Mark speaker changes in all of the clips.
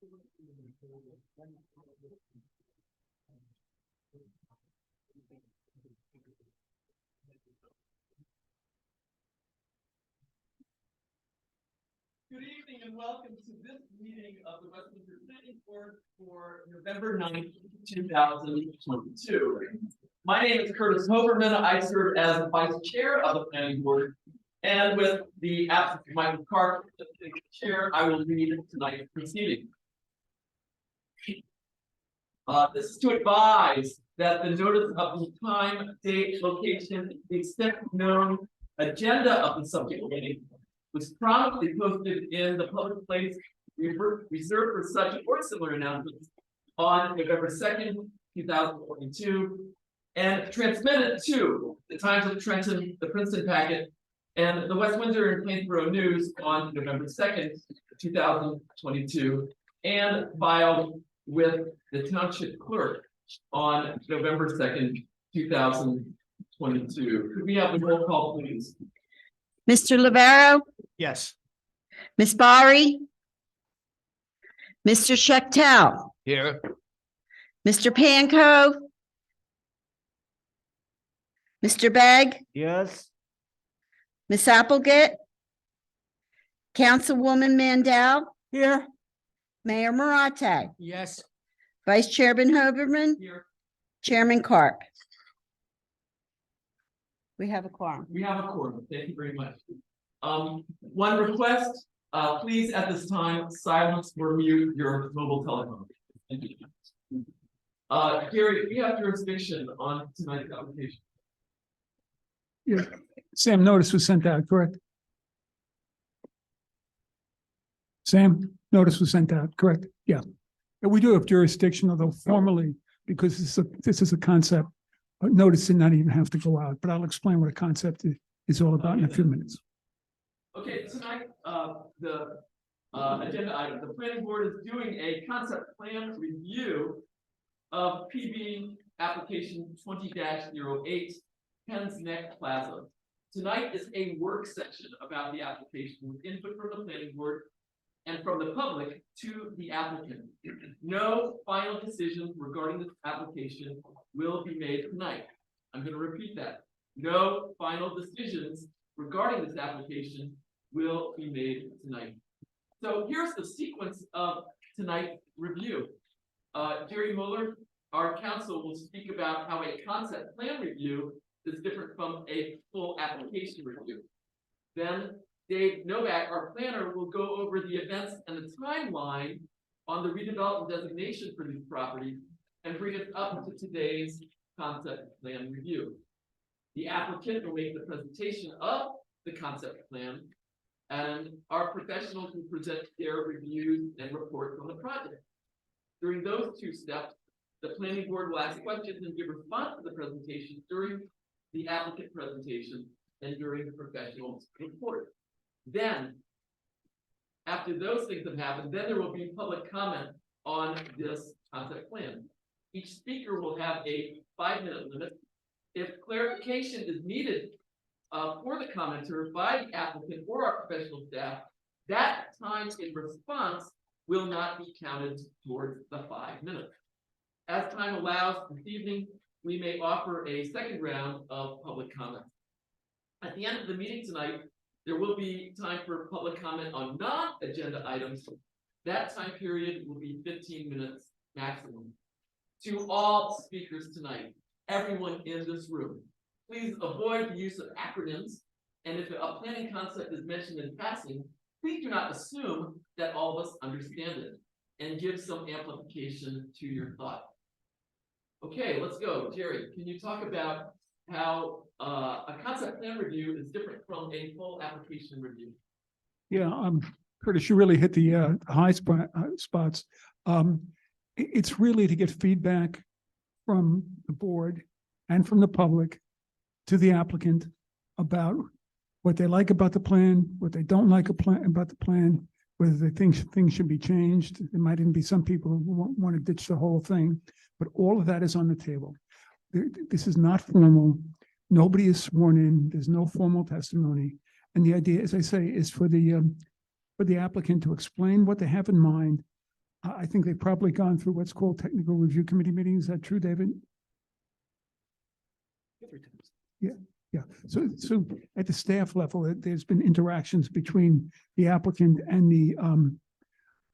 Speaker 1: Good evening and welcome to this meeting of the West Windsor Planning Board for November 9th, 2022. My name is Curtis Hoberman. I serve as the Vice Chair of the Planning Board. And with the absence of Michael Carp, the Chair, I will lead tonight's proceeding. This is to advise that the notice of the time, date, location, the extent known agenda of the subject meeting was promptly posted in the public place reserved for such or similar announcements on November 2nd, 2022, and transmitted to the Times of Trenton, the Princeton Packet, and the West Windsor and Plainsboro News on November 2nd, 2022, and filed with the Township Clerk on November 2nd, 2022. Could we have the roll call, please?
Speaker 2: Mr. Livero,
Speaker 3: Yes.
Speaker 2: Ms. Bari, Mr. Schechtel,
Speaker 3: Here.
Speaker 2: Mr. Panko, Mr. Begg,
Speaker 3: Yes.
Speaker 2: Ms. Applegate, Councilwoman Mandel,
Speaker 3: Here.
Speaker 2: Mayor Marate,
Speaker 3: Yes.
Speaker 2: Vice Chairman Hoberman,
Speaker 1: Here.
Speaker 2: Chairman Carp. We have a quorum.
Speaker 1: We have a quorum. Thank you very much. One request, please at this time, silence or mute your mobile telephone. Thank you. Gary, we have jurisdiction on tonight's application.
Speaker 4: Yeah, Sam, notice was sent out, correct? Sam, notice was sent out, correct? Yeah. And we do have jurisdiction, although formally, because this is a concept, notice did not even have to go out, but I'll explain what a concept is all about in a few minutes.
Speaker 1: Okay, tonight, the agenda item, the planning board is doing a concept plan review of PB application 20-08, Penn's Neck Plaza. Tonight is a work session about the application with input from the planning board and from the public to the applicant. No final decision regarding this application will be made tonight. I'm going to repeat that. No final decisions regarding this application will be made tonight. So here's the sequence of tonight's review. Jerry Mueller, our counsel, will speak about how a concept plan review is different from a full application review. Then Dave Novak, our planner, will go over the events and the timeline on the redevelopment designation for these properties and bring us up to today's concept plan review. The applicant will make the presentation of the concept plan, and our professionals will present their reviews and reports on the project. During those two steps, the planning board will ask questions and give response to the presentation during the applicant presentation and during the professional report. Then, after those things have happened, then there will be public comment on this concept plan. Each speaker will have a 5-minute limit. If clarification is needed for the commenter by the applicant or our professional staff, that time in response will not be counted towards the 5 minutes. As time allows this evening, we may offer a second round of public comment. At the end of the meeting tonight, there will be time for public comment on non-agenda items. That time period will be 15 minutes maximum. To all speakers tonight, everyone in this room, please avoid the use of acronyms. And if a planning concept is mentioned in passing, please do not assume that all of us understand it, and give some amplification to your thought. Okay, let's go. Jerry, can you talk about how a concept plan review is different from a full application review?
Speaker 4: Yeah, Curtis, you really hit the high spots. It's really to get feedback from the board and from the public to the applicant about what they like about the plan, what they don't like about the plan, whether they think things should be changed. There might even be some people who want to ditch the whole thing, but all of that is on the table. This is not formal. Nobody is sworn in. There's no formal testimony. And the idea, as I say, is for the applicant to explain what they have in mind, I think they've probably gone through what's called technical review committee meetings. Is that true, David? Yeah. So at the staff level, there's been interactions between the applicant and the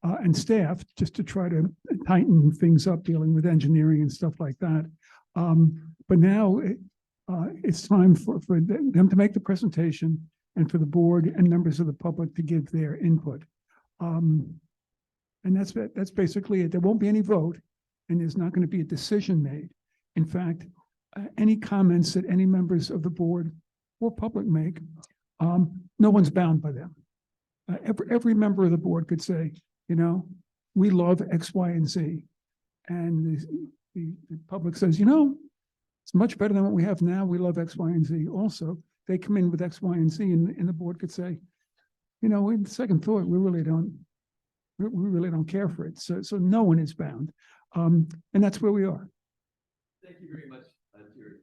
Speaker 4: and staff just to try to tighten things up, dealing with engineering and stuff like that. But now it's time for them to make the presentation and for the board and members of the public to give their input. And that's basically it. There won't be any vote, and there's not going to be a decision made. In fact, any comments that any members of the board or public make, no one's bound by them. Every member of the board could say, you know, we love X, Y, and Z. And the public says, you know, it's much better than what we have now. We love X, Y, and Z. Also, they come in with X, Y, and Z, and the board could say, you know, in second thought, we really don't care for it. So no one is bound. And that's where we are.
Speaker 1: Thank you very much, Jerry.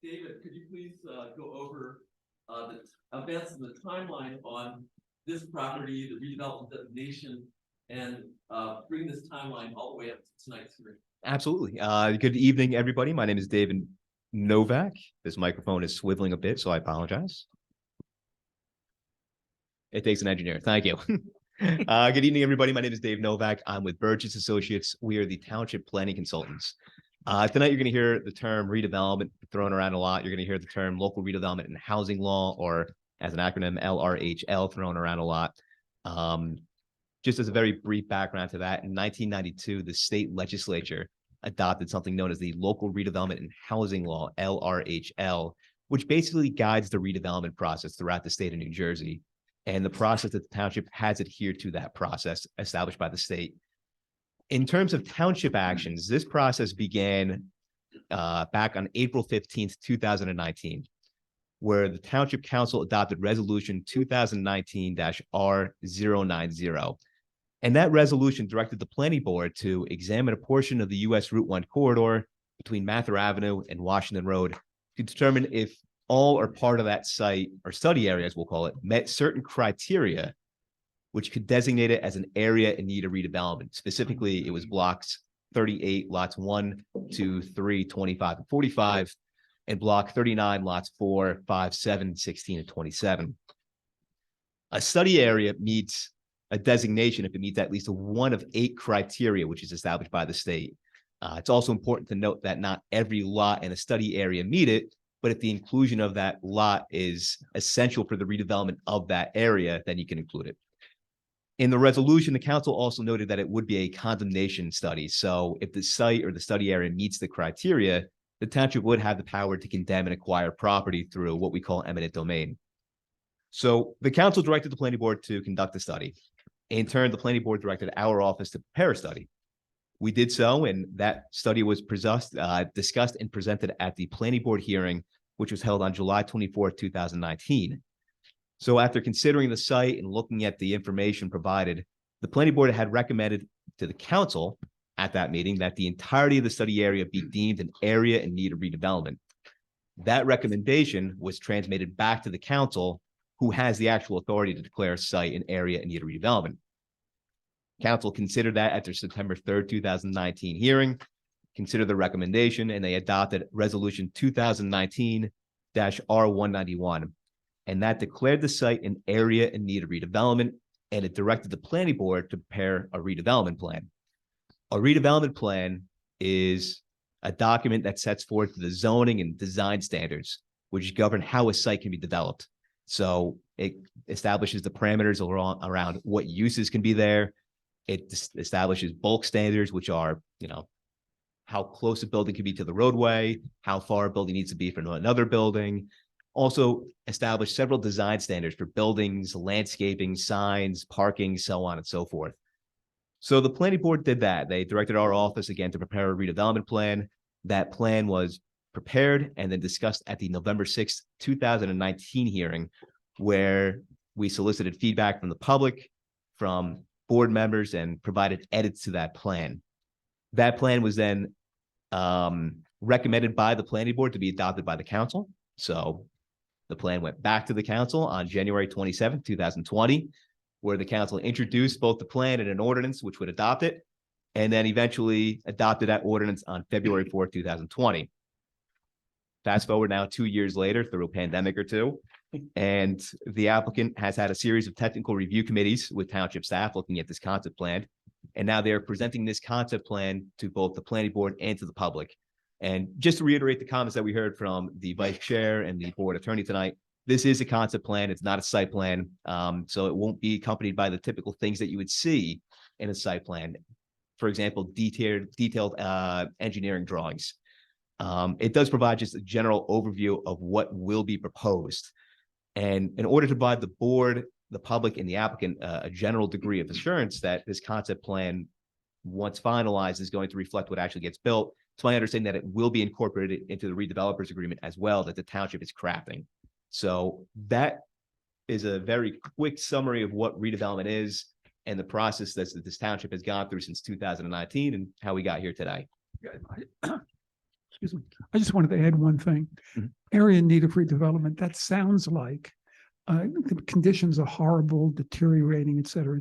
Speaker 1: David, could you please go over the events and the timeline on this property, the redevelopment designation, and bring this timeline all the way up to tonight's hearing?
Speaker 3: Absolutely. Good evening, everybody. My name is David Novak. This microphone is swiveling a bit, so I apologize. It takes an engineer. Thank you. Good evening, everybody. My name is Dave Novak. I'm with Burgess Associates. We are the township planning consultants. Tonight, you're going to hear the term redevelopment thrown around a lot. You're going to hear the term local redevelopment and housing law, or as an acronym, LRHL, thrown around a lot. Just as a very brief background to that, in 1992, the state legislature adopted something known as the Local Redevelopment and Housing Law, LRHL, which basically guides the redevelopment process throughout the state of New Jersey. And the process that the township has adhered to that process established by the state. In terms of township actions, this process began back on April 15th, 2019, where the Township Council adopted Resolution 2019-R090. And that resolution directed the Planning Board to examine a portion of the U.S. Route 1 corridor between Mather Avenue and Washington Road to determine if all or part of that site, or study areas, we'll call it, met certain criteria which could designate it as an area in need of redevelopment. Specifically, it was blocks 38, lots 1, 2, 3, 25, and 45, and block 39, lots 4, 5, 7, 16, and 27. A study area meets a designation if it meets at least one of 8 criteria, which is established by the state. It's also important to note that not every lot in a study area meet it, but if the inclusion of that lot is essential for the redevelopment of that area, then you can include it. In the resolution, the council also noted that it would be a condemnation study. So if the site or the study area meets the criteria, the township would have the power to condemn and acquire property through what we call eminent domain. So the council directed the planning board to conduct a study. In turn, the planning board directed our office to prepare a study. We did so, and that study was discussed and presented at the planning board hearing, which was held on July 24th, 2019. So after considering the site and looking at the information provided, the planning board had recommended to the council at that meeting that the entirety of the study area be deemed an area in need of redevelopment. That recommendation was transmitted back to the council, who has the actual authority to declare a site an area in need of redevelopment. Council considered that at their September 3rd, 2019 hearing, considered the recommendation, and they adopted Resolution 2019-R191. And that declared the site an area in need of redevelopment, and it directed the planning board to prepare a redevelopment plan. A redevelopment plan is a document that sets forth the zoning and design standards, which govern how a site can be developed. So it establishes the parameters around what uses can be there. It establishes bulk standards, which are, you know, how close a building can be to the roadway, how far a building needs to be from another building. Also established several design standards for buildings, landscaping, signs, parking, so on and so forth. So the planning board did that. They directed our office again to prepare a redevelopment plan. That plan was prepared and then discussed at the November 6th, 2019 hearing, where we solicited feedback from the public, from board members, and provided edits to that plan. That plan was then recommended by the planning board to be adopted by the council. So the plan went back to the council on January 27th, 2020, where the council introduced both the plan and an ordinance which would adopt it, and then eventually adopted that ordinance on February 4th, 2020. Fast forward now 2 years later through a pandemic or two, and the applicant has had a series of technical review committees with township staff looking at this concept plan. And now they're presenting this concept plan to both the planning board and to the public. And just to reiterate the comments that we heard from the vice chair and the board attorney tonight, this is a concept plan. It's not a site plan. So it won't be accompanied by the typical things that you would see in a site plan. For example, detailed engineering drawings. It does provide just a general overview of what will be proposed. And in order to provide the board, the public, and the applicant a general degree of assurance that this concept plan, once finalized, is going to reflect what actually gets built, it's my understanding that it will be incorporated into the redevelopers agreement as well that the township is crafting. So that is a very quick summary of what redevelopment is and the process that this township has gone through since 2019 and how we got here today.
Speaker 4: Excuse me. I just wanted to add one thing. Area in need of redevelopment, that sounds like the conditions are horrible, deteriorating, et cetera,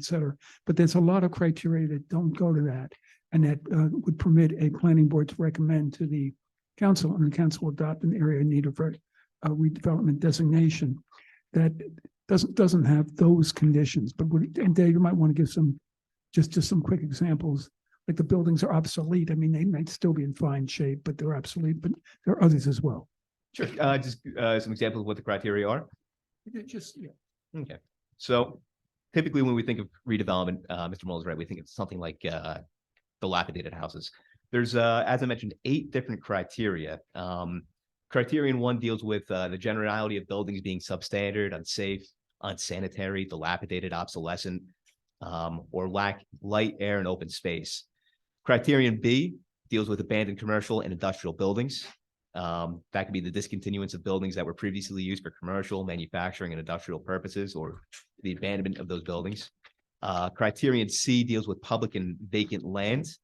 Speaker 4: but there's a lot of criteria that don't go to that. And that would permit a planning board to recommend to the council, and the council adopt an area in need of redevelopment designation that doesn't have those conditions. But and Dave, you might want to give some, just some quick examples. Like the buildings are obsolete. I mean, they might still be in fine shape, but they're obsolete, but there are others as well.
Speaker 3: Sure. Just some examples of what the criteria are.
Speaker 4: Just, yeah.
Speaker 3: Okay. So typically when we think of redevelopment, Mr. Mullins, right, we think of something like dilapidated houses. There's, as I mentioned, 8 different criteria. Criterion 1 deals with the generality of buildings being substandard, unsafe, unsanitary, dilapidated, obsolescent, or lack light, air, and open space. Criterion B deals with abandoned commercial and industrial buildings. That could be the discontinuance of buildings that were previously used for commercial, manufacturing, and industrial purposes, or the abandonment of those buildings. Criterion C deals with public and vacant lands.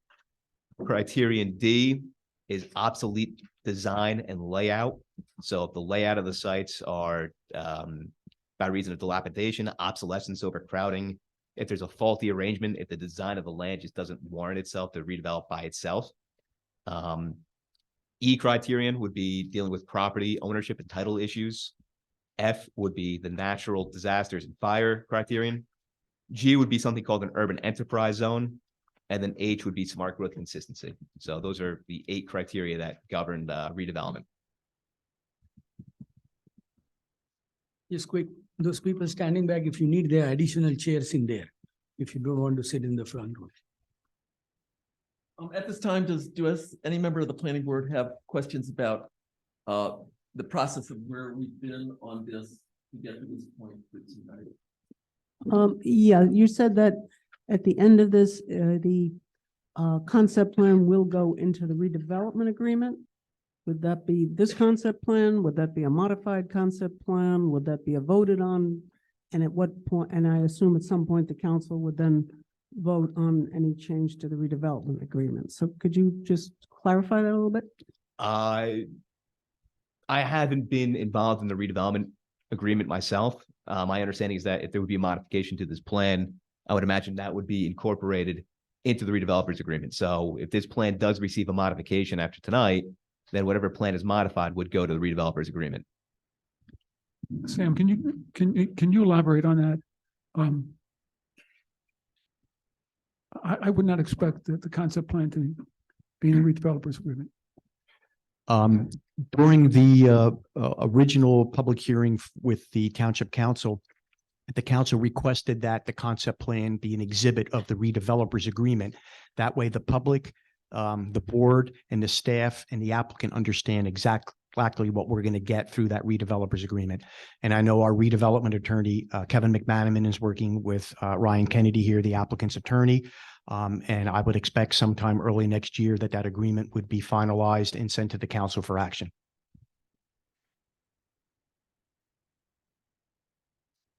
Speaker 3: Criterion D is obsolete design and layout. So if the layout of the sites are by reason of dilapidation, obsolescence, overcrowding, if there's a faulty arrangement, if the design of the land just doesn't warrant itself to redevelop by itself. E criterion would be dealing with property ownership and title issues. F would be the natural disasters and fire criterion. G would be something called an urban enterprise zone. And then H would be smart growth consistency. So those are the 8 criteria that govern redevelopment.
Speaker 5: Just quick, those people standing back, if you need, there are additional chairs in there, if you don't want to sit in the front row.
Speaker 1: At this time, does any member of the planning board have questions about the process of where we've been on this to get to this point for tonight?
Speaker 6: Yeah, you said that at the end of this, the concept plan will go into the redevelopment agreement. Would that be this concept plan? Would that be a modified concept plan? Would that be a voted on? And at what point, and I assume at some point the council would then vote on any change to the redevelopment agreement. So could you just clarify that a little bit?
Speaker 3: I haven't been involved in the redevelopment agreement myself. My understanding is that if there would be a modification to this plan, I would imagine that would be incorporated into the redevelopers agreement. So if this plan does receive a modification after tonight, then whatever plan is modified would go to the redevelopers agreement.
Speaker 4: Sam, can you elaborate on that? I would not expect the concept plan to be in the redevelopers agreement.
Speaker 7: During the original public hearing with the township council, the council requested that the concept plan be an exhibit of the redevelopers agreement. That way the public, the board, and the staff and the applicant understand exactly what we're going to get through that redevelopers agreement. And I know our redevelopment attorney, Kevin McManaman, is working with Ryan Kennedy here, the applicant's attorney. And I would expect sometime early next year that agreement would be finalized and sent to the council for action.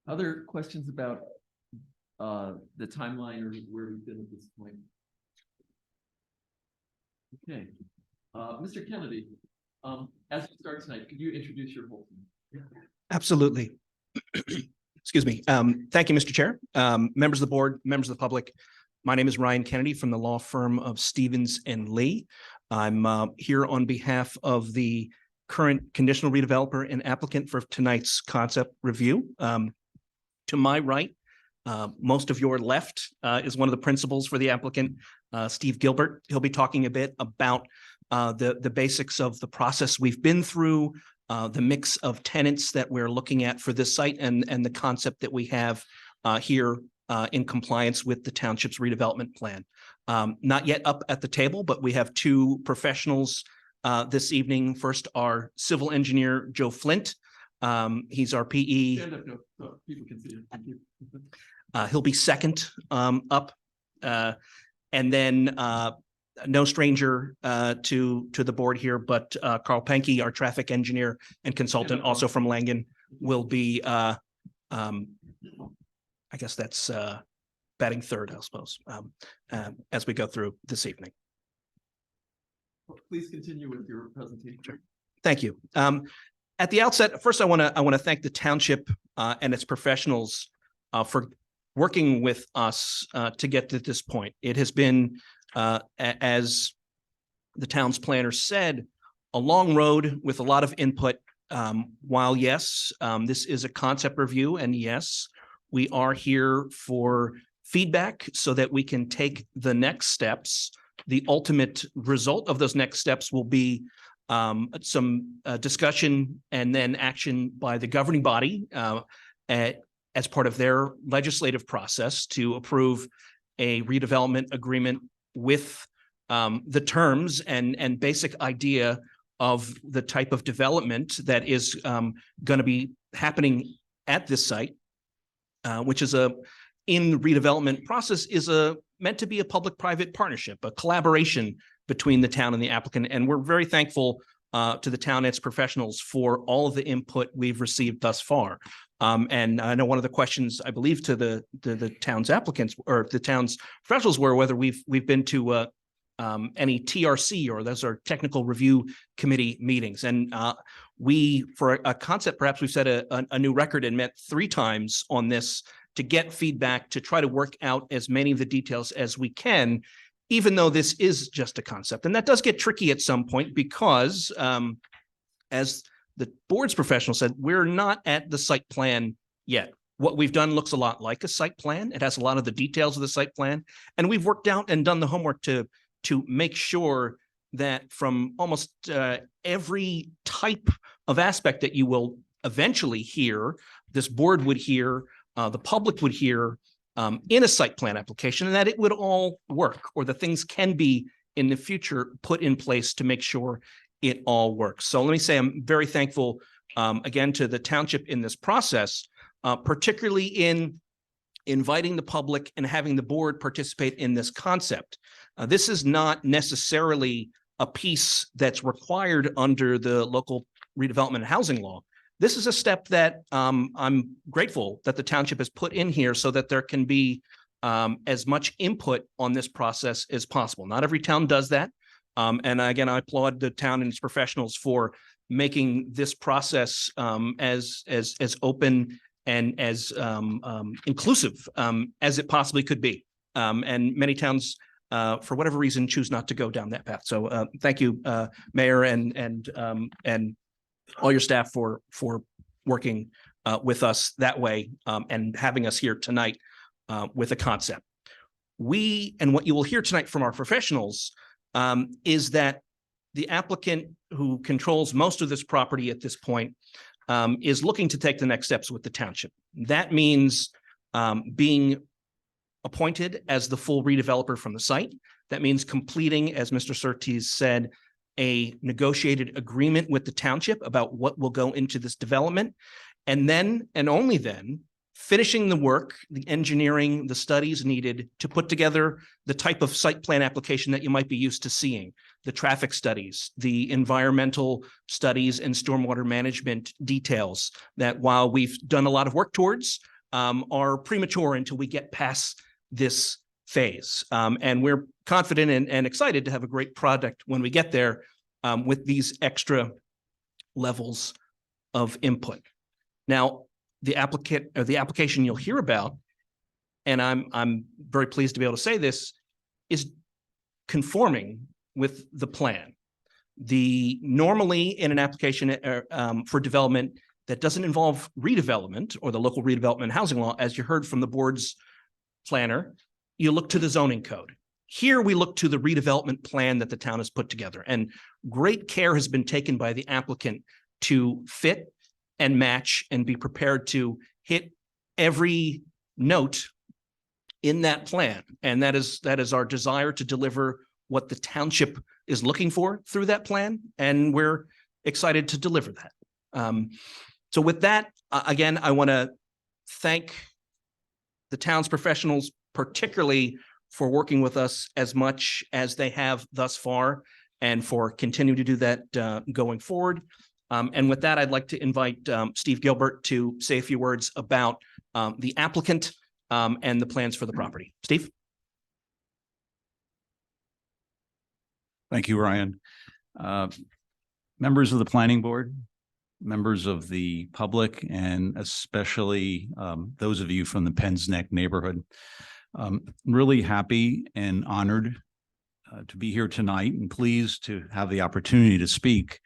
Speaker 1: Other questions about the timeline or where we've been at this point? Okay, Mr. Kennedy, as we start tonight, could you introduce your whole team?
Speaker 8: Absolutely. Excuse me. Thank you, Mr. Chair. Members of the board, members of the public. My name is Ryan Kennedy from the law firm of Stevens and Lee. I'm here on behalf of the current conditional redeveloper and applicant for tonight's concept review. To my right, most of your left is one of the principals for the applicant, Steve Gilbert. He'll be talking a bit about the basics of the process we've been through, the mix of tenants that we're looking at for this site, and the concept that we have here in compliance with the township's redevelopment plan. Not yet up at the table, but we have two professionals this evening. First, our civil engineer, Joe Flint. He's our PE.
Speaker 1: Stand up, Joe, so people can see you. Thank you.
Speaker 8: He'll be second up. And then no stranger to the board here, but Carl Pankey, our traffic engineer and consultant, also from Langen, will be I guess that's batting third, I suppose, as we go through this evening.
Speaker 1: Please continue with your presentation.
Speaker 8: Sure. Thank you. At the outset, first, I want to thank the township and its professionals for working with us to get to this point. It has been, as the town's planner said, a long road with a lot of input. While yes, this is a concept review, and yes, we are here for feedback so that we can take the next steps. The ultimate result of those next steps will be some discussion and then action by the governing body as part of their legislative process to approve a redevelopment agreement with the terms and basic idea of the type of development that is going to be happening at this site, which is in the redevelopment process is meant to be a public-private partnership, a collaboration between the town and the applicant. And we're very thankful to the town and its professionals for all of the input we've received thus far. And I know one of the questions, I believe, to the town's applicants or the town's professionals were whether we've been to any TRC, or those are technical review committee meetings. And we, for a concept, perhaps we've set a new record and met 3 times on this to get feedback, to try to work out as many of the details as we can, even though this is just a concept. And that does get tricky at some point because, as the board's professional said, we're not at the site plan yet. What we've done looks a lot like a site plan. It has a lot of the details of the site plan, and we've worked out and done the homework to make sure that from almost every type of aspect that you will eventually hear, this board would hear, the public would hear in a site plan application, and that it would all work, or the things can be in the future put in place to make sure it all works. So let me say I'm very thankful again to the township in this process, particularly in inviting the public and having the board participate in this concept. This is not necessarily a piece that's required under the local redevelopment and housing law. This is a step that I'm grateful that the township has put in here so that there can be as much input on this process as possible. Not every town does that. And again, I applaud the town and its professionals for making this process as open and as inclusive as it possibly could be. And many towns, for whatever reason, choose not to go down that path. So thank you, Mayor, and all your staff for working with us that way and having us here tonight with a concept. And what you will hear tonight from our professionals is that the applicant, who controls most of this property at this point, is looking to take the next steps with the township. That means being appointed as the full redeveloper from the site. That means completing, as Mr. Surtees said, a negotiated agreement with the township about what will go into this development. And then, and only then, finishing the work, the engineering, the studies needed to put together the type of site plan application that you might be used to seeing, the traffic studies, the environmental studies and stormwater management details that, while we've done a lot of work towards, are premature until we get past this phase. And we're confident and excited to have a great product when we get there with these extra levels of input. Now, the applicant or the application you'll hear about, and I'm very pleased to be able to say this, is conforming with the plan. Normally in an application for development that doesn't involve redevelopment or the local redevelopment housing law, as you heard from the board's planner, you look to the zoning code. Here we look to the redevelopment plan that the town has put together, and great care has been taken by the applicant to fit and match and be prepared to hit every note in that plan. And that is our desire to deliver what the township is looking for through that plan, and we're excited to deliver that. So with that, again, I want to thank the town's professionals, particularly for working with us as much as they have thus far, and for continuing to do that going forward. And with that, I'd like to invite Steve Gilbert to say a few words about the applicant and the plans for the property. Steve?
Speaker 9: Thank you, Ryan. Members of the planning board, members of the public, and especially those of you from the Penns Neck neighborhood. Really happy and honored to be here tonight, and pleased to have the opportunity to speak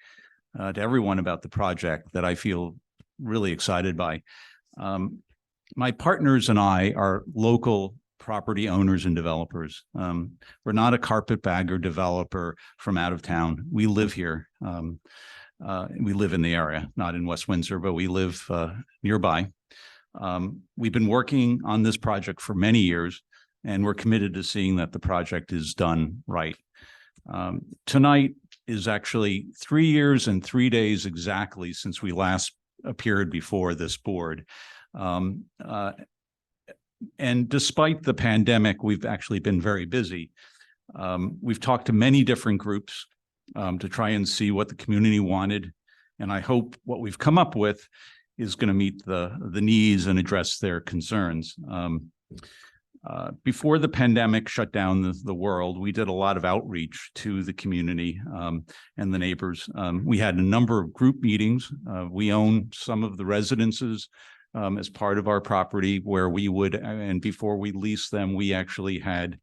Speaker 9: to everyone about the project that I feel really excited by. My partners and I are local property owners and developers. We're not a carpetbagger developer from out of town. We live here. We live in the area, not in West Windsor, but we live nearby. We've been working on this project for many years, and we're committed to seeing that the project is done right. Tonight is actually 3 years and 3 days exactly since we last appeared before this board. And despite the pandemic, we've actually been very busy. We've talked to many different groups to try and see what the community wanted. And I hope what we've come up with is going to meet the needs and address their concerns. Before the pandemic shut down the world, we did a lot of outreach to the community and the neighbors. We had a number of group meetings. We own some of the residences as part of our property where we would, and before we leased them, we actually had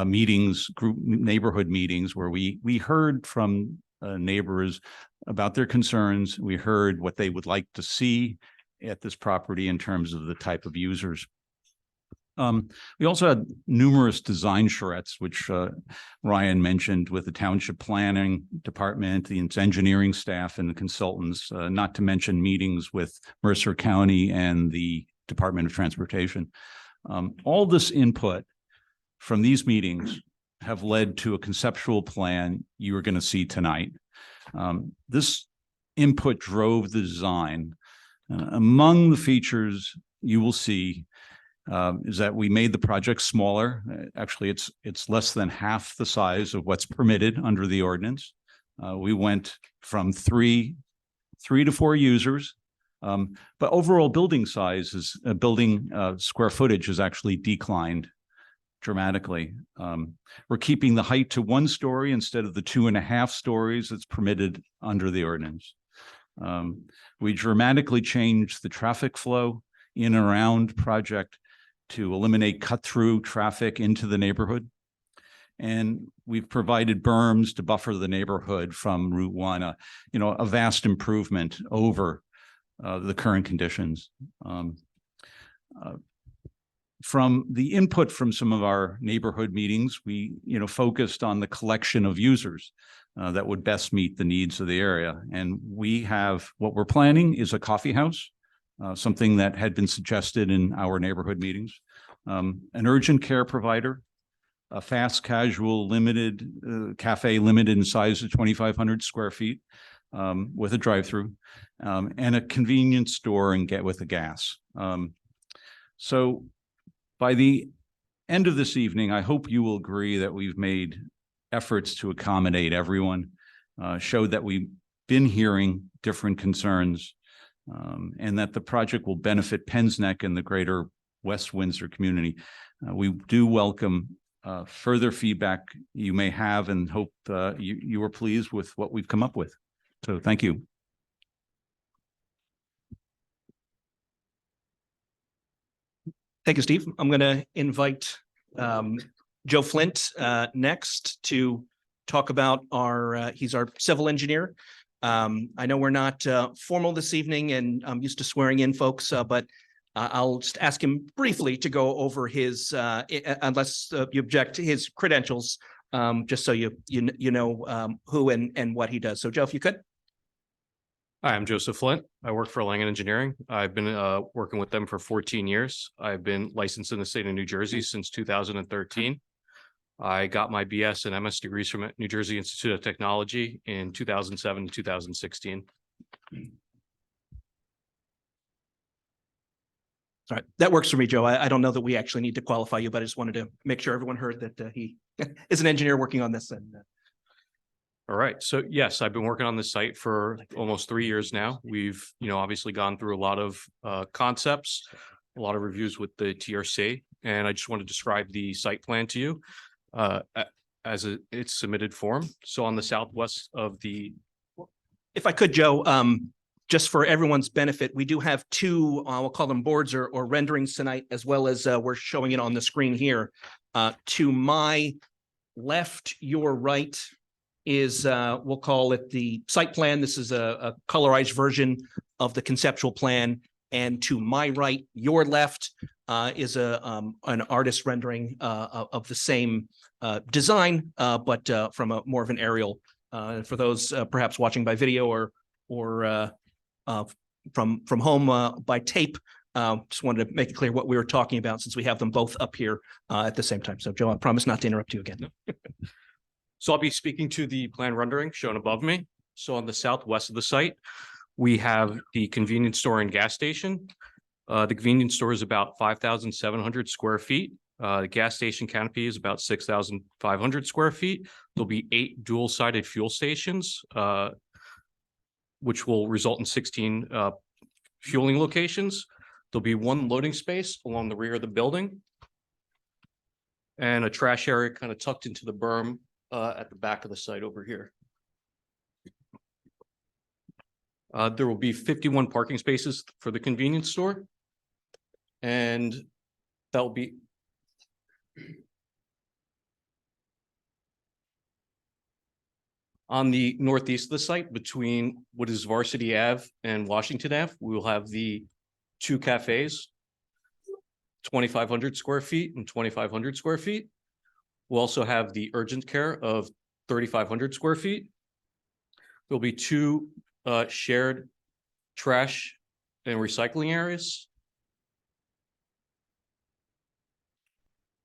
Speaker 9: meetings, neighborhood meetings, where we heard from neighbors about their concerns. We heard what they would like to see at this property in terms of the type of users. We also had numerous design charrettes, which Ryan mentioned, with the township planning department, the engineering staff, and the consultants, not to mention meetings with Mercer County and the Department of Transportation. All this input from these meetings have led to a conceptual plan you are going to see tonight. This input drove the design. Among the features you will see is that we made the project smaller. Actually, it's less than half the size of what's permitted under the ordinance. We went from three to 4 users, but overall building size is square footage has actually declined dramatically. We're keeping the height to 1 story instead of the 2.5 stories that's permitted under the ordinance. We dramatically changed the traffic flow in and around project to eliminate cut-through traffic into the neighborhood. And we've provided berms to buffer the neighborhood from Route 1, a vast improvement over the current conditions. From the input from some of our neighborhood meetings, we focused on the collection of users that would best meet the needs of the area. And what we're planning is a coffee house, something that had been suggested in our neighborhood meetings, an urgent care provider, a fast casual cafe limited in size to 2,500 square feet with a drive-through, and a convenience store and with a gas. So by the end of this evening, I hope you will agree that we've made efforts to accommodate everyone, showed that we've been hearing different concerns, and that the project will benefit Penns Neck and the greater West Windsor community. We do welcome further feedback you may have, and hope you are pleased with what we've come up with. So thank you.
Speaker 8: Thank you, Steve. I'm going to invite Joe Flint next to talk about he's our civil engineer. I know we're not formal this evening, and I'm used to swearing in folks, but I'll just ask him briefly to go over his, unless you object, to his credentials, just so you know who and what he does. So Joe, if you could.
Speaker 10: Hi, I'm Joseph Flint. I work for Langen Engineering. I've been working with them for 14 years. I've been licensed in the state of New Jersey since 2013. I got my BS and MS degrees from New Jersey Institute of Technology in 2007 to 2016.
Speaker 8: All right, that works for me, Joe. I don't know that we actually need to qualify you, but I just wanted to make sure everyone heard that he is an engineer working on this. And
Speaker 10: All right. So yes, I've been working on this site for almost 3 years now. We've, obviously gone through a lot of concepts, a lot of reviews with the TRC, and I just want to describe the site plan to you as its submitted form. So on the southwest of the,
Speaker 8: if I could, Joe, just for everyone's benefit, we do have two, we'll call them boards or renderings tonight, as well as we're showing it on the screen here. To my left, your right is, we'll call it the site plan. This is a colorized version of the conceptual plan. And to my right, your left is an artist rendering of the same design, but from more of an aerial. For those perhaps watching by video or from home by tape, just wanted to make it clear what we were talking about, since we have them both up here at the same time. So Joe, I promise not to interrupt you again.
Speaker 10: So I'll be speaking to the plan rendering shown above me. So on the southwest of the site, we have the convenience store and gas station. The convenience store is about 5,700 square feet. The gas station canopy is about 6,500 square feet. There'll be 8 dual-sided fuel stations, which will result in 16 fueling locations. There'll be 1 loading space along the rear of the building, and a trash area kind of tucked into the berm at the back of the site over here. There will be 51 parking spaces for the convenience store, and that will be on the northeast of the site, between what is Varsity Ave and Washington Ave. We will have the 2 cafes, 2,500 square feet and 2,500 square feet. We'll also have the urgent care of 3,500 square feet. There'll be 2 shared trash and recycling areas.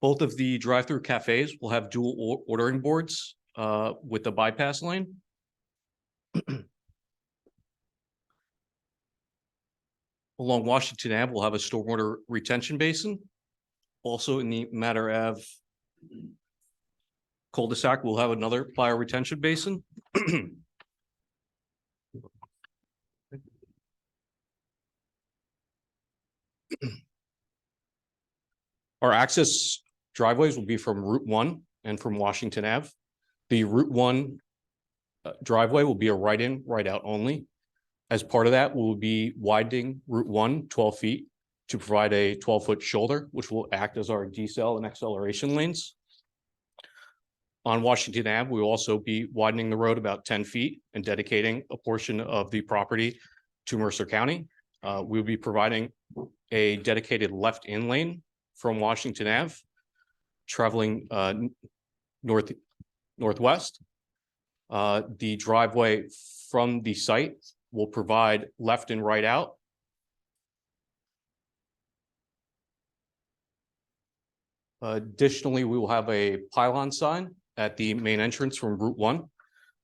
Speaker 10: Both of the drive-through cafes will have dual ordering boards with the bypass lane. Along Washington Ave, we'll have a stormwater retention basin. Also in the Matter Ave cul-de-sac, we'll have another bioretention basin. Our access driveways will be from Route 1 and from Washington Ave. The Route 1 driveway will be a right-in, right-out only. As part of that, we'll be widening Route 1 12 feet to provide a 12-foot shoulder, which will act as our decel and acceleration lanes. On Washington Ave, we will also be widening the road about 10 feet and dedicating a portion of the property to Mercer County. We'll be providing a dedicated left-in lane from Washington Ave, traveling northwest. The driveway from the site will provide left and right out. Additionally, we will have a pylon sign at the main entrance from Route 1.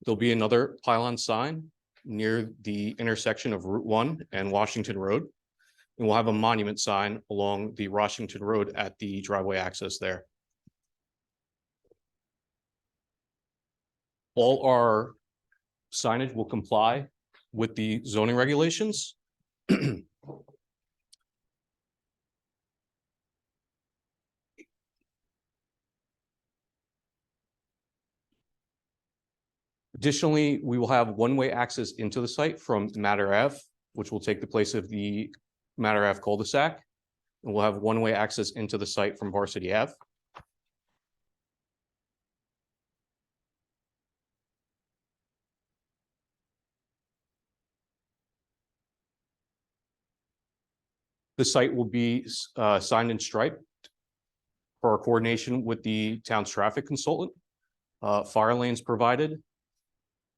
Speaker 10: There'll be another pylon sign near the intersection of Route 1 and Washington Road. And we'll have a monument sign along the Washington Road at the driveway access there. All our signage will comply with the zoning regulations. Additionally, we will have one-way access into the site from Matter Ave, which will take the place of the Matter Ave cul-de-sac. And we'll have one-way access into the site from Varsity Ave. The site will be signed and striped for our coordination with the town's traffic consultant. Fire lanes provided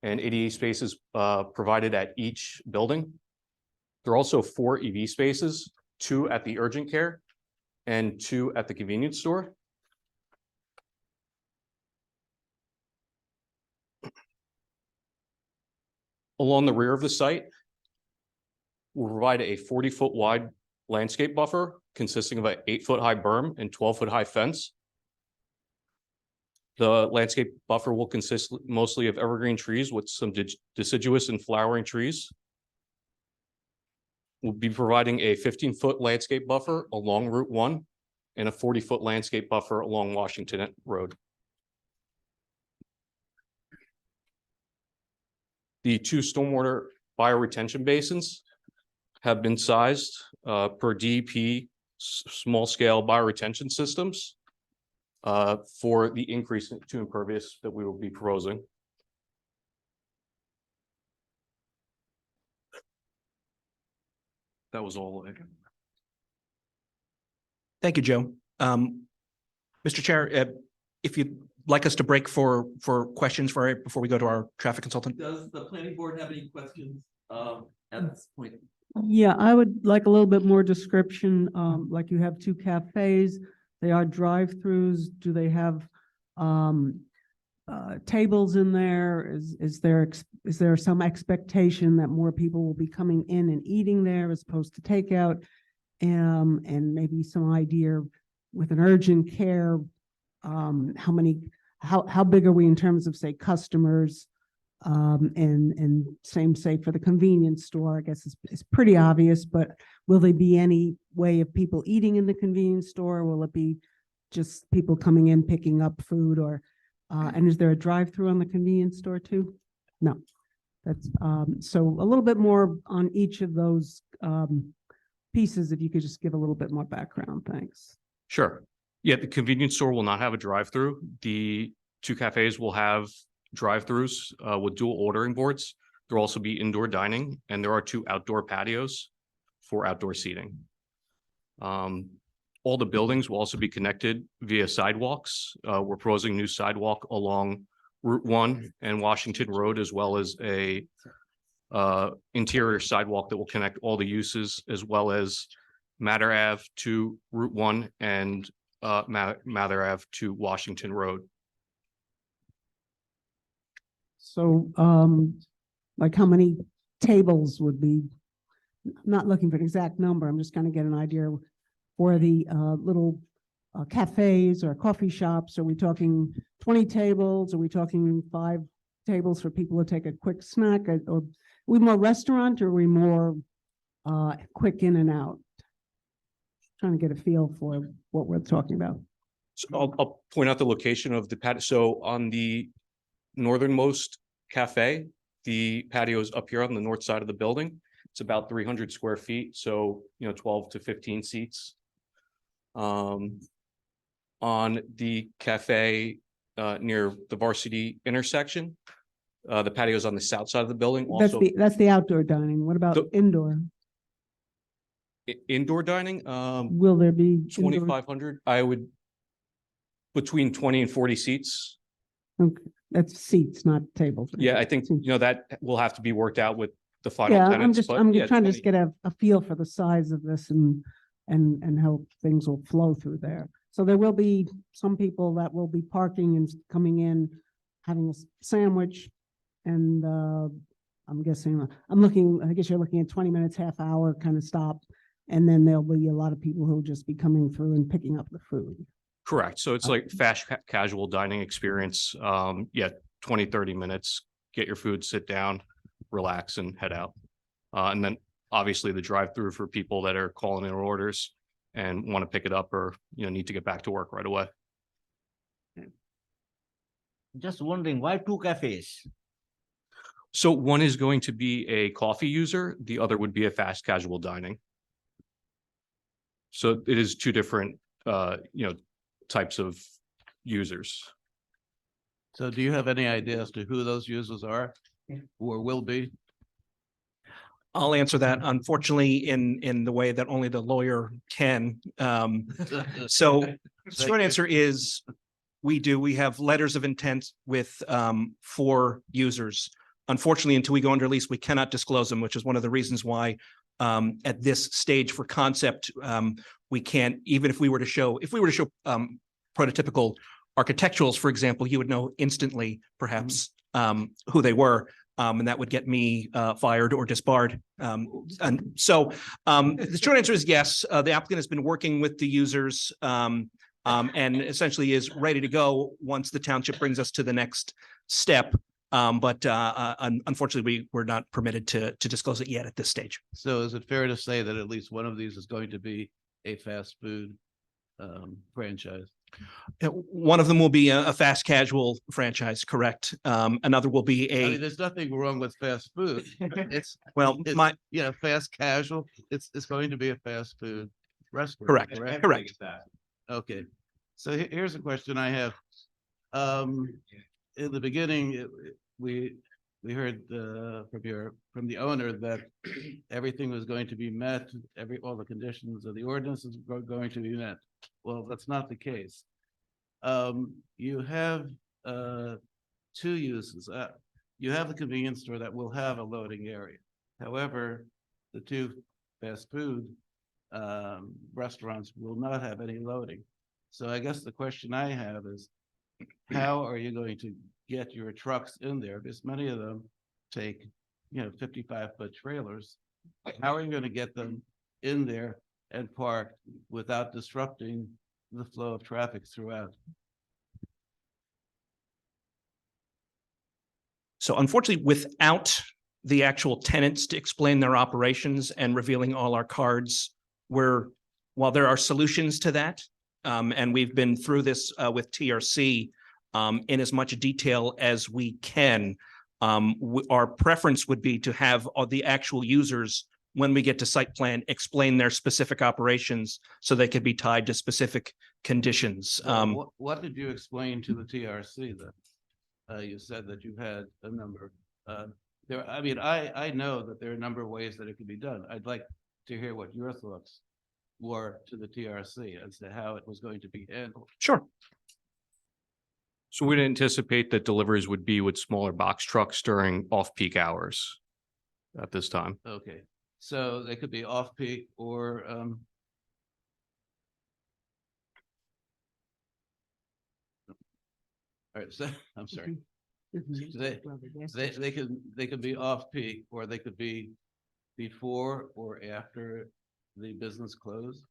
Speaker 10: and ADA spaces provided at each building. There are also 4 EV spaces, 2 at the urgent care and 2 at the convenience store. Along the rear of the site, we'll provide a 40-foot wide landscape buffer consisting of an 8-foot high berm and 12-foot high fence. The landscape buffer will consist mostly of evergreen trees with some deciduous and flowering trees. We'll be providing a 15-foot landscape buffer along Route 1 and a 40-foot landscape buffer along Washington Road. The 2 stormwater bioretention basins have been sized per DEP small-scale bioretention systems for the increase to impervious that we will be proposing. That was all.
Speaker 8: Thank you, Joe. Mr. Chair, if you'd like us to break for questions before we go to our traffic consultant.
Speaker 1: Does the planning board have any questions at this point?
Speaker 6: Yeah, I would like a little bit more description, like you have 2 cafes, they are drive-throughs, do they have tables in there? Is there some expectation that more people will be coming in and eating there as opposed to takeout? And maybe some idea with an urgent care, how big are we in terms of, say, customers? And same say for the convenience store, I guess it's pretty obvious, but will there be any way of people eating in the convenience store? Will it be just people coming in, picking up food, or, and is there a drive-through on the convenience store too? No, that's, so a little bit more on each of those, pieces, if you could just give a little bit more background, thanks.
Speaker 10: Sure. Yeah, the convenience store will not have a drive-through. The 2 cafes will have drive-throughs with dual ordering boards. There'll also be indoor dining, and there are 2 outdoor patios for outdoor seating. All the buildings will also be connected via sidewalks. We're proposing new sidewalk along Route 1 and Washington Road, as well as a interior sidewalk that will connect all the uses, as well as Mather Ave to Route 1 and Mather Ave to Washington Road.
Speaker 6: So, like how many tables would be, I'm not looking for an exact number, I'm just gonna get an idea for the little cafes or coffee shops. Are we talking 20 tables? Are we talking 5 tables for people to take a quick snack? Or are we more restaurant, or are we more quick in and out? Trying to get a feel for what we're talking about.
Speaker 10: So I'll point out the location of the patio. So on the northernmost cafe, the patio is up here on the north side of the building. It's about 300 square feet. So, 12 to 15 seats. On the cafe near the Varsity intersection, the patio is on the south side of the building. Also,
Speaker 6: That's the outdoor dining. What about indoor?
Speaker 10: Indoor dining,
Speaker 6: Will there be indoor?
Speaker 10: 2,500, I would, between 20 and 40 seats.
Speaker 6: Okay, that's seats, not tables.
Speaker 10: Yeah, I think, that will have to be worked out with the final
Speaker 6: Yeah,
Speaker 10: tenants.
Speaker 6: I'm
Speaker 10: yeah,
Speaker 6: trying to
Speaker 10: 20
Speaker 6: just get a feel for the size of this and how things will flow through there. So there will be some people that will be parking and coming in, having a sandwich, and I'm guessing, I guess you're looking at 20 minutes, half hour kind of stop. And then there'll be a lot of people who'll just be coming through and picking up the food.
Speaker 10: Correct. So it's like fast casual dining experience. 20, 30 minutes, get your food, sit down, relax, and head out. And then obviously the drive-through for people that are calling in orders and want to pick it up, or, need to get back to work right away.
Speaker 11: Just wondering, why 2 cafes?
Speaker 10: So one is going to be a coffee user. The other would be a fast casual dining. So it is two different, types of users.
Speaker 12: So do you have any idea as to who those users are or will be?
Speaker 8: I'll answer that unfortunately in the way that only the lawyer can. So the short answer is we have letters of intent with 4 users. Unfortunately, until we go under lease, we cannot disclose them, which is one of the reasons why at this stage for concept, we can't, even if we were to show prototypical architecturals, for example, you would know instantly perhaps who they were. And that would get me fired or disbarred. And so the short answer is yes. The applicant has been working with the users and essentially is ready to go once the township brings us to the next step. But unfortunately, we're not permitted to disclose it yet at this stage.
Speaker 12: So is it fair to say that at least one of these is going to be a fast food franchise?
Speaker 8: One of them will be a fast casual franchise, correct? Another will be
Speaker 12: I mean,
Speaker 8: a,
Speaker 12: there's nothing wrong with fast food. It's,
Speaker 8: well,
Speaker 12: fast casual. It's going to be a fast food restaurant.
Speaker 8: correct.
Speaker 12: Okay. So here's a question I have. In the beginning, we heard from the owner that everything was going to be met, all the conditions of the ordinances were going to be met. Well, that's not the case. You have 2 uses. You have the convenience store that will have a loading area. However, the 2 fast food restaurants will not have any loading. So I guess the question I have is, how are you going to get your trucks in there? Because many of them take, 55-foot trailers. How are you going to get them in there and parked without disrupting the flow of traffic throughout?
Speaker 8: So unfortunately, without the actual tenants to explain their operations and revealing all our cards, while there are solutions to that, and we've been through this with TRC in as much detail as we can, our preference would be to have all the actual users, when we get to site plan, explain their specific operations so they could be tied to specific conditions.
Speaker 12: What did you explain to the TRC then? You said that you had a number. I know that there are a number of ways that it could be done. I'd like to hear what your thoughts were to the TRC as to how it was going to be handled.
Speaker 8: Sure.
Speaker 10: So we'd anticipate that deliveries would be with smaller box trucks during off-peak hours at this time.
Speaker 12: Okay, so they could be off-peak or all right, so I'm sorry. They could be off-peak, or they could be before or after the business close.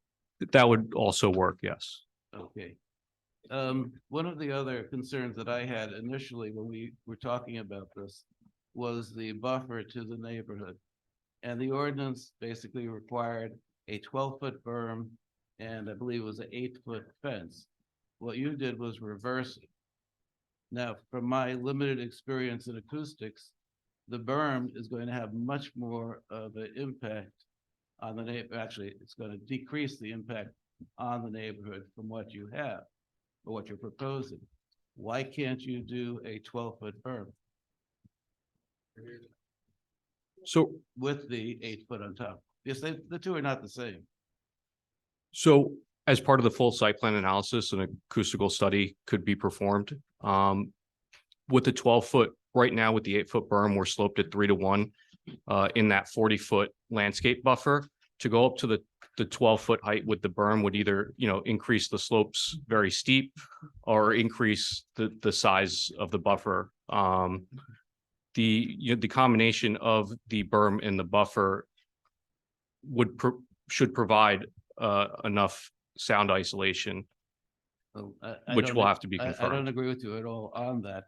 Speaker 10: That would also work, yes.
Speaker 12: Okay. One of the other concerns that I had initially when we were talking about this was the buffer to the neighborhood. And the ordinance basically required a 12-foot berm and I believe it was an 8-foot fence. What you did was reverse it. Now, from my limited experience in acoustics, the berm is going to have much more of an impact on the neighbor. Actually, it's going to decrease the impact on the neighborhood from what you have or what you're proposing. Why can't you do a 12-foot berm?
Speaker 10: So,
Speaker 12: With the 8-foot on top? Yes, the 2 are not the same.
Speaker 10: so as part of the full site plan analysis, an acoustical study could be performed. With the 12-foot, right now with the 8-foot berm, we're sloped at 3-to-1 in that 40-foot landscape buffer. To go up to the 12-foot height with the berm would either, increase the slopes very steep or increase the size of the buffer. The combination of the berm and the buffer should provide enough sound isolation, which will have to be
Speaker 12: I don't
Speaker 10: confirmed.
Speaker 12: agree with you at all on that.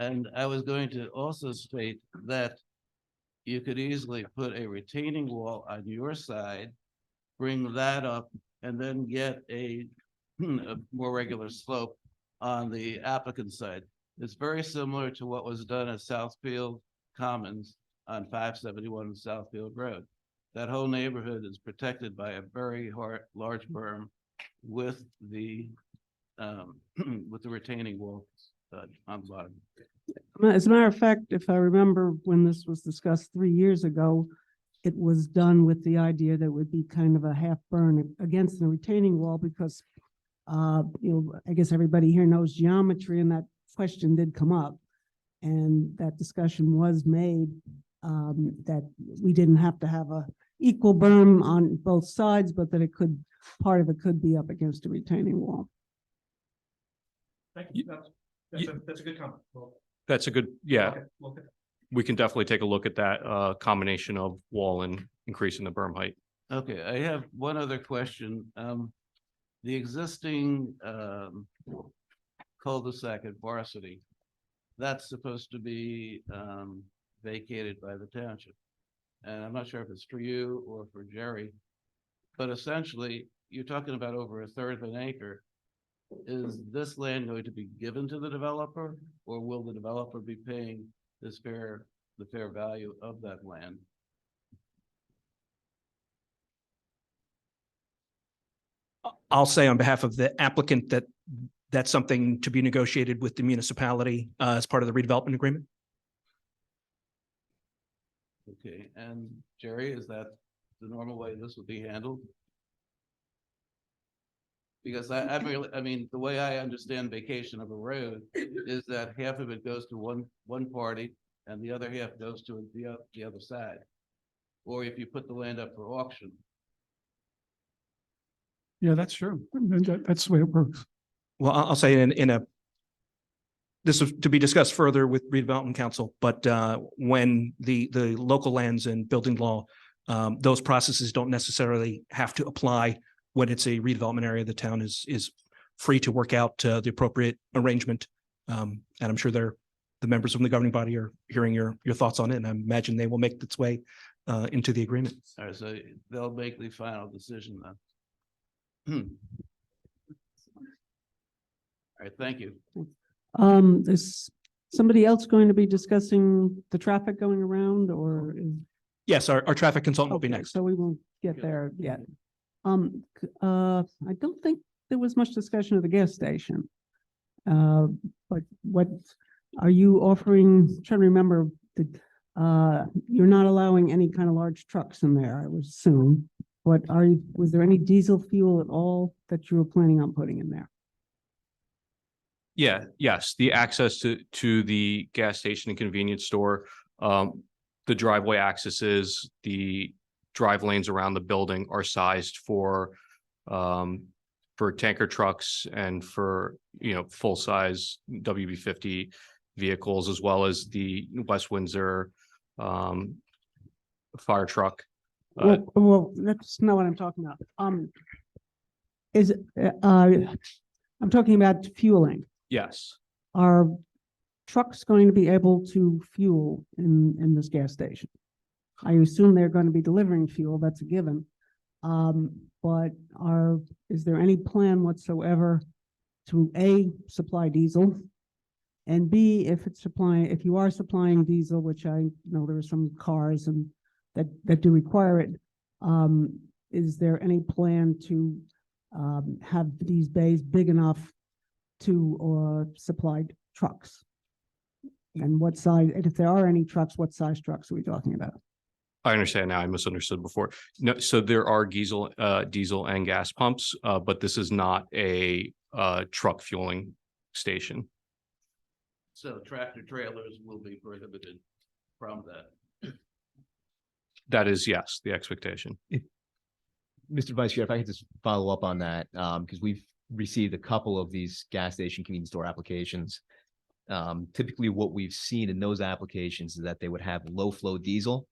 Speaker 12: And I was going to also state that you could easily put a retaining wall on your side, bring that up, and then get a more regular slope on the applicant side. It's very similar to what was done at Southfield Commons on 571 Southfield Road. that whole neighborhood is protected by a very large berm with the with the retaining wall on the bottom.
Speaker 6: As a matter of fact, if I remember when this was discussed 3 years ago, it was done with the idea that it would be kind of a half burn against the retaining wall because, I guess everybody here knows geometry and that question did come up. And that discussion was made, that we didn't have to have a equal berm on both sides, but that part of it could be up against a retaining wall.
Speaker 1: Thank you. That's a good comment.
Speaker 10: That's a good, yeah,
Speaker 1: Okay.
Speaker 10: we can definitely take a look at that combination of wall and increasing the berm height.
Speaker 12: Okay, I have one other question. The existing cul-de-sac at Varsity, that's supposed to be vacated by the township. And I'm not sure if it's for you or for Jerry, but essentially, you're talking about over a third of an acre. Is this land going to be given to the developer, or will the developer be paying the fair value of that land?
Speaker 8: I'll say on behalf of the applicant that that's something to be negotiated with the municipality as part of the redevelopment agreement.
Speaker 12: Okay, and Jerry, is that the normal way this would be handled? Because I mean, the way I understand vacation of a road is that half of it goes to one party and the other half goes to the other side. Or if you put the land up for auction.
Speaker 4: Yeah, that's true. That's the way it works.
Speaker 8: Well, I'll say this is to be discussed further with redevelopment council, but when the local lands and building law, those processes don't necessarily have to apply when it's a redevelopment area. The town is free to work out the appropriate arrangement. And I'm sure the members from the governing body are hearing your thoughts on it, and I imagine they will make its way into the agreement.
Speaker 12: All right, so they'll make the final decision then. All right, thank you.
Speaker 6: Is somebody else going to be discussing the traffic going around or?
Speaker 8: Yes, our traffic consultant will be
Speaker 6: Okay,
Speaker 8: next.
Speaker 6: so we won't get there yet. I don't think there was much discussion of the gas station. But what are you offering? Trying to remember, you're not allowing any kind of large trucks in there, I would assume. But was there any diesel fuel at all that you were planning on putting in there?
Speaker 10: Yeah, yes, the access to the gas station and convenience store, the driveway accesses, the drive lanes around the building are sized for tanker trucks and for, full-size WB-50 vehicles, as well as the West Windsor fire truck.
Speaker 6: Well, that's not what I'm talking about. I'm talking about fueling.
Speaker 10: Yes,
Speaker 6: Are trucks going to be able to fuel in this gas station? I assume they're going to be delivering fuel, that's a given. But is there any plan whatsoever to A, supply diesel? And B, if you are supplying diesel, which I know there are some cars and that do require it, is there any plan to have these bays big enough to supply trucks? And what size, and if there are any trucks, what size trucks are we talking about?
Speaker 10: I understand now. I misunderstood before. No, so there are diesel and gas pumps, but this is not a truck fueling station.
Speaker 12: So tractor trailers will be prohibited from that.
Speaker 10: That is, yes, the expectation.
Speaker 3: Mr. Vice Chair, if I could just follow up on that, because we've received a couple of these gas station convenience store applications. Typically what we've seen in those applications is that they would have low flow diesel,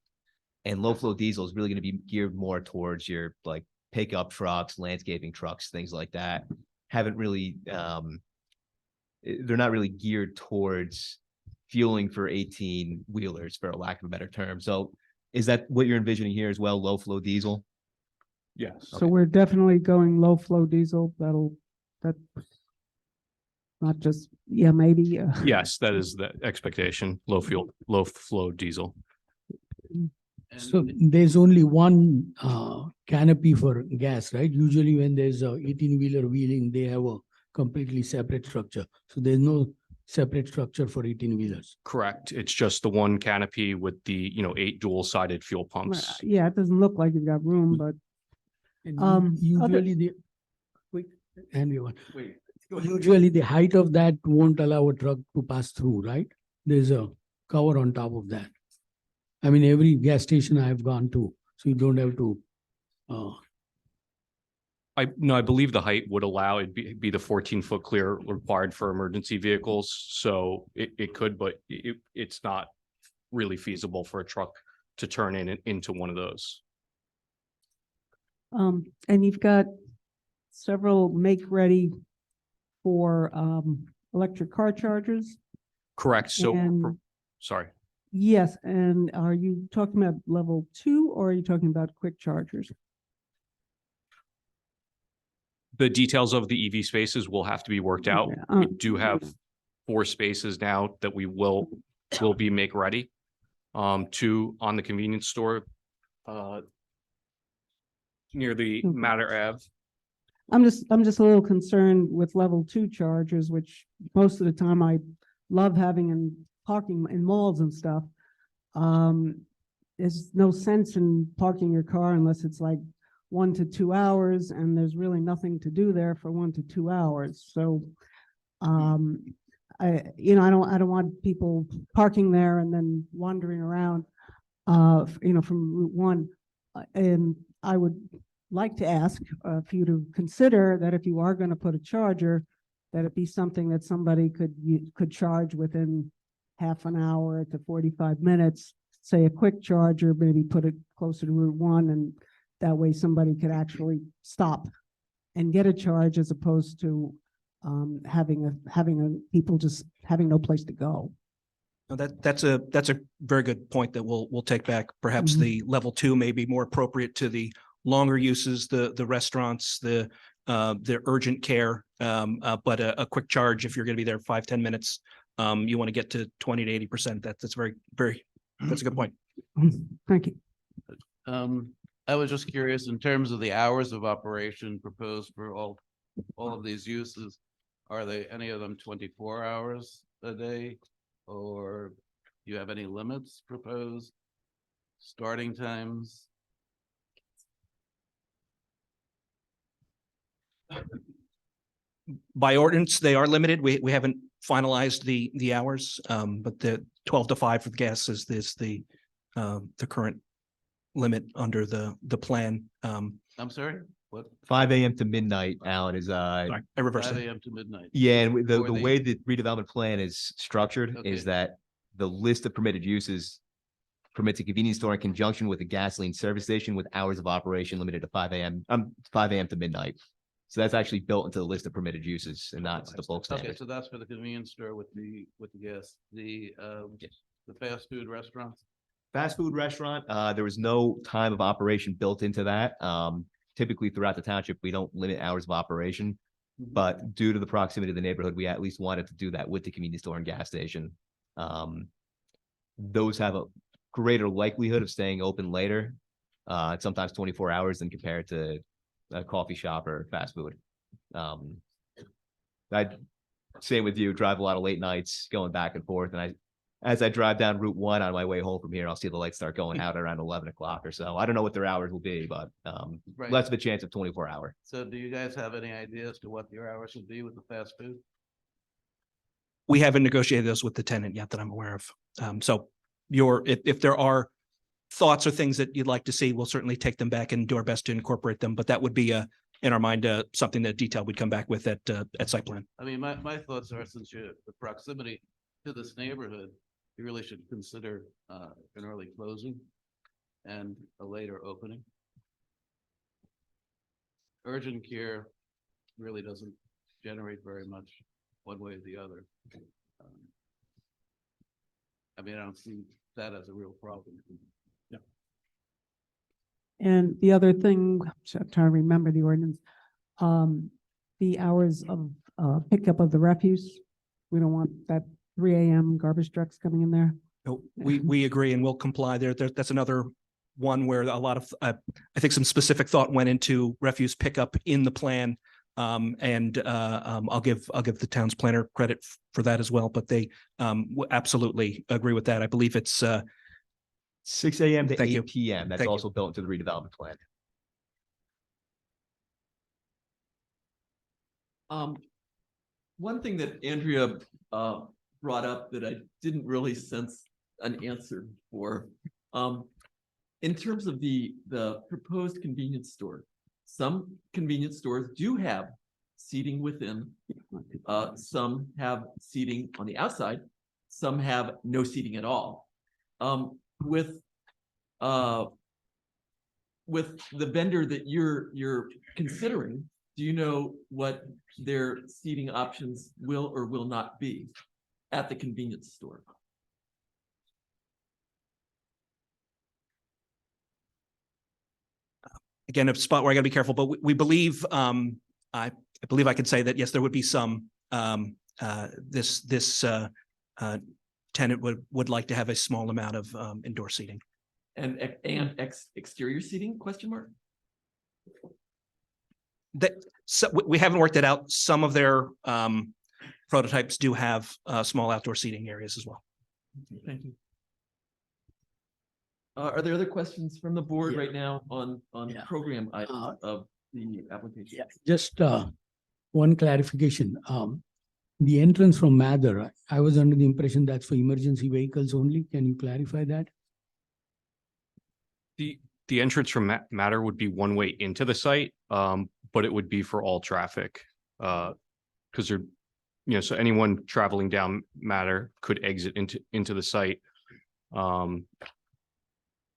Speaker 3: and low flow diesel is really going to be geared more towards your like pickup trucks, landscaping trucks, things like that. Haven't really, they're not really geared towards fueling for 18 wheelers, for a lack of a better term. So is that what you're envisioning here as well? Low flow diesel?
Speaker 10: Yes.
Speaker 6: So we're definitely going low flow diesel. That not just, yeah, maybe.
Speaker 10: Yes, that is the expectation. Low flow diesel.
Speaker 5: So
Speaker 12: And
Speaker 5: there's only one canopy for gas, right? Usually when there's a 18-wheeler wheeling, they have a completely separate structure. So there's no separate structure for 18-wheelers.
Speaker 10: Correct. It's just the one canopy with the, 8 dual-sided fuel pumps.
Speaker 6: Yeah, it doesn't look like you've got room, but
Speaker 5: And
Speaker 6: other-
Speaker 5: usually the, quick, and we want. Usually the height of that won't allow a truck to pass through, right? There's a cover on top of that. I mean, every gas station I've gone to, so you don't have to,
Speaker 10: I believe the height would allow it be the 14-foot clear required for emergency vehicles. So it could, but it's not really feasible for a truck to turn into one of those.
Speaker 6: and you've got several make-ready for, electric car chargers.
Speaker 10: Correct. So,
Speaker 6: And-
Speaker 10: sorry.
Speaker 6: Yes, and are you talking about level 2 or are you talking about quick chargers?
Speaker 10: The details of the EV spaces will have to be worked out.
Speaker 6: Yeah,
Speaker 10: We do have 4 spaces now that we will be make ready. 2 on the convenience store, near the
Speaker 6: Okay.
Speaker 10: Matter Ave.
Speaker 6: I'm just a little concerned with level 2 chargers, which most of the time I love having in parking in malls and stuff. There's no sense in parking your car unless it's like 1 to 2 hours, and there's really nothing to do there for 1 to 2 hours. So, I don't want people parking there and then wandering around, from Route 1. And I would like to ask for you to consider that if you are going to put a charger, that it be something that somebody could charge within half an hour to 45 minutes, say a quick charger, maybe put it closer to Route 1, and that way somebody could actually stop and get a charge as opposed to having people just having no place to go.
Speaker 8: No, that's a very good point that we'll take back. Perhaps
Speaker 6: Mhm.
Speaker 8: the level 2 may be more appropriate to the longer uses, the restaurants, the urgent care. But a quick charge, if you're going to be there 5-10 minutes, you want to get to 20 to 80%. That's that's a good point.
Speaker 6: Thank you.
Speaker 12: I was just curious in terms of the hours of operation proposed for all of these uses. Are they any of them 24 hours a day? Or do you have any limits proposed? Starting times?
Speaker 8: By ordinance, they are limited. We haven't finalized the hours, but the 12 to 5 for the gas is the current limit under the plan.
Speaker 12: I'm sorry, what?
Speaker 3: 5 a.m. to midnight, Alan, is,
Speaker 8: Sorry, I reversed
Speaker 12: 5
Speaker 8: that.
Speaker 12: a.m. to midnight.
Speaker 3: yeah, and the
Speaker 12: For the-
Speaker 3: way the redevelopment plan is structured
Speaker 12: Okay.
Speaker 3: is that the list of permitted uses permits a convenience store in conjunction with a gasoline service station with hours of operation limited to 5 a.m. 5 a.m. to midnight. So that's actually built into the list of permitted uses and not the bulk
Speaker 12: Okay,
Speaker 3: standard.
Speaker 12: so that's for the convenience store with the gas, the fast food restaurants.
Speaker 3: Fast food restaurant, there was no time of operation built into that. Typically throughout the township, we don't limit hours of operation. But due to the proximity of the neighborhood, we at least wanted to do that with the convenience store and gas station. Those have a greater likelihood of staying open later, sometimes 24 hours than compared to a coffee shop or fast food. I'd same with you, drive a lot of late nights going back and forth. And as I drive down Route 1 on my way home from here, I'll see the lights start going out around 11 o'clock or so. I don't know what their hours will be, but
Speaker 12: Right.
Speaker 3: less of a chance of 24-hour.
Speaker 12: So do you guys have any idea as to what your hours would be with the fast food?
Speaker 8: We haven't negotiated those with the tenant yet that I'm aware of. So if there are thoughts or things that you'd like to see, we'll certainly take them back and do our best to incorporate them. But that would be in our mind, something that detail we'd come back with at site plan.
Speaker 12: I mean, my thoughts are since the proximity to this neighborhood, you really should consider an early closing and a later opening. Urgent care really doesn't generate very much one way or the other. I mean, I don't see that as a real problem.
Speaker 6: And the other thing, I'm trying to remember the ordinance, the hours of pickup of the refuse. We don't want that 3 a.m. garbage trucks coming in there.
Speaker 8: No, we agree and we'll comply there. That's another one where a lot of, I think some specific thought went into refuse pickup in the plan. I'll give the town's planner credit for that as well, but they absolutely agree with that. I believe it's
Speaker 3: 6 a.m. to
Speaker 8: Thank you.
Speaker 3: 8 p.m. That's
Speaker 8: Thank you.
Speaker 3: also built into the redevelopment plan.
Speaker 1: One thing that Andrea brought up that I didn't really sense an answer for. In terms of the proposed convenience store, some convenience stores do have seating within. Some have seating on the outside. Some have no seating at all. With the vendor that you're considering, do you know what their seating options will or will not be at the convenience store?
Speaker 8: again, a spot where I gotta be careful, but we believe, I believe I could say that, yes, there would be some, this tenant would like to have a small amount of indoor seating.
Speaker 1: And exterior seating, question mark?
Speaker 8: So we haven't worked it out. Some of their prototypes do have small outdoor seating areas as well.
Speaker 1: Thank you. Are there other questions from the board
Speaker 5: Yeah.
Speaker 1: right now on
Speaker 5: Yeah.
Speaker 1: program items of the application?
Speaker 5: Yeah, just one clarification. The entrance from Mather, I was under the impression that's for emergency vehicles only. Can you clarify that?
Speaker 10: The entrance from Matter would be one way into the site, but it would be for all traffic. Because so anyone traveling down Matter could exit into the site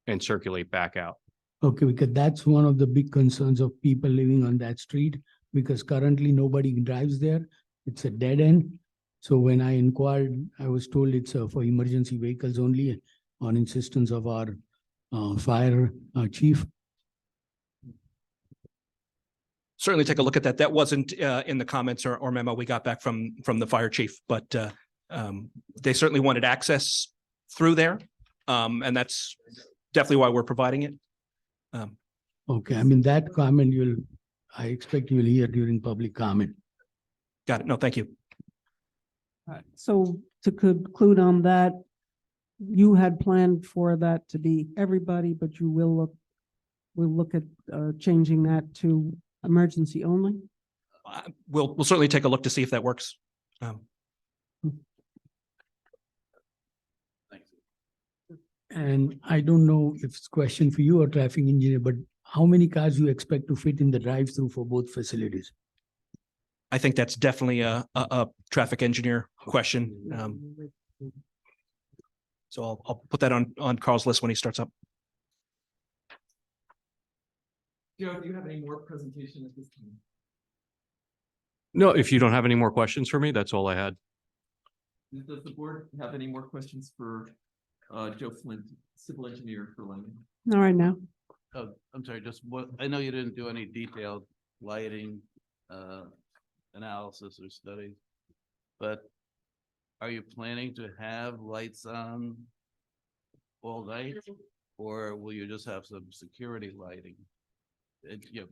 Speaker 10: and circulate back out.
Speaker 5: Okay, because that's one of the big concerns of people living on that street, because currently nobody drives there. It's a dead end. So when I inquired, I was told it's for emergency vehicles only on insistence of our fire chief.
Speaker 8: Certainly take a look at that. That wasn't in the comments or memo we got back from the fire chief, but they certainly wanted access through there. And that's definitely why we're providing it.
Speaker 5: Okay, I mean, that comment I expect you'll hear during public comment.
Speaker 8: Got it. No, thank you.
Speaker 6: So to conclude on that, you had planned for that to be everybody, but you will look at changing that to emergency only?
Speaker 8: We'll certainly take a look to see if that works.
Speaker 5: And I don't know if it's a question for you or traffic engineer, but how many cars you expect to fit in the drive-through for both facilities?
Speaker 8: I think that's definitely a traffic engineer question. So I'll put that on Carl's list when he starts up.
Speaker 1: Joe, do you have any more presentation at this time?
Speaker 10: No, if you don't have any more questions for me, that's all I had.
Speaker 1: Does the board have any more questions for Joe Flint, civil engineer for Langley?
Speaker 6: All right, now.
Speaker 12: Oh, I'm sorry, just what, I know you didn't do any detailed lighting, analysis or study, but are you planning to have lights on all night? Or will you just have some security lighting?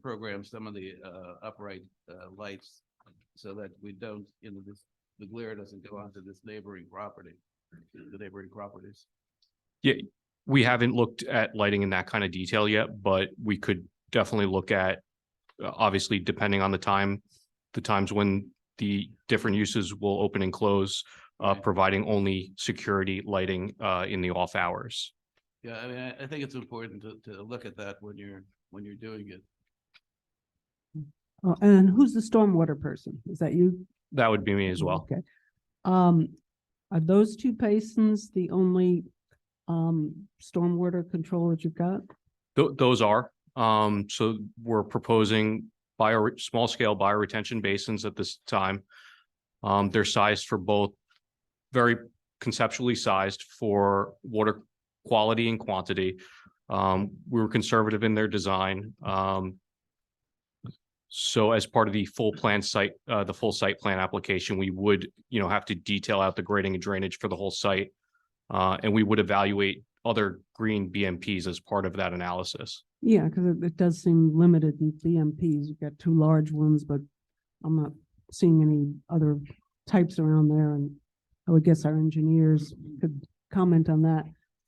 Speaker 12: Program some of the upright lights so that we don't, the glare doesn't go onto this neighboring property, the neighboring properties.
Speaker 10: Yeah, we haven't looked at lighting in that kind of detail yet, but we could definitely look at, obviously, depending on the times when the different uses will open and close,
Speaker 12: Right.
Speaker 10: providing only security lighting in the off hours.
Speaker 12: Yeah, I mean, I think it's important to look at that when you're doing it.
Speaker 6: And who's the stormwater person? Is that you?
Speaker 10: That would be me as well.
Speaker 6: Okay. Are those two basins the only stormwater control that you've got?
Speaker 10: Those are, so we're proposing small scale bioretention basins at this time. They're sized for both, very conceptually sized for water quality and quantity. We were conservative in their design. So as part of the full site plan application, we would, have to detail out the grading and drainage for the whole site. And we would evaluate other green BMPs as part of that analysis.
Speaker 6: Yeah, because it does seem limited in BMPs. You've got two large ones, but I'm not seeing any other types around there, and I would guess our engineers could comment on that.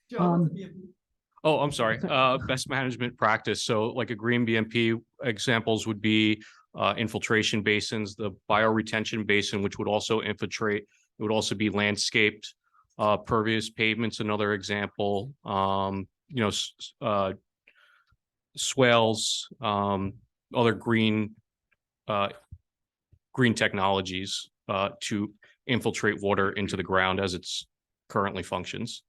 Speaker 1: Joe, what's the BMP?
Speaker 10: Oh, I'm sorry.
Speaker 6: Sorry.
Speaker 10: Best management practice. So like a green BMP examples would be infiltration basins, the bioretention basin, which would also infiltrate. It would also be landscaped, pervious pavements, another example. Swales, other green technologies to infiltrate water into the ground as it's currently functions.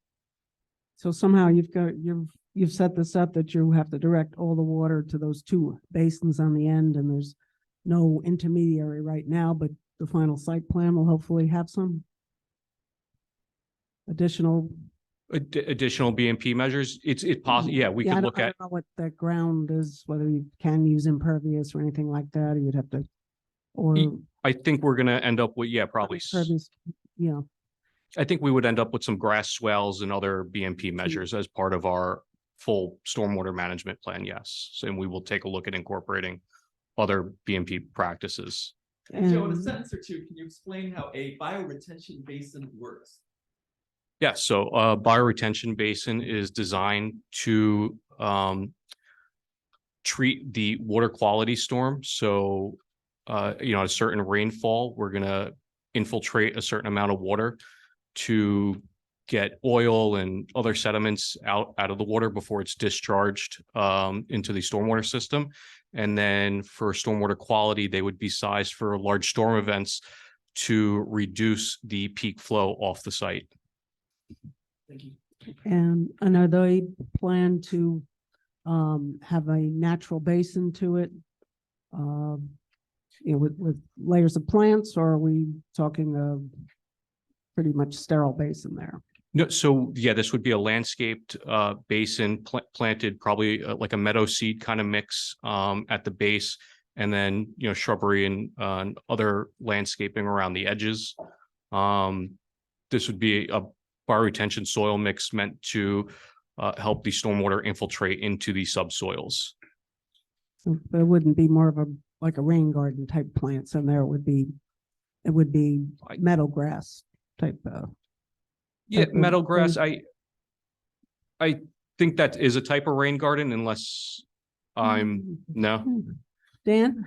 Speaker 6: So somehow you've set this up that you have to direct all the water to those two basins on the end, and there's no intermediary right now, but the final site plan will hopefully have some additional.
Speaker 10: Additional BMP measures. It's possible. Yeah, we
Speaker 6: I
Speaker 10: could
Speaker 6: don't-
Speaker 10: look
Speaker 6: I
Speaker 10: at.
Speaker 6: don't know what that ground is, whether you can use impervious or anything like that, or you'd have to, or.
Speaker 10: I think we're gonna end up with, probably.
Speaker 6: Impervious, yeah.
Speaker 10: I think we would end up with some grass swells and other BMP measures as part of our full stormwater management plan, yes. So, and we will take a look at incorporating other BMP practices.
Speaker 1: Joe, in a
Speaker 6: And-
Speaker 1: sentence or two, can you explain how a bioretention basin works?
Speaker 10: Yeah, so a bioretention basin is designed to treat the water quality storm. So, a certain rainfall, we're gonna infiltrate a certain amount of water to get oil and other sediments out of the water before it's discharged into the stormwater system. And then for stormwater quality, they would be sized for large storm events to reduce the peak flow off the site.
Speaker 1: Thank you.
Speaker 6: And are they plan to have a natural basin to it? With layers of plants, or are we talking a pretty much sterile basin there?
Speaker 10: No, so yeah, this would be a landscaped basin planted probably like a meadow seed kind of mix at the base, and then shrubbery and other landscaping around the edges. This would be a bioretention soil mix meant to help the stormwater infiltrate into the subsoils.
Speaker 6: So there wouldn't be more of a rain garden type plants in there. It would be meadow grass type.
Speaker 10: Yeah,
Speaker 6: type of
Speaker 10: meadow grass.
Speaker 6: thing.
Speaker 10: I think that is a type of rain garden, unless no.
Speaker 6: Dan,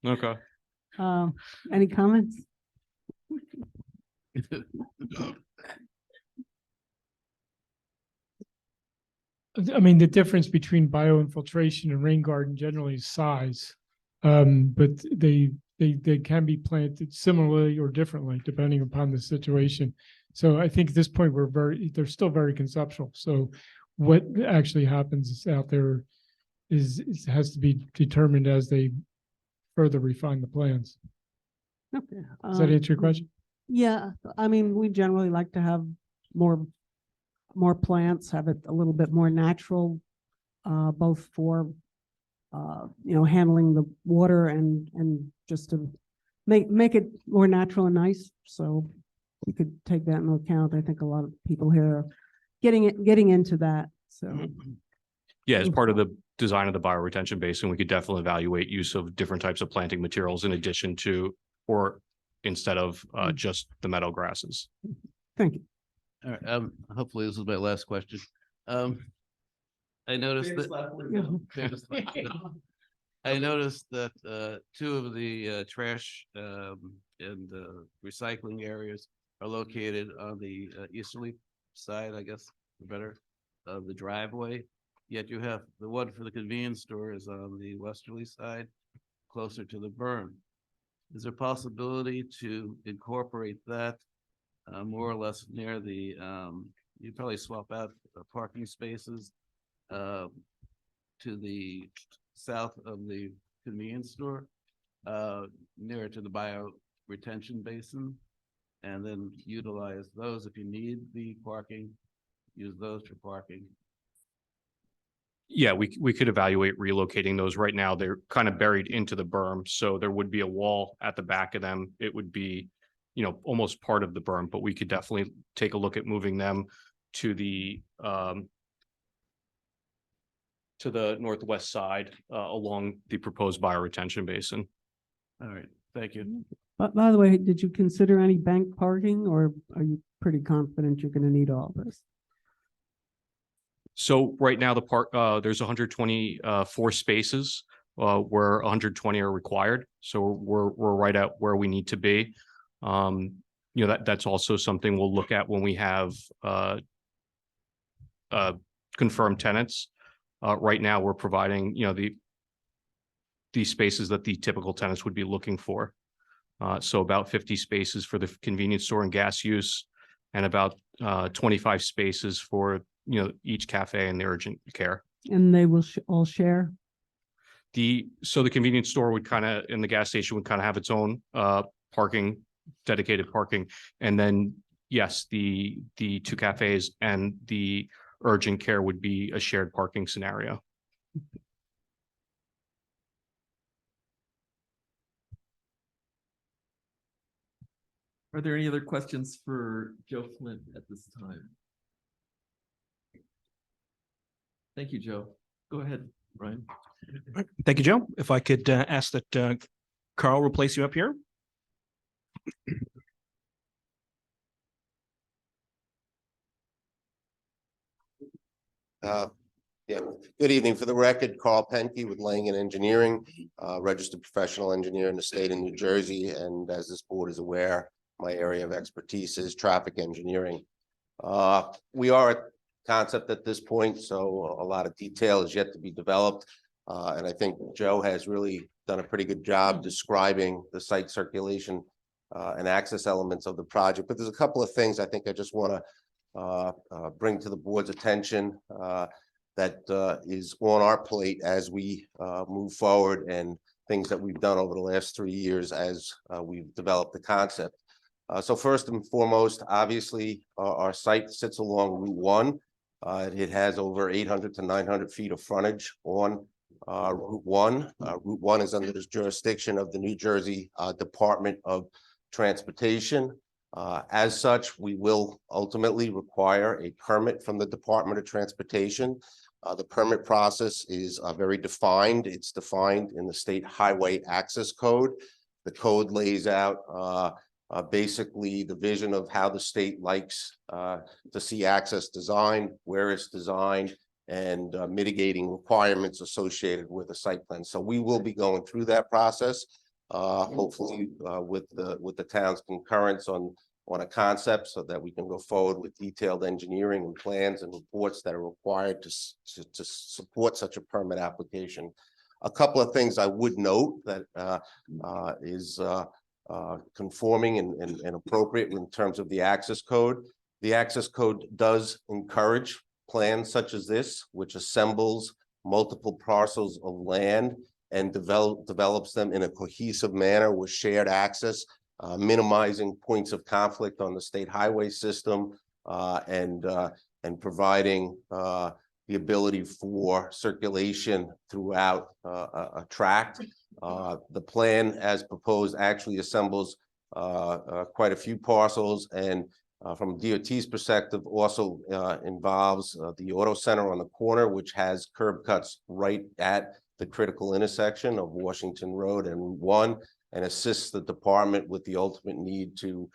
Speaker 10: Okay.
Speaker 6: any comments?
Speaker 13: I mean, the difference between bioinfiltration and rain garden generally is size. But they can be planted similarly or differently depending upon the situation. So I think at this point, they're still very conceptual. So what actually happens out there has to be determined as they further refine the plans.
Speaker 6: Okay.
Speaker 13: Does that answer your question?
Speaker 6: Yeah, I mean, we generally like to have more plants, have it a little bit more natural, both for handling the water and just to make it more natural and nice. So we could take that into account. I think a lot of people here are getting into that. So
Speaker 10: Yeah, as part of the design of the bioretention basin, we could definitely evaluate use of different types of planting materials in addition to, or instead of just the meadow grasses.
Speaker 6: thank you.
Speaker 12: All right, hopefully this is my last question. I noticed
Speaker 1: Famous
Speaker 12: that.
Speaker 1: last word.
Speaker 12: Famous last word. I noticed that two of the trash and recycling areas are located on the easterly side, I guess, better, of the driveway. Yet you have the one for the convenience store is on the westerly side, closer to the berm. Is there a possibility to incorporate that more or less near the, you'd probably swap out parking spaces to the south of the convenience store, nearer to the bioretention basin, and then utilize those if you need the parking, use those for parking.
Speaker 10: Yeah, we could evaluate relocating those. Right now, they're kind of buried into the berm, so there would be a wall at the back of them. It would be, almost part of the berm, but we could definitely take a look at moving them to the northwest side along the proposed bioretention basin.
Speaker 12: All right, thank you.
Speaker 6: But by the way, did you consider any bank parking, or are you pretty confident you're gonna need all this?
Speaker 10: So right now the park, there's 124 spaces, where 120 are required. So we're right at where we need to be. You know, that's also something we'll look at when we have confirmed tenants. Right now, we're providing, you know, the spaces that the typical tenants would be looking for. So about 50 spaces for the convenience store and gas use, and about 25 spaces for, you know, each cafe and the urgent care.
Speaker 6: And they will all share?
Speaker 10: So the convenience store would kind of, and the gas station would kind of have its own parking, dedicated parking. And then, yes, the two cafes and the urgent care would be a shared parking scenario.
Speaker 1: Are there any other questions for Joe Flint at this time? Thank you, Joe. Go ahead, Brian.
Speaker 8: Thank you, Joe. If I could ask that Carl will place you up here.
Speaker 14: Yeah, good evening. For the record, Carl Penke with Langen Engineering, registered professional engineer in the state of New Jersey. And as this board is aware, my area of expertise is traffic engineering. We are at concept at this point, so a lot of detail is yet to be developed. And I think Joe has really done a pretty good job describing the site circulation and access elements of the project. But there's a couple of things I think I just want to bring to the board's attention that is on our plate as we move forward, and things that we've done over the last 3 years as we've developed the concept. So first and foremost, obviously, our site sits along Route 1. It has over 800 to 900 feet of frontage on Route 1. Route 1 is under the jurisdiction of the New Jersey Department of Transportation. As such, we will ultimately require a permit from the Department of Transportation. The permit process is very defined. It's defined in the State Highway Access Code. The code lays out basically the vision of how the state likes to see access designed, where it's designed, and mitigating requirements associated with a site plan. So we will be going through that process, hopefully with the town's concurrence on a concept, so that we can go forward with detailed engineering and plans and reports that are required to support such a permit application. A couple of things I would note that is conforming and appropriate in terms of the access code. The access code does encourage plans such as this, which assembles multiple parcels of land and develops them in a cohesive manner with shared access, minimizing points of conflict on the state highway system, and providing the ability for circulation throughout a tract. The plan as proposed actually assembles quite a few parcels, and from DOT's perspective also involves the auto center on the corner, which has curb cuts right at the critical intersection of Washington Road and Route 1, and assists the department with the ultimate need to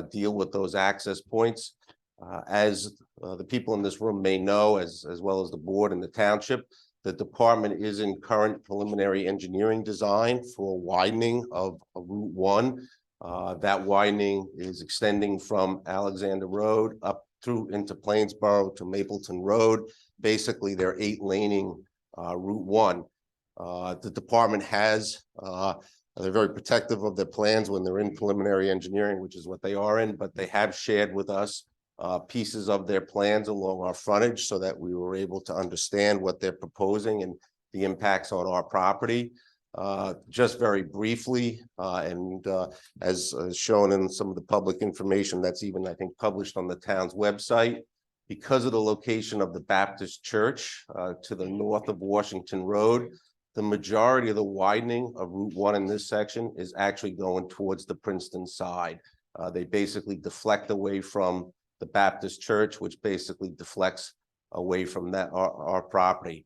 Speaker 14: deal with those access points. As the people in this room may know, as well as the board and the township, the department is in current preliminary engineering design for widening of Route 1. That widening is extending from Alexander Road up through into Plainsboro to Mapleton Road. Basically, they're 8-laning Route 1. The department has, they're very protective of their plans when they're in preliminary engineering, which is what they are in, but they have shared with us pieces of their plans along our frontage so that we were able to understand what they're proposing and the impacts on our property. Just very briefly, and as shown in some of the public information that's even, I think, published on the town's website, because of the location of the Baptist Church to the north of Washington Road, the majority of the widening of Route 1 in this section is actually going towards the Princeton side. They basically deflect away from the Baptist church, which basically deflects away from that, our property.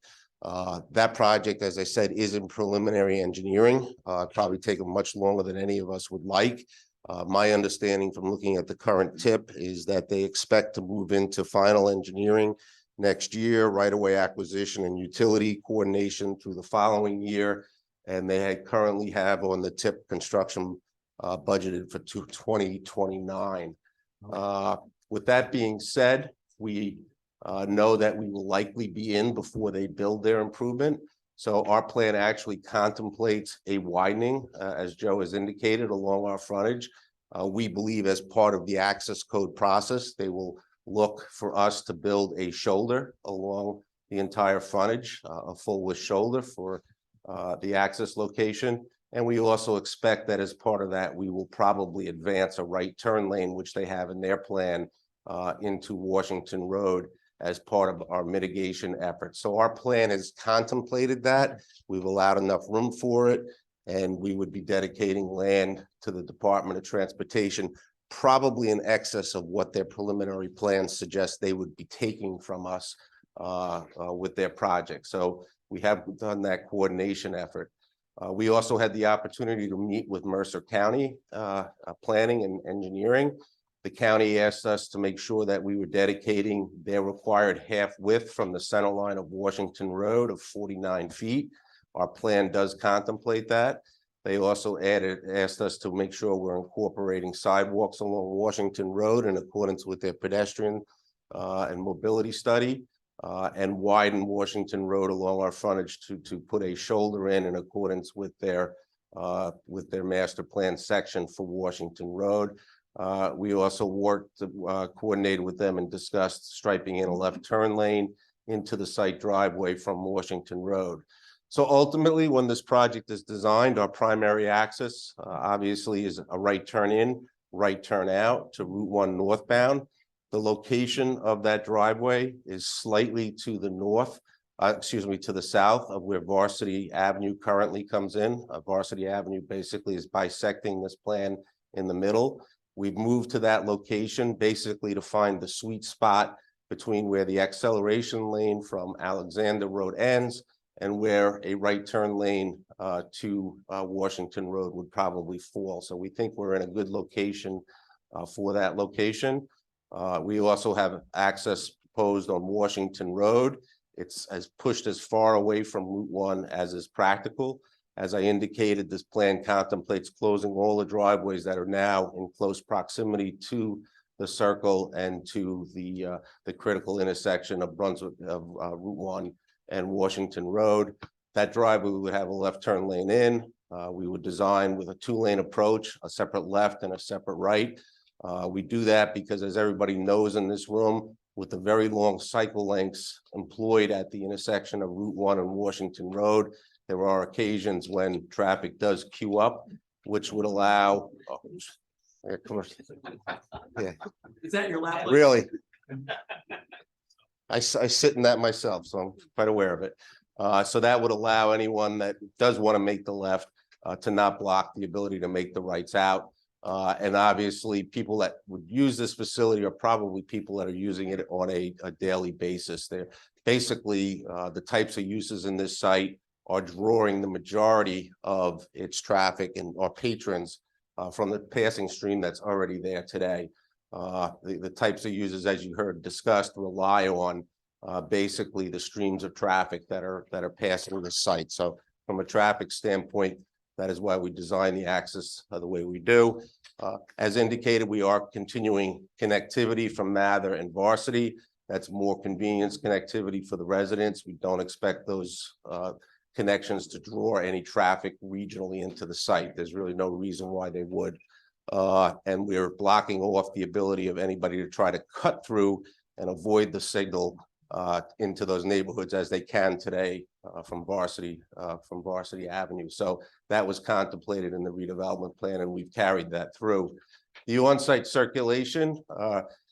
Speaker 14: That project, as I said, is in preliminary engineering. Probably taken much longer than any of us would like. My understanding from looking at the current tip is that they expect to move into final engineering next year, right-of-way acquisition and utility coordination through the following year. And they currently have on the tip construction budgeted for 2029. With that being said, we know that we will likely be in before they build their improvement. So our plan actually contemplates a widening, as Joe has indicated, along our frontage. We believe as part of the access code process, they will look for us to build a shoulder along the entire frontage, a full width shoulder for the access location. And we also expect that as part of that, we will probably advance a right turn lane, which they have in their plan, into Washington Road as part of our mitigation efforts. So our plan has contemplated that. We've allowed enough room for it, and we would be dedicating land to the Department of Transportation, probably in excess of what their preliminary plans suggest they would be taking from us with their project. So we have done that coordination effort. We also had the opportunity to meet with Mercer County Planning and Engineering. The county asked us to make sure that we were dedicating their required half width from the center line of Washington Road of 49 feet. Our plan does contemplate that. They also asked us to make sure we're incorporating sidewalks along Washington Road in accordance with their pedestrian and mobility study, and widen Washington Road along our frontage to put a shoulder in accordance with their master plan section for Washington Road. We also worked coordinated with them and discussed striping in a left turn lane into the site driveway from Washington Road. So ultimately, when this project is designed, our primary access obviously is a right turn in, right turn out to Route 1 northbound. The location of that driveway is slightly to the north, to the south of where Varsity Avenue currently comes in. Varsity Avenue basically is bisecting this plan in the middle. We've moved to that location basically to find the sweet spot between where the acceleration lane from Alexander Road ends and where a right turn lane to Washington Road would probably fall. So we think we're in a good location for that location. We also have access proposed on Washington Road. It's pushed as far away from Route 1 as is practical. As I indicated, this plan contemplates closing all the driveways that are now in close proximity to the circle and to the critical intersection of Brunswick of Route 1 and Washington Road. That driveway would have a left turn lane in. We would design with a 2-lane approach, a separate left and a separate right. We do that because, as everybody knows in this room, with the very long cycle lengths employed at the intersection of Route 1 and Washington Road, there are occasions when traffic does queue up, which would allow. Yeah.
Speaker 1: Is that your lap?
Speaker 14: Really? I sit in that myself, so I'm quite aware of it. So that would allow anyone that does want to make the left to not block the ability to make the rights out. And obviously, people that would use this facility are probably people that are using it on a daily basis. They're basically the types of uses in this site are drawing the majority of its traffic and our patrons from the passing stream that's already there today. The types of users, as you heard discussed, rely on basically the streams of traffic that are passing the site. So from a traffic standpoint, that is why we design the access the way we do. As indicated, we are continuing connectivity from Mather and Varsity. That's more convenience connectivity for the residents. We don't expect those connections to draw any traffic regionally into the site. There's really no reason why they would. And we're blocking off the ability of anybody to try to cut through and avoid the signal into those neighborhoods as they can today from Varsity Avenue. So that was contemplated in the redevelopment plan, and we've carried that through. The on-site circulation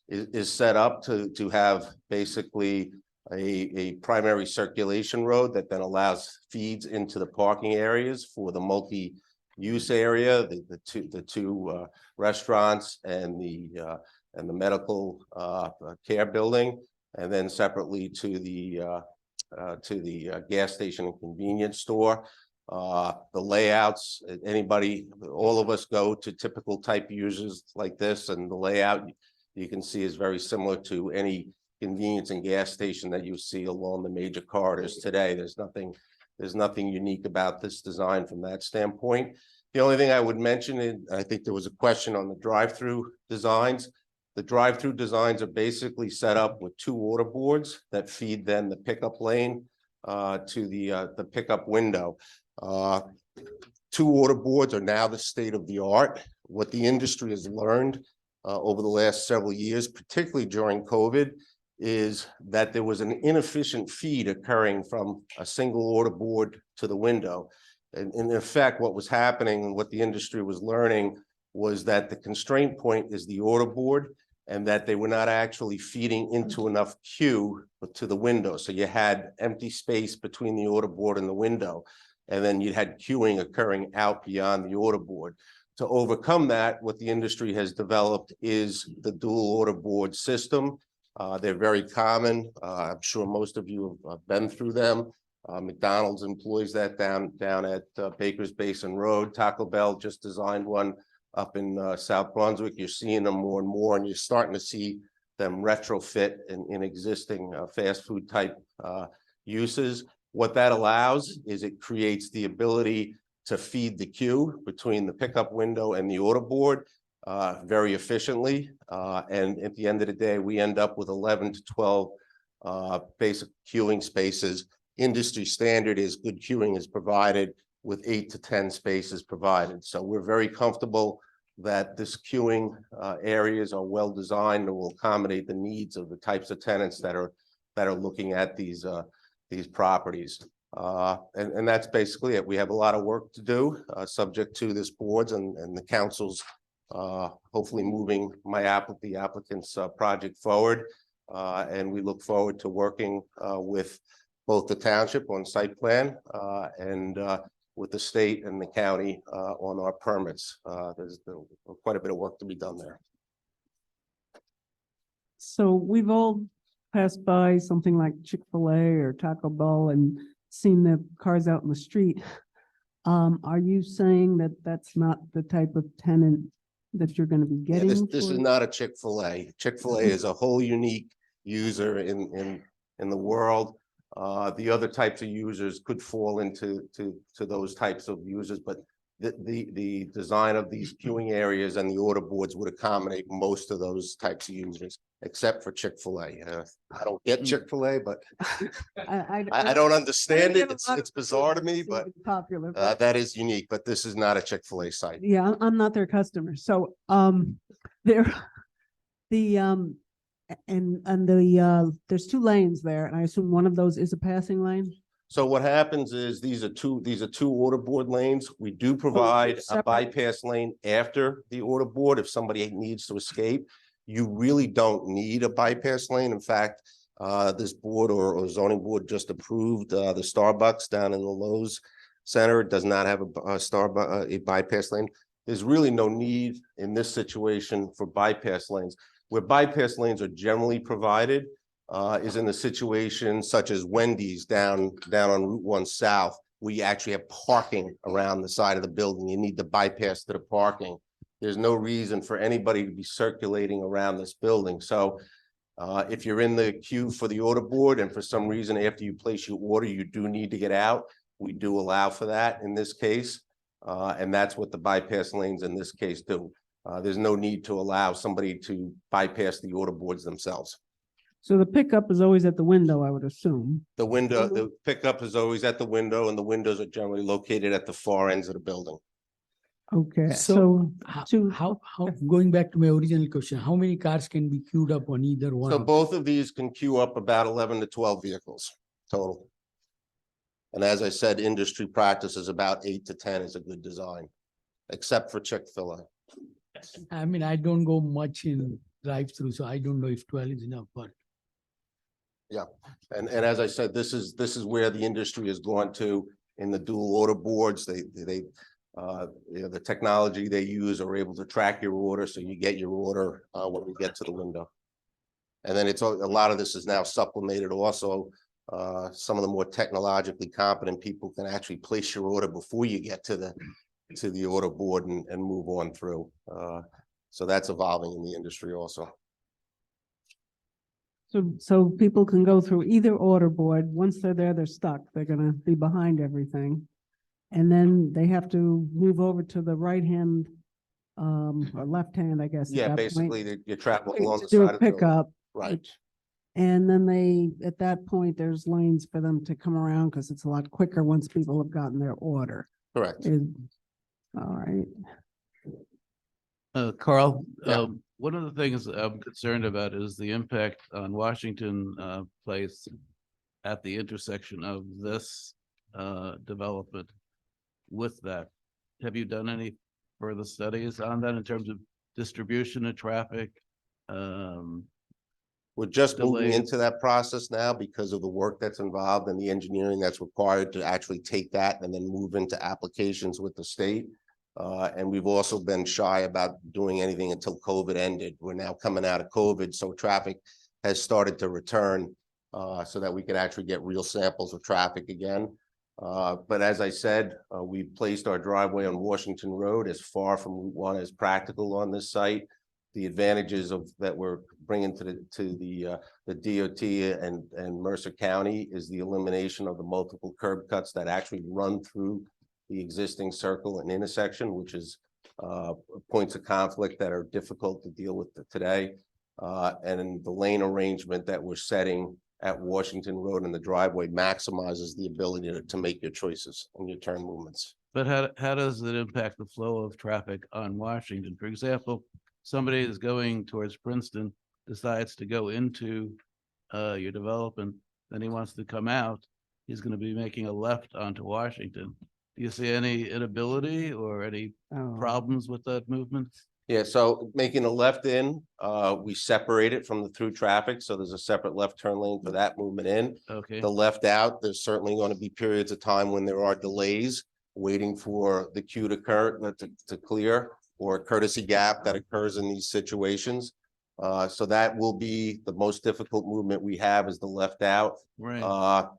Speaker 14: is set up to have basically a primary circulation road that then allows feeds into the parking areas for the use area, the two restaurants and the medical care building, and then separately to the gas station and convenience store. The layouts, anybody, all of us go to typical type users like this, and the layout you can see is very similar to any convenience and gas station that you see along the major corridors today. There's nothing unique about this design from that standpoint. The only thing I would mention, and I think there was a question on the drive-through designs. The drive-through designs are basically set up with two order boards that feed then the pickup lane to the pickup window. Two order boards are now the state of the art. What the industry has learned over the last several years, particularly during COVID, is that there was an inefficient feed occurring from a single order board to the window. And in effect, what was happening and what the industry was learning was that the constraint point is the order board, and that they were not actually feeding into enough queue to the window. So you had empty space between the order board and the window, and then you had queuing occurring out beyond the order board. To overcome that, what the industry has developed is the dual order board system. They're very common. I'm sure most of you have been through them. McDonald's employs that down at Baker's Basin Road. Taco Bell just designed one up in South Brunswick. You're seeing them more and more, and you're starting to see them retrofit in existing fast food type uses. What that allows is it creates the ability to feed the queue between the pickup window and the order board very efficiently. And at the end of the day, we end up with 11 to 12 basic queuing spaces. Industry standard is good queuing is provided with 8 to 10 spaces provided. So we're very comfortable that this queuing areas are well designed and will accommodate the needs of the types of tenants that are looking at these properties. And that's basically it. We have a lot of work to do, subject to this board's and the council's hopefully moving the applicant's project forward. And we look forward to working with both the township on site plan and with the state and the county on our permits. There's quite a bit of work to be done there.
Speaker 6: So we've all passed by something like Chick-fil-A or Taco Bell and seen the cars out in the street. Are you saying that that's not the type of tenant that you're going to be
Speaker 14: Yeah,
Speaker 6: getting?
Speaker 14: this is not a Chick-fil-A. Chick-fil-A is a whole unique user in the world. The other types of users could fall into those types of users, but the design of these queuing areas and the order boards would accommodate most of those types of users, except for Chick-fil-A. I don't get Chick-fil-A, but I don't understand it. It's bizarre to me, but
Speaker 6: popular.
Speaker 14: that is unique. But this is not a Chick-fil-A site.
Speaker 6: Yeah, I'm not their customer. So there, there's two lanes there, and I assume one of those is a passing lane.
Speaker 14: So what happens is these are two order board lanes. We do provide a
Speaker 6: separate?
Speaker 14: bypass lane after the order board if somebody needs to escape. You really don't need a bypass lane. In fact, this board or zoning board just approved the Starbucks down in the Lowe's Center. It does not have a bypass lane. There's really no need in this situation for bypass lanes. Where bypass lanes are generally provided is in the situation such as Wendy's down on Route 1 South. We actually have parking around the side of the building. You need to bypass to the parking. There's no reason for anybody to be circulating around this building. So if you're in the queue for the order board and for some reason after you place your order, you do need to get out, we do allow for that in this case. And that's what the bypass lanes in this case do. There's no need to allow somebody to bypass the order boards themselves.
Speaker 6: So the pickup is always at the window, I would assume.
Speaker 14: The pickup is always at the window, and the windows are generally located at the far ends of the building.
Speaker 6: Okay,
Speaker 5: So how going back to my original question, how many cars can be queued up on either one?
Speaker 14: So both of these can queue up about 11 to 12 vehicles total. And as I said, industry practice is about 8 to 10 is a good design, except for Chick-fil-A.
Speaker 5: I mean, I don't go much in drive-through, so I don't know if 12 is enough, but.
Speaker 14: Yeah, and as I said, this is where the industry has gone to in the dual order boards. The technology they use are able to track your order, so you get your order when you get to the window. And then a lot of this is now supplemented also. Some of the more technologically competent people can actually place your order before you get to the order board and move on through. So that's evolving in the industry also.
Speaker 6: So people can go through either order board. Once they're there, they're stuck. They're gonna be behind everything. And then they have to move over to the right hand, or left hand, I guess. at
Speaker 14: Yeah,
Speaker 6: that
Speaker 14: basically
Speaker 6: point,
Speaker 14: you're traveling
Speaker 6: to
Speaker 14: along the
Speaker 6: do
Speaker 14: side
Speaker 6: a
Speaker 14: of the building.
Speaker 6: pickup.
Speaker 14: Right.
Speaker 6: And then at that point, there's lanes for them to come around because it's a lot quicker once people have gotten their order.
Speaker 14: Correct.
Speaker 6: All right.
Speaker 12: Carl,
Speaker 14: Yeah.
Speaker 12: one of the things I'm concerned about is the impact on Washington Place at the intersection of this development with that. Have you done any further studies on that in terms of distribution of traffic?
Speaker 14: We're just moving
Speaker 12: delays.
Speaker 14: into that process now because of the work that's involved and the engineering that's required to actually take that and then move into applications with the state. And we've also been shy about doing anything until COVID ended. We're now coming out of COVID, so traffic has started to return so that we could actually get real samples of traffic again. But as I said, we placed our driveway on Washington Road as far from Route 1 as practical on this site. The advantages of that we're bringing to the DOT and Mercer County is the elimination of the multiple curb cuts that actually run through the existing circle and intersection, which is points of conflict that are difficult to deal with today. And the lane arrangement that we're setting at Washington Road and the driveway maximizes the ability to make your choices and your turn movements.
Speaker 12: But how does it impact the flow of traffic on Washington? For example, somebody is going towards Princeton, decides to go into your development, then he wants to come out, he's going to be making a left onto Washington. Do you see any inability or any problems with that movement?
Speaker 14: Yeah, so making a left in, we separate it from the through traffic, so there's a separate left turn lane for that movement in.
Speaker 12: Okay.
Speaker 14: The left out, there's certainly going to be periods of time when there are delays waiting for the queue to clear, or a courtesy gap that occurs in these situations. So that will be the most difficult movement we have is the left out.
Speaker 12: Right.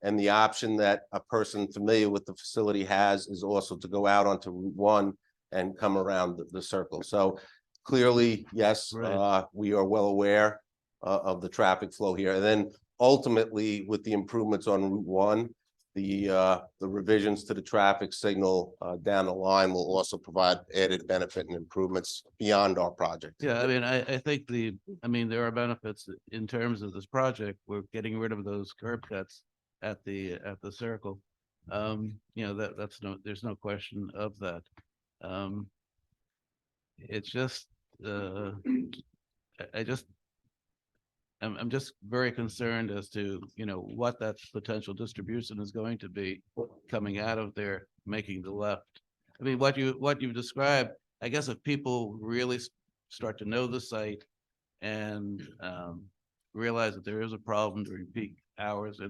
Speaker 14: And the option that a person familiar with the facility has is also to go out onto Route 1 and come around the circle. So clearly, yes,
Speaker 12: Right.
Speaker 14: we are well aware of the traffic flow here. And then ultimately, with the improvements on Route 1, the revisions to the traffic signal down the line will also provide added benefit and improvements beyond our project.
Speaker 12: Yeah, I mean, I think there are benefits in terms of this project. We're getting rid of those curb cuts at the circle. There's no question of that. It's just, I'm just very concerned as to, what that potential distribution is going to be coming out of there, making the left. I mean, what you've described, I guess if people really start to know the site and realize that there is a problem during peak hours, they're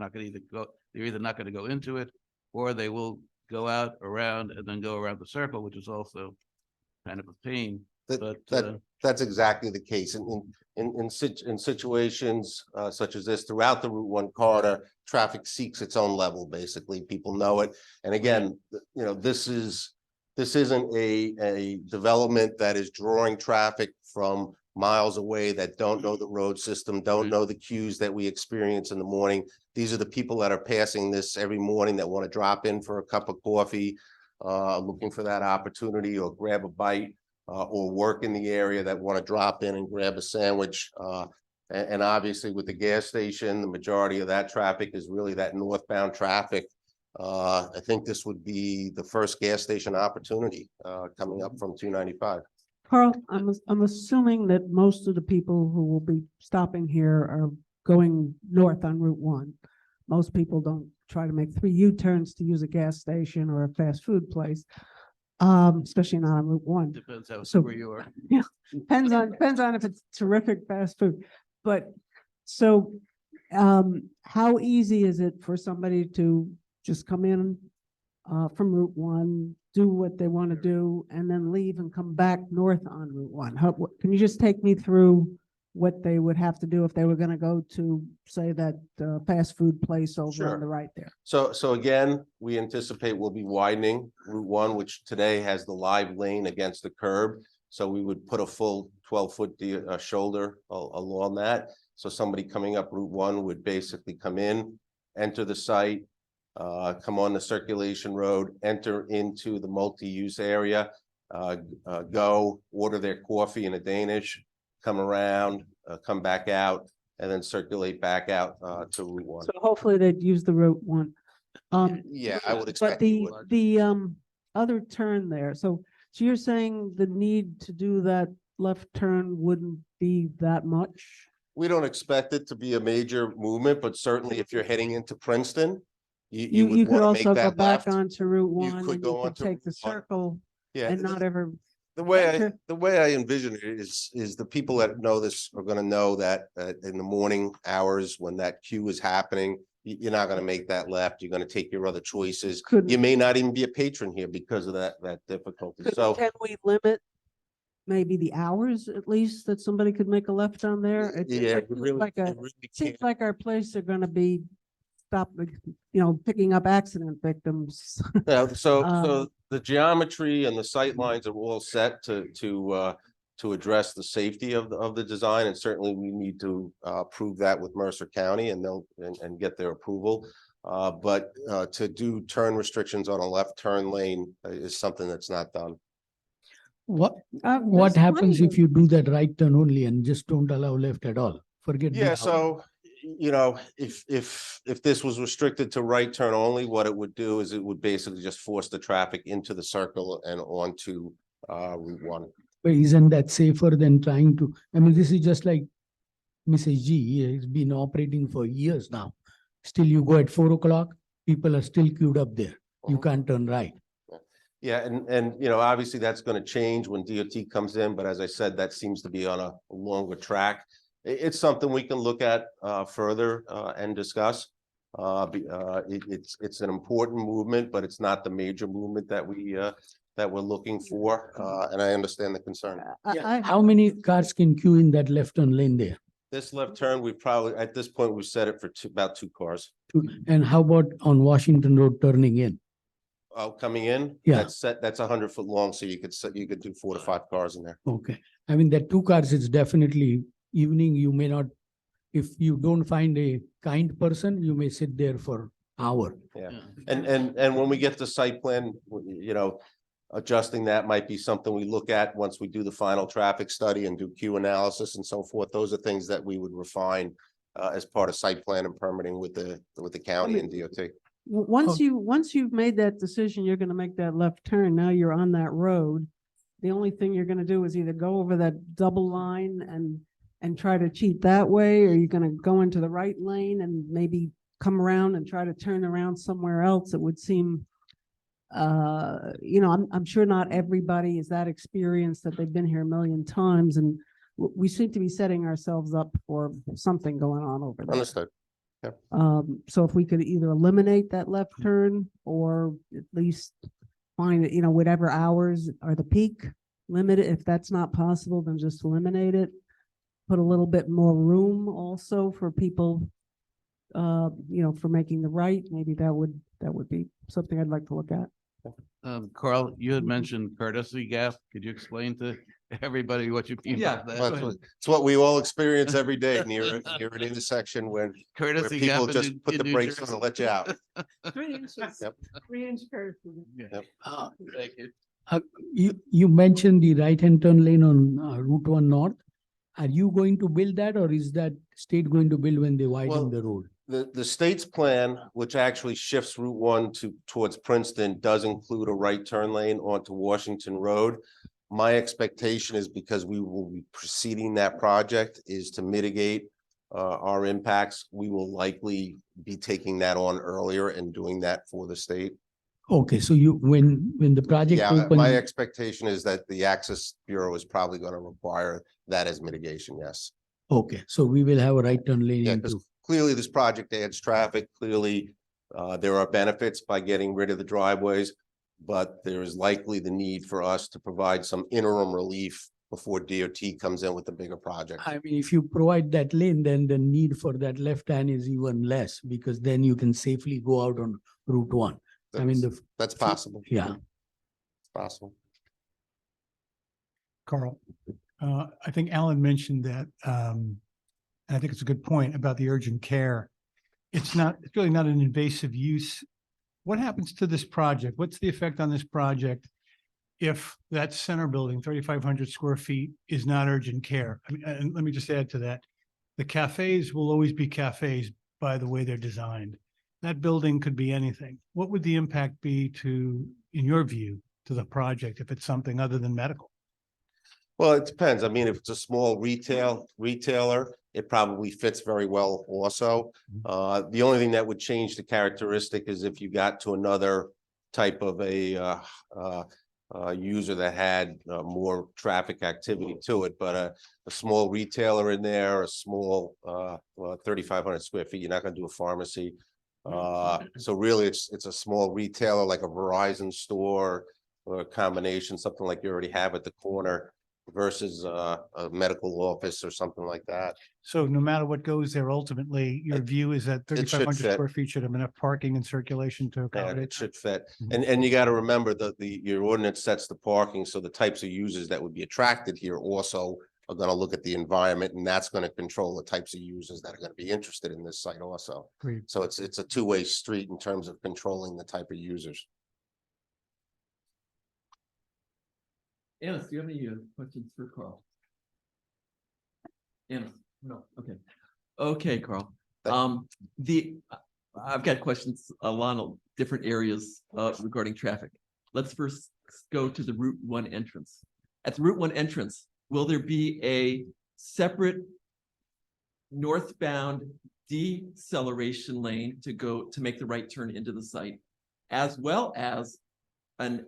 Speaker 12: either not going to go into it, or they will go out around and then go around the circle, which is also kind of a pain.
Speaker 14: That's exactly the case. In situations such as this throughout the Route 1 corridor, traffic seeks its own level. Basically, people know it. And again, this isn't a development that is drawing traffic from miles away that don't know the road system, don't know the queues that we experience in the morning. These are the people that are passing this every morning that want to drop in for a cup of coffee, looking for that opportunity or grab a bite. Or work in the area that want to drop in and grab a sandwich. And obviously with the gas station, the majority of that traffic is really that northbound traffic. I think this would be the first gas station opportunity coming up from 295.
Speaker 6: Carl, I'm assuming that most of the people who will be stopping here are going north on Route 1. Most people don't try to make 3 U-turns to use a gas station or a fast food place. Especially not on Route 1.
Speaker 12: Depends how
Speaker 6: So-
Speaker 12: where you are.
Speaker 6: Yeah, depends on if it's terrific fast food. But so, how easy is it for somebody to just come in from Route 1 do what they want to do and then leave and come back north on Route One? Can you just take me through what they would have to do if they were going to go to, say, that fast food place over
Speaker 14: Sure.
Speaker 6: on the right there?
Speaker 14: So again, we anticipate we'll be widening Route One, which today has the live lane against the curb. So we would put a full 12-foot shoulder along that. So somebody coming up Route One would basically come in, enter the site, come on the circulation road, enter into the multi-use area, go order their coffee in a Danish, come around, come back out, and then circulate back out to Route One.
Speaker 6: So hopefully they'd use the Route One.
Speaker 14: Yeah, I would
Speaker 6: But
Speaker 14: expect. they would.
Speaker 6: the other turn there, so you're saying the need to do that left turn wouldn't be that much?
Speaker 14: We don't expect it to be a major movement, but certainly if you're heading into Princeton, you
Speaker 6: You
Speaker 14: would
Speaker 6: could
Speaker 14: want to
Speaker 6: also
Speaker 14: make
Speaker 6: go
Speaker 14: that
Speaker 6: back
Speaker 14: left.
Speaker 6: onto Route
Speaker 14: You
Speaker 6: One
Speaker 14: could
Speaker 6: and
Speaker 14: go
Speaker 6: you could
Speaker 14: onto
Speaker 6: take the
Speaker 14: Route 1.
Speaker 6: circle
Speaker 14: Yeah,
Speaker 6: and not ever.
Speaker 14: the way
Speaker 6: enter.
Speaker 14: the way I envision it is the people that know this are gonna know that in the morning hours when that queue is happening, you're not gonna make that left. You're gonna take your other choices.
Speaker 6: Could-
Speaker 14: You may not even be a patron here because of that difficulty. So
Speaker 6: Can we limit maybe the hours at least that somebody could make a left on there? It
Speaker 14: yeah,
Speaker 6: seems
Speaker 14: you really,
Speaker 6: like
Speaker 14: you
Speaker 6: a,
Speaker 14: really
Speaker 6: seems
Speaker 14: can't.
Speaker 6: like our place are gonna be picking up accident victims.
Speaker 14: Yeah, so
Speaker 6: Um,
Speaker 14: the geometry and the sight lines are all set to address the safety of the design, and certainly we need to prove that with Mercer County and they'll and get their approval. But to do turn restrictions on a left turn lane is something that's not done.
Speaker 5: What
Speaker 6: there's
Speaker 5: happens
Speaker 6: plenty
Speaker 5: if you do that right turn only and just don't allow left at all? Forget. the
Speaker 14: Yeah,
Speaker 5: hour.
Speaker 14: so, if this was restricted to right turn only, what it would do is it would basically just force the traffic into the circle and onto Route One.
Speaker 5: But isn't that safer than trying to, I mean, this is just like Mrs. G, it's been operating for years now. Still you go at 4 o'clock, people are still queued up there. You can't turn right.
Speaker 14: Yeah, and obviously that's gonna change when DOT comes in, but as I said, that seems to be on a longer track. It's something we can look at further and discuss. It's an important movement, but it's not the major movement that we're looking for, and I understand the concern.
Speaker 5: How many cars can queue in that left turn lane there?
Speaker 14: This left turn, we probably, at this point, we've set it for about 2 cars.
Speaker 5: And how about on Washington Road turning in?
Speaker 14: Oh, coming in?
Speaker 5: Yeah.
Speaker 14: That's 100-foot long, so you could do 4 to 5 cars in there.
Speaker 5: Okay, I mean, that 2 cars is definitely evening, you may not, if you don't find a kind person, you may sit there for hour.
Speaker 14: Yeah, and when we get the site plan, adjusting that might be something we look at once we do the final traffic study and do queue analysis and so forth. Those are things that we would refine as part of site plan and permitting with the county and DOT.
Speaker 6: Once you've made that decision, you're gonna make that left turn, now you're on that road. The only thing you're gonna do is either go over that double line and try to cheat that way, or you're gonna go into the right lane and maybe come around and try to turn around somewhere else. It would seem, I'm sure not everybody is that experienced, that they've been here a million times, and we seem to be setting ourselves up for something going on over there.
Speaker 14: Understood.
Speaker 6: So if we could either eliminate that left turn or at least find it, whatever hours are the peak, limit it. If that's not possible, then just eliminate it. Put a little bit more room also for people, for making the right. Maybe that would be something I'd like to look at.
Speaker 12: Carl, you had mentioned courtesy gap. Could you explain to everybody what you mean by that?
Speaker 14: It's what we all experience every day near an intersection where
Speaker 12: Courtesy
Speaker 14: people
Speaker 12: gap
Speaker 14: just put
Speaker 12: in
Speaker 14: the
Speaker 12: New
Speaker 14: brakes on
Speaker 12: Jersey.
Speaker 14: and let you out.
Speaker 6: 3 inches.
Speaker 14: Yep.
Speaker 6: 3 inch courtesy.
Speaker 14: Yep.
Speaker 12: Thank you.
Speaker 5: You mentioned the right-hand turn lane on Route 1 North. Are you going to build that, or is that state going to build when they
Speaker 14: Well,
Speaker 5: widen the road?
Speaker 14: The state's plan, which actually shifts Route 1 towards Princeton, does include a right turn lane onto Washington Road. My expectation is, because we will be preceding that project, is to mitigate our impacts. We will likely be taking that on earlier and doing that for the state.
Speaker 5: Okay, so when the project
Speaker 14: Yeah, my
Speaker 5: opens,
Speaker 14: expectation is that the Access Bureau is probably going to require that as mitigation, yes.
Speaker 5: okay, so we will have a right turn lane
Speaker 14: Yeah,
Speaker 5: into.
Speaker 14: because clearly this project adds traffic. Clearly, there are benefits by getting rid of the driveways. but there is likely the need for us to provide some interim relief before DOT comes in with the bigger project.
Speaker 5: I mean, if you provide that lane, then the need for that left hand is even less because then you can safely go out on Route 1. I mean,
Speaker 14: That's possible.
Speaker 5: yeah.
Speaker 14: It's possible.
Speaker 15: Carl, I think Alan mentioned that, and I think it's a good point about the urgent care. It's really not an invasive use. What happens to this project? What's the effect on this project if that center building, 3,500 square feet, is not urgent care? I mean, and let me just add to that. The cafes will always be cafes by the way they're designed. That building could be anything. What would the impact be to, in your view, to the project if it's something other than medical?
Speaker 14: Well, it depends. I mean, if it's a small retailer, it probably fits very well also. The only thing that would change the characteristic is if you got to another type of a user that had more traffic activity to it, but a small retailer in there, a small 3,500 square feet, you're not gonna do a pharmacy. So really it's a small retailer like a Verizon store or a combination, something like you already have at the corner versus a medical office or something like that.
Speaker 15: So no matter what goes there, ultimately, your view is that
Speaker 14: it should
Speaker 15: 3,500
Speaker 14: fit.
Speaker 15: square feet should have enough parking and circulation to
Speaker 14: Yeah,
Speaker 15: accommodate.
Speaker 14: it should fit. And you gotta remember that your ordinance sets the parking, so the types of users that would be attracted here also are gonna look at the environment, and that's gonna control the types of users that are gonna be interested in this site also.
Speaker 15: Agreed.
Speaker 14: So it's a two-way street in terms of controlling the type of users.
Speaker 1: Anna, do you have any questions for Carl? Anna, no, okay. Okay, Carl. I've got questions along different areas regarding traffic. Let's first go to the Route 1 entrance. At the Route 1 entrance, will there be a separate northbound deceleration lane to make the right turn into the site, as well as an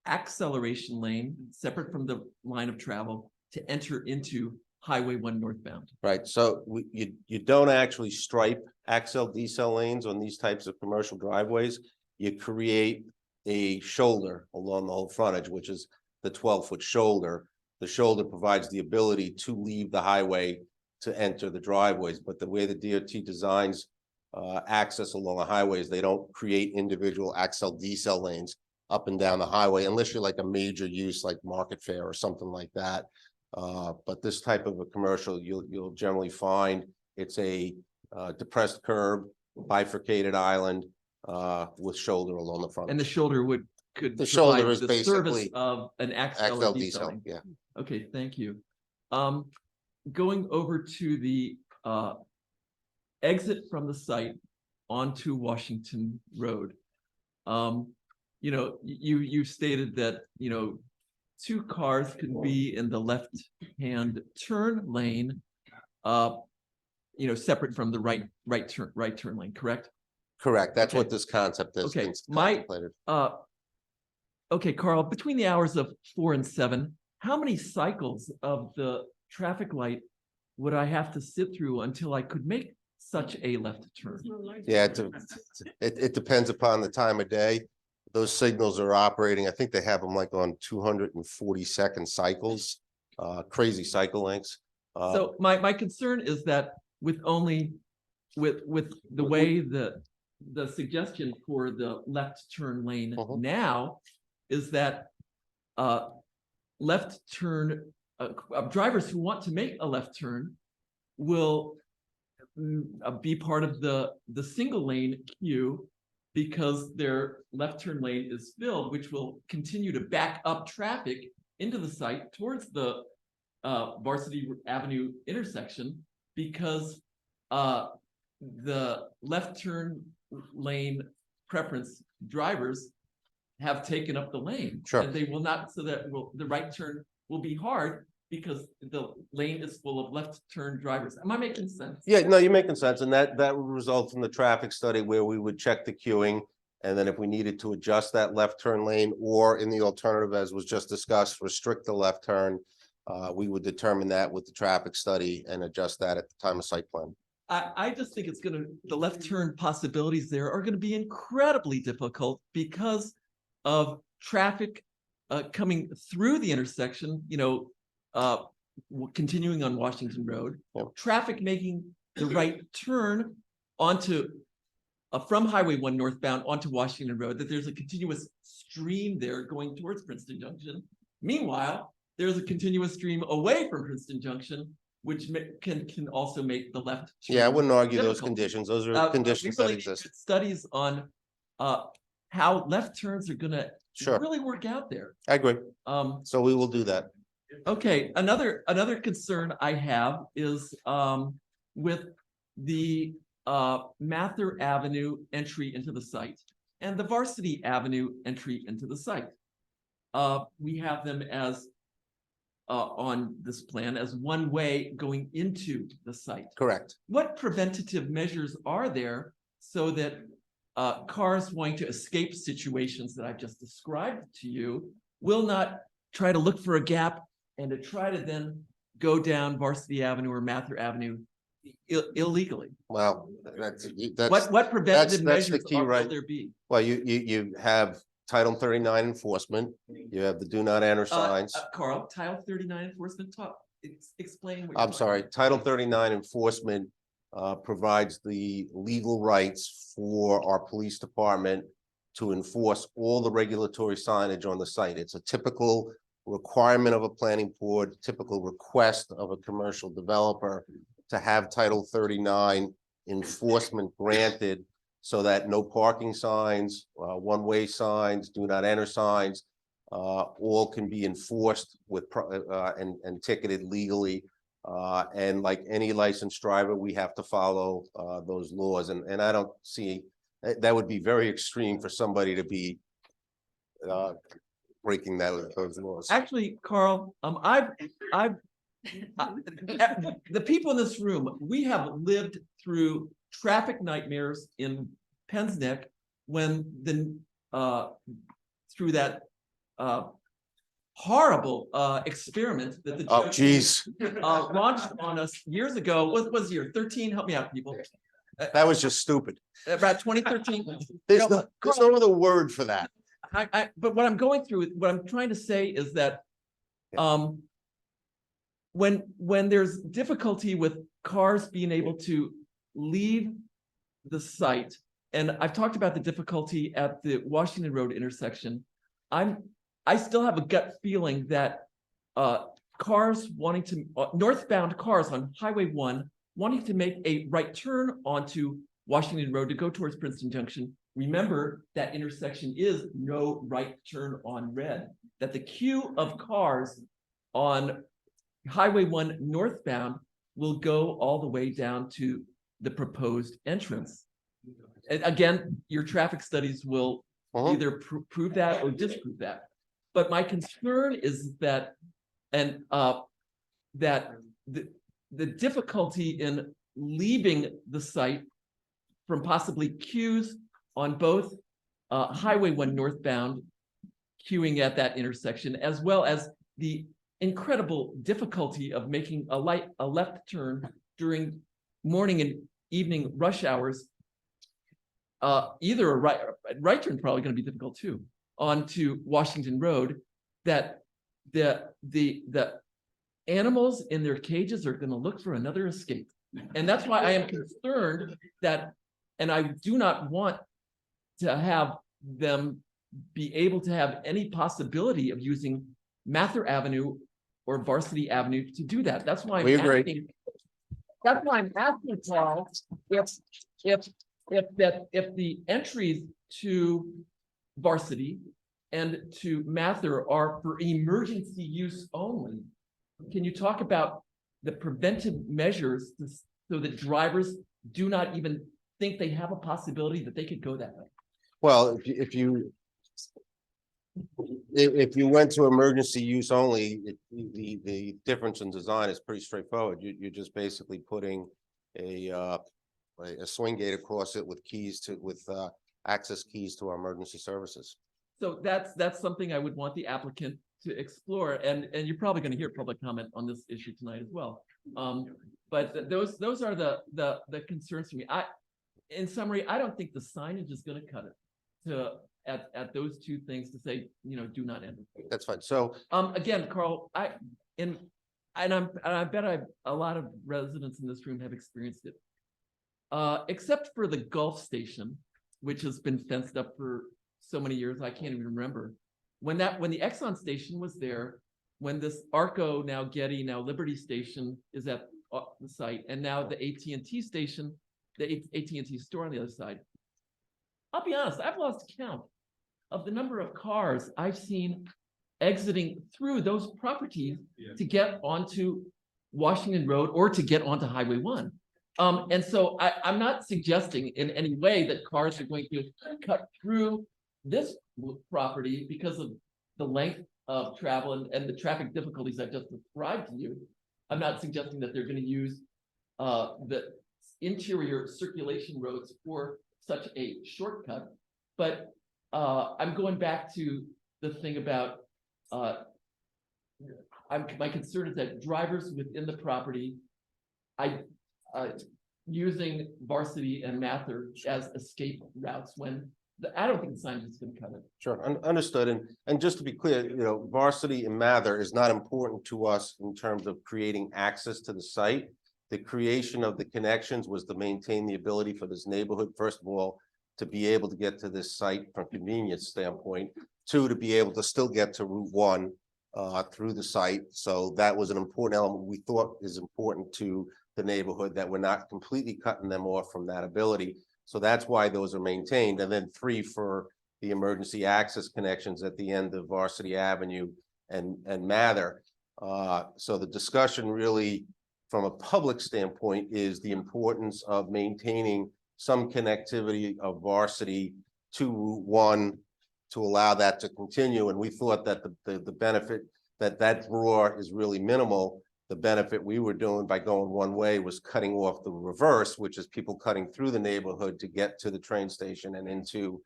Speaker 1: acceleration lane separate from the line of travel to enter into Highway 1 northbound?
Speaker 14: Right, so you don't actually stripe accel decel lanes on these types of commercial driveways. You create a shoulder along the whole frontage, which is the 12-foot shoulder. The shoulder provides the ability to leave the highway to enter the driveways, but the way the DOT designs access along the highways, they don't create individual accel decel lanes up and down the highway unless you're like a major use like Market Fair or something like that. But this type of a commercial, you'll generally find it's a depressed curb, bifurcated island with shoulder along the front.
Speaker 1: And the shoulder could
Speaker 14: The shoulder
Speaker 1: provide
Speaker 14: is
Speaker 1: the
Speaker 14: basically
Speaker 1: service of an accel
Speaker 14: accel
Speaker 1: decel.
Speaker 14: decel, yeah.
Speaker 1: Okay, thank you. Going over to the exit from the site onto Washington Road. You know, you stated that, you know, 2 cars can be in the left-hand turn lane, you know, separate from the right turn lane, correct?
Speaker 14: Correct. That's what
Speaker 1: Okay.
Speaker 14: this concept is.
Speaker 1: Okay,
Speaker 14: It's contemplated.
Speaker 1: Okay, Carl, between the hours of 4 and 7, how many cycles of the traffic light would I have to sit through until I could make such a left turn?
Speaker 14: Yeah, it depends upon the time of day. Those signals are operating. I think they have them like on 240-second cycles, crazy cycle lengths.
Speaker 1: So my concern is that with the way the suggestion for the left turn lane now is that left turn drivers who want to make a left turn will be part of the single lane queue because their left turn lane is filled, which will continue to back up traffic into the site towards the Varsity Avenue intersection because the left turn lane preference drivers have taken up the lane.
Speaker 14: Sure.
Speaker 1: And they will not, so that the right turn will be hard because the lane is full of left turn drivers. Am I making sense?
Speaker 14: Yeah, no, you're making sense. And that would result in the traffic study where we would check the queuing. And then if we needed to adjust that left turn lane, or in the alternative, as was just discussed, restrict the left turn, we would determine that with the traffic study and adjust that at the time of site plan.
Speaker 1: I just think the left turn possibilities there are going to be incredibly difficult because of traffic coming through the intersection, continuing on Washington Road, traffic making the right turn onto from Highway 1 northbound onto Washington Road, that there's a continuous stream there going towards Princeton Junction. Meanwhile, there's a continuous stream away from Princeton Junction, which can also make the left turn.
Speaker 14: Yeah, I wouldn't argue those
Speaker 1: difficult.
Speaker 14: conditions. Those are conditions
Speaker 1: We
Speaker 14: that
Speaker 1: really need
Speaker 14: exist.
Speaker 1: good studies on how left turns are gonna
Speaker 14: Sure.
Speaker 1: really work out there.
Speaker 14: I agree.
Speaker 1: Um,
Speaker 14: So we will do that.
Speaker 1: Okay, another concern I have is with the Mather Avenue entry into the site and the Varsity Avenue entry into the site. We have them as on this plan as one way going into the site.
Speaker 14: Correct.
Speaker 1: What preventative measures are there so that cars wanting to escape situations that I've just described to you will not try to look for a gap and to try to then go down Varsity Avenue or Mather Avenue illegally?
Speaker 14: Well,
Speaker 1: What preventative
Speaker 14: that's the
Speaker 1: measures
Speaker 14: key,
Speaker 1: will
Speaker 14: right?
Speaker 1: there be?
Speaker 14: Well, you have Title 39 enforcement. You have the do not enter signs.
Speaker 1: Carl, Title 39 enforcement, explain what you're
Speaker 14: I'm
Speaker 1: talking
Speaker 14: sorry,
Speaker 1: about.
Speaker 14: Title 39 enforcement provides the legal rights for our police department to enforce all the regulatory signage on the site. It's a typical requirement of a planning board, typical request of a commercial developer to have Title 39 enforcement granted so that no parking signs, one-way signs, do not enter signs, all can be enforced with and ticketed legally. And like any licensed driver, we have to follow those laws. And I don't see, that would be very extreme for somebody to be breaking those laws.
Speaker 1: Actually, Carl, the people in this room, we have lived through traffic nightmares in Penn's Neck when through that horrible experiment that the
Speaker 14: Oh,
Speaker 1: judge
Speaker 14: geez.
Speaker 1: launched on us years ago. What was the year? 13? Help me out, people.
Speaker 14: That was just stupid.
Speaker 1: About 2013.
Speaker 14: There's no other word for that.
Speaker 1: But what I'm going through, what I'm trying to say is that when there's difficulty with cars being able to leave the site, and I've talked about the difficulty at the Washington Road intersection, I still have a gut feeling that cars wanting to northbound cars on Highway 1 wanting to make a right turn onto Washington Road to go towards Princeton Junction. Remember that intersection is no right turn on red, that the queue of cars on Highway 1 northbound will go all the way down to the proposed entrance. And again, your traffic studies will either prove that or disprove that. But my concern is that, that the difficulty in leaving the site from possibly queues on both Highway 1 northbound queuing at that intersection, as well as the incredible difficulty of making a left turn during morning and evening rush hours. Either a right turn probably going to be difficult too onto Washington Road. That the animals in their cages are going to look for another escape, and that's why I am concerned that, and I do not want to have them be able to have any possibility of using Mather Avenue or Varsity Avenue to do that. That's why I'm asking. That's why I'm asking, Paul, if the entries to Varsity and to Mather are for emergency use only, can you talk about the preventive measures so that drivers do not even think they have a possibility that they could go that way?
Speaker 14: Well, if you went to emergency use only, the difference in design is pretty straightforward. You're just basically putting a swing gate across it with access keys to our emergency services.
Speaker 1: So that's something I would want the applicant to explore, and you're probably going to hear public comment on this issue tonight as well. But those are the concerns for me. In summary, I don't think the signage is going to cut it at those two things to say, do not enter.
Speaker 14: That's fine. So
Speaker 1: Again, Carl, I bet a lot of residents in this room have experienced it. Except for the Gulf Station, which has been fenced up for so many years, I can't even remember. When the Exxon station was there, when this Arco, now Getty, now Liberty Station is at the site, and now the AT&T station, the AT&T store on the other side. I'll be honest, I've lost count of the number of cars I've seen exiting through those properties to get onto Washington Road or to get onto Highway 1. And so I'm not suggesting in any way that cars are going to cut through this property because of the length of travel and the traffic difficulties I just described to you. I'm not suggesting that they're going to use the interior circulation roads for such a shortcut, but I'm going back to the thing about my concern is that drivers within the property, using Varsity and Mather as escape routes when I don't think the sign is going to cut it.
Speaker 14: Sure, understood. And just to be clear, Varsity and Mather is not important to us in terms of creating access to the site. The creation of the connections was to maintain the ability for this neighborhood, first of all, to be able to get to this site from a convenience standpoint, two, to be able to still get to Route 1 through the site. So that was an important element we thought is important to the neighborhood, that we're not completely cutting them off from that ability. So that's why those are maintained. And then three, for the emergency access connections at the end of Varsity Avenue and Mather. So the discussion really, from a public standpoint, is the importance of maintaining some connectivity of Varsity to Route 1 to allow that to continue. And we thought that the benefit that draw is really minimal. The benefit we were doing by going one way was cutting off the reverse, which is people cutting through the neighborhood to get to the train station and into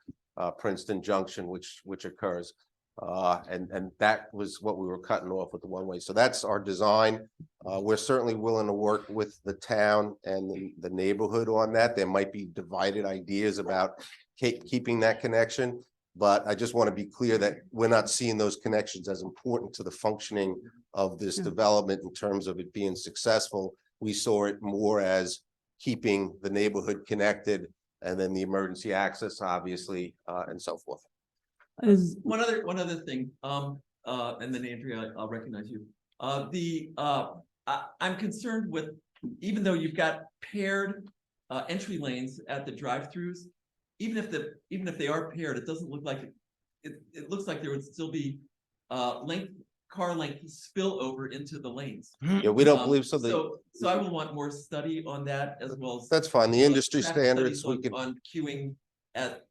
Speaker 14: Princeton Junction, which occurs. And that was what we were cutting off with the one way. So that's our design. We're certainly willing to work with the town and the neighborhood on that. There might be divided ideas about keeping that connection, but I just want to be clear that we're not seeing those connections as important to the functioning of this development in terms of it being successful. We saw it more as keeping the neighborhood connected, and then the emergency access, obviously, and so forth.
Speaker 1: One other thing, and then Andrea, I'll recognize you. I'm concerned with, even though you've got paired entry lanes at the drive-throughs, even if they are paired, it doesn't look like it looks like there would still be car length spill over into the lanes.
Speaker 14: Yeah, we don't believe so.
Speaker 1: So I will want more study on that, as well as
Speaker 14: that's fine. The industry
Speaker 1: traffic
Speaker 14: standards
Speaker 1: studies
Speaker 14: we can
Speaker 1: on queuing at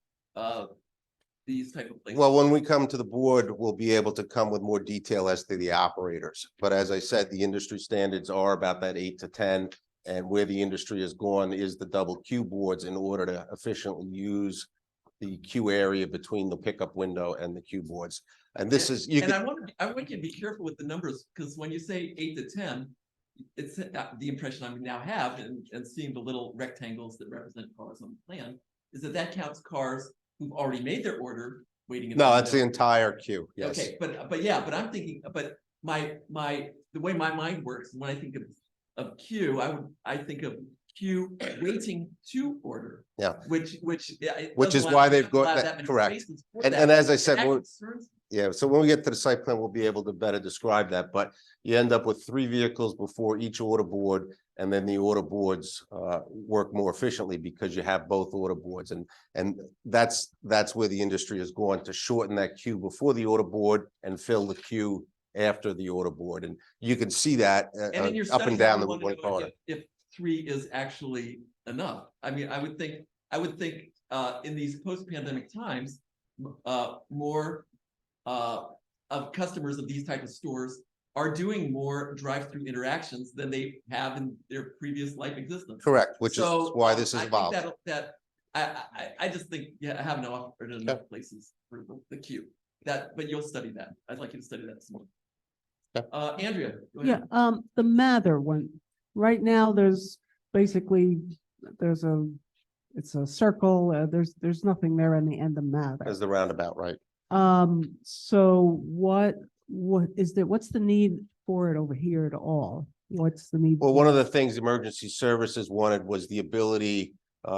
Speaker 1: these type of places.
Speaker 14: Well, when we come to the board, we'll be able to come with more detail as to the operators. But as I said, the industry standards are about that 8 to 10. And where the industry has gone is the double queue boards in order to efficiently use the queue area between the pickup window and the queue boards. And this is,
Speaker 1: I want you to be careful with the numbers, because when you say 8 to 10, it's the impression I now have, and seeing the little rectangles that represent cars on the plan, is that counts cars who've already made their order waiting. In
Speaker 14: no, that's the entire queue. Yes.
Speaker 1: Okay, but I'm thinking, but the way my mind works, when I think of queue, I think of queue waiting to order.
Speaker 14: Yeah.
Speaker 1: Which
Speaker 14: is why they've got that correct. And as I said, yeah, so when we get to the site plan, we'll be able to better describe that, but you end up with 3 vehicles before each order board, and then the order boards work more efficiently because you have both order boards, and that's where the industry has gone, to shorten that queue before the order board and fill the queue after the order board. And you can see that up and down the one corner.
Speaker 1: If 3 is actually enough. I mean, I would think in these post-pandemic times, more of customers of these type of stores are doing more drive-through interactions than they have in their previous life existence.
Speaker 14: Correct, which is why this is evolved.
Speaker 1: I just think have no offer in enough places for the queue. But you'll study that. I'd like you to study that some more. Andrea, go ahead.
Speaker 6: Yeah, the Mather one. Right now, there's a it's a circle, there's nothing there in the end of Mather.
Speaker 14: As the roundabout, right?
Speaker 6: So what's the need for it over here at all? What's the need?
Speaker 14: Well,
Speaker 6: for
Speaker 14: one of
Speaker 6: it?
Speaker 14: the things emergency services wanted was the ability,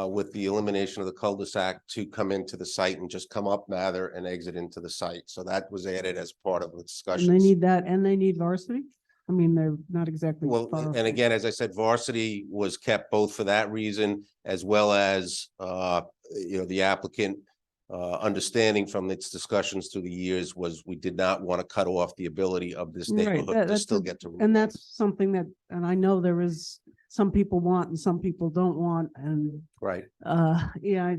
Speaker 14: with the elimination of the cul-de-sac, to come into the site and just come up Mather and exit into the site. So that was added as part of the
Speaker 6: And
Speaker 14: discussion.
Speaker 6: they need that, and they need varsity? I mean, they're not exactly.
Speaker 14: Well,
Speaker 6: far
Speaker 14: and
Speaker 6: from-
Speaker 14: again, as I said, varsity was kept both for that reason, as well as, the applicant understanding from its discussions through the years was we did not want to cut off the ability of this
Speaker 6: Right,
Speaker 14: neighborhood to
Speaker 6: that's
Speaker 14: still
Speaker 6: a-
Speaker 14: get to. Route
Speaker 6: And
Speaker 14: 1.
Speaker 6: that's something that, and I know there is, some people want and some people don't want, and
Speaker 14: Right.
Speaker 6: yeah,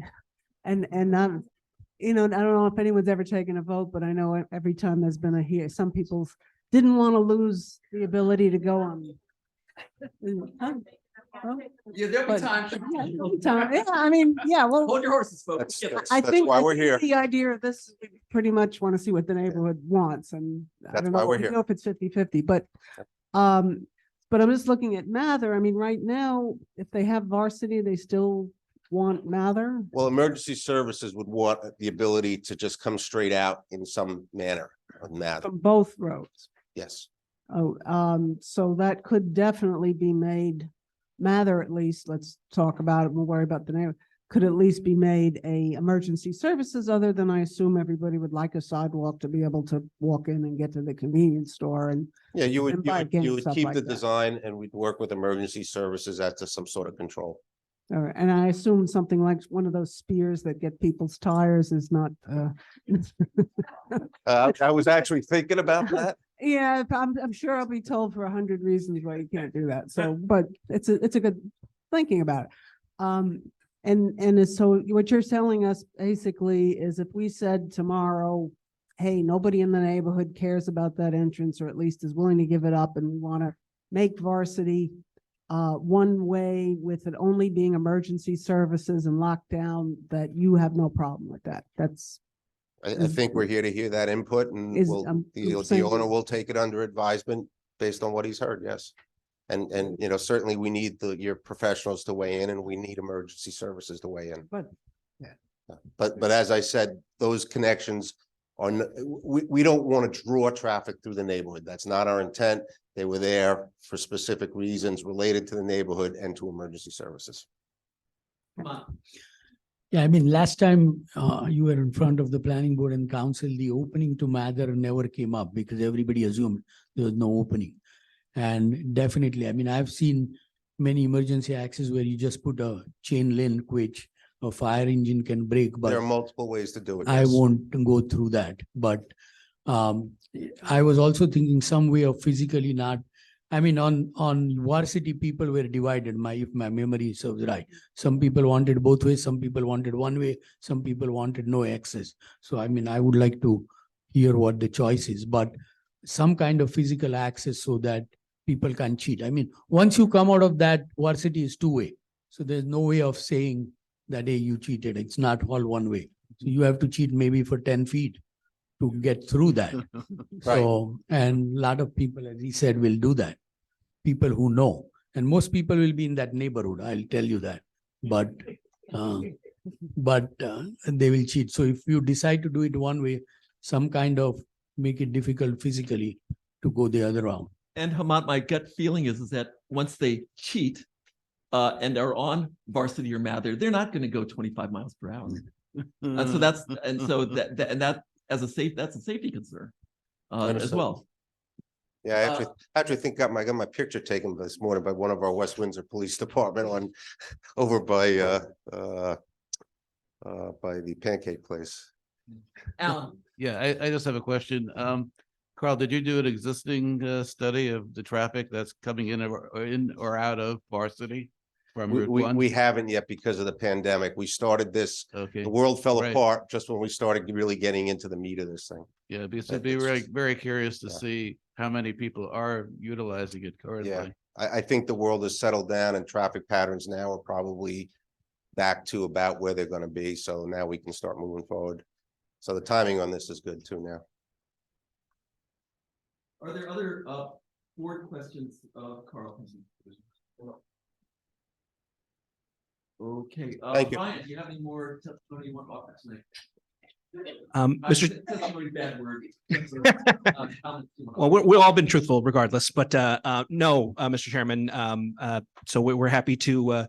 Speaker 6: and not, I don't know if anyone's ever taken a vote, but I know every time there's been a here, some people didn't want to lose the ability to go on.
Speaker 1: Yeah, there'll be
Speaker 6: But-
Speaker 1: time.
Speaker 6: Yeah, I mean, yeah, well.
Speaker 1: Hold your horses, folks.
Speaker 6: I think
Speaker 14: why
Speaker 6: I
Speaker 14: we're
Speaker 6: think
Speaker 14: here.
Speaker 6: The idea of this, is we pretty much want to see what the neighborhood wants, and I
Speaker 14: That's
Speaker 6: don't
Speaker 14: why
Speaker 6: know,
Speaker 14: we're
Speaker 6: we
Speaker 14: here.
Speaker 6: know if it's 50-50, but I'm just looking at Mather. I mean, right now, if they have varsity, they still want Mather.
Speaker 14: Well, emergency services would want the ability to just come straight out in some manner of Mather.
Speaker 6: From both roads.
Speaker 14: Yes.
Speaker 6: Oh, so that could definitely be made, Mather at least, let's talk about it, we'll worry about the neighbor, could at least be made a emergency services, other than I assume everybody would like a sidewalk to be able to walk in and get to the convenience store and.
Speaker 14: Yeah, you would,
Speaker 6: And buy
Speaker 14: you
Speaker 6: again,
Speaker 14: would
Speaker 6: stuff
Speaker 14: keep
Speaker 6: like
Speaker 14: the
Speaker 6: that.
Speaker 14: design and we'd work with emergency services as to some sort of control.
Speaker 6: All right, and I assume something like one of those spears that get people's tires is not,
Speaker 14: I was actually thinking about that.
Speaker 6: yeah, I'm sure I'll be told for 100 reasons why you can't do that. So, but it's a good thinking about it. So what you're telling us basically is if we said tomorrow, hey, nobody in the neighborhood cares about that entrance, or at least is willing to give it up, and we want to make varsity one way with it only being emergency services and lockdown, that you have no problem with that. That's.
Speaker 14: I think we're here to hear that input and
Speaker 6: Is,
Speaker 14: we'll,
Speaker 6: I'm
Speaker 14: the
Speaker 6: saying-
Speaker 14: owner will take it under advisement based on what he's heard, yes. And, certainly we need your professionals to weigh in, and we need emergency services to weigh in.
Speaker 6: But,
Speaker 14: But as I said, those connections are, we don't want to draw traffic through the neighborhood. That's not our intent. They were there for specific reasons related to the neighborhood and to emergency services.
Speaker 1: Come on.
Speaker 5: Yeah, I mean, last time you were in front of the planning board and council, the opening to Mather never came up because everybody assumed there was no opening. And definitely, I mean, I've seen many emergency access where you just put a chain link which a fire engine can break, but
Speaker 14: There are multiple ways to do it.
Speaker 5: I
Speaker 14: yes.
Speaker 5: won't go through that. But I was also thinking some way of physically not, I mean, on varsity, people were divided, if my memory serves right. Some people wanted both ways, some people wanted one way, some people wanted no access. So I mean, I would like to hear what the choice is, but some kind of physical access so that people can cheat. I mean, once you come out of that, varsity is two-way. So there's no way of saying that, hey, you cheated. It's not all one way. So you have to cheat maybe for 10 feet to get through that. So, and a lot of people, as he said, will do that. People who know, and most people will be in that neighborhood. I'll tell you that, but they will cheat. So if you decide to do it one way, some kind of make it difficult physically to go the other route.
Speaker 1: And Hamad, my gut feeling is that once they cheat and are on varsity or Mather, they're not going to go 25 miles per hour. And so that's that's a safety concern as
Speaker 14: Understood.
Speaker 1: well.
Speaker 14: Yeah, I actually think I got my picture taken this morning by one of our West Windsor Police Department over by the pancake place.
Speaker 1: Alan.
Speaker 12: Yeah, I just have a question. Carl, did you do an existing study of the traffic that's coming in or out of varsity from Route 1?
Speaker 14: We haven't yet because of the pandemic. We started this,
Speaker 12: Okay.
Speaker 14: the world fell
Speaker 12: Right.
Speaker 14: apart just when we started really getting into the meat of this thing.
Speaker 12: Yeah, because I'd be
Speaker 14: It's
Speaker 12: very,
Speaker 14: just-
Speaker 12: very curious to
Speaker 14: yeah.
Speaker 12: see how many people are utilizing it currently.
Speaker 14: I think the world has settled down and traffic patterns now are probably back to about where they're gonna be. So now we can start moving forward. So the timing on this is good too now.
Speaker 1: Are there other board questions, Carl? Okay,
Speaker 14: Thank you.
Speaker 1: Brian, do you have any more testimony you want to offer tonight?
Speaker 8: Mr.
Speaker 1: Testimony, bad word.
Speaker 8: Well, we've all been truthful regardless, but no, Mr. Chairman. So we're happy to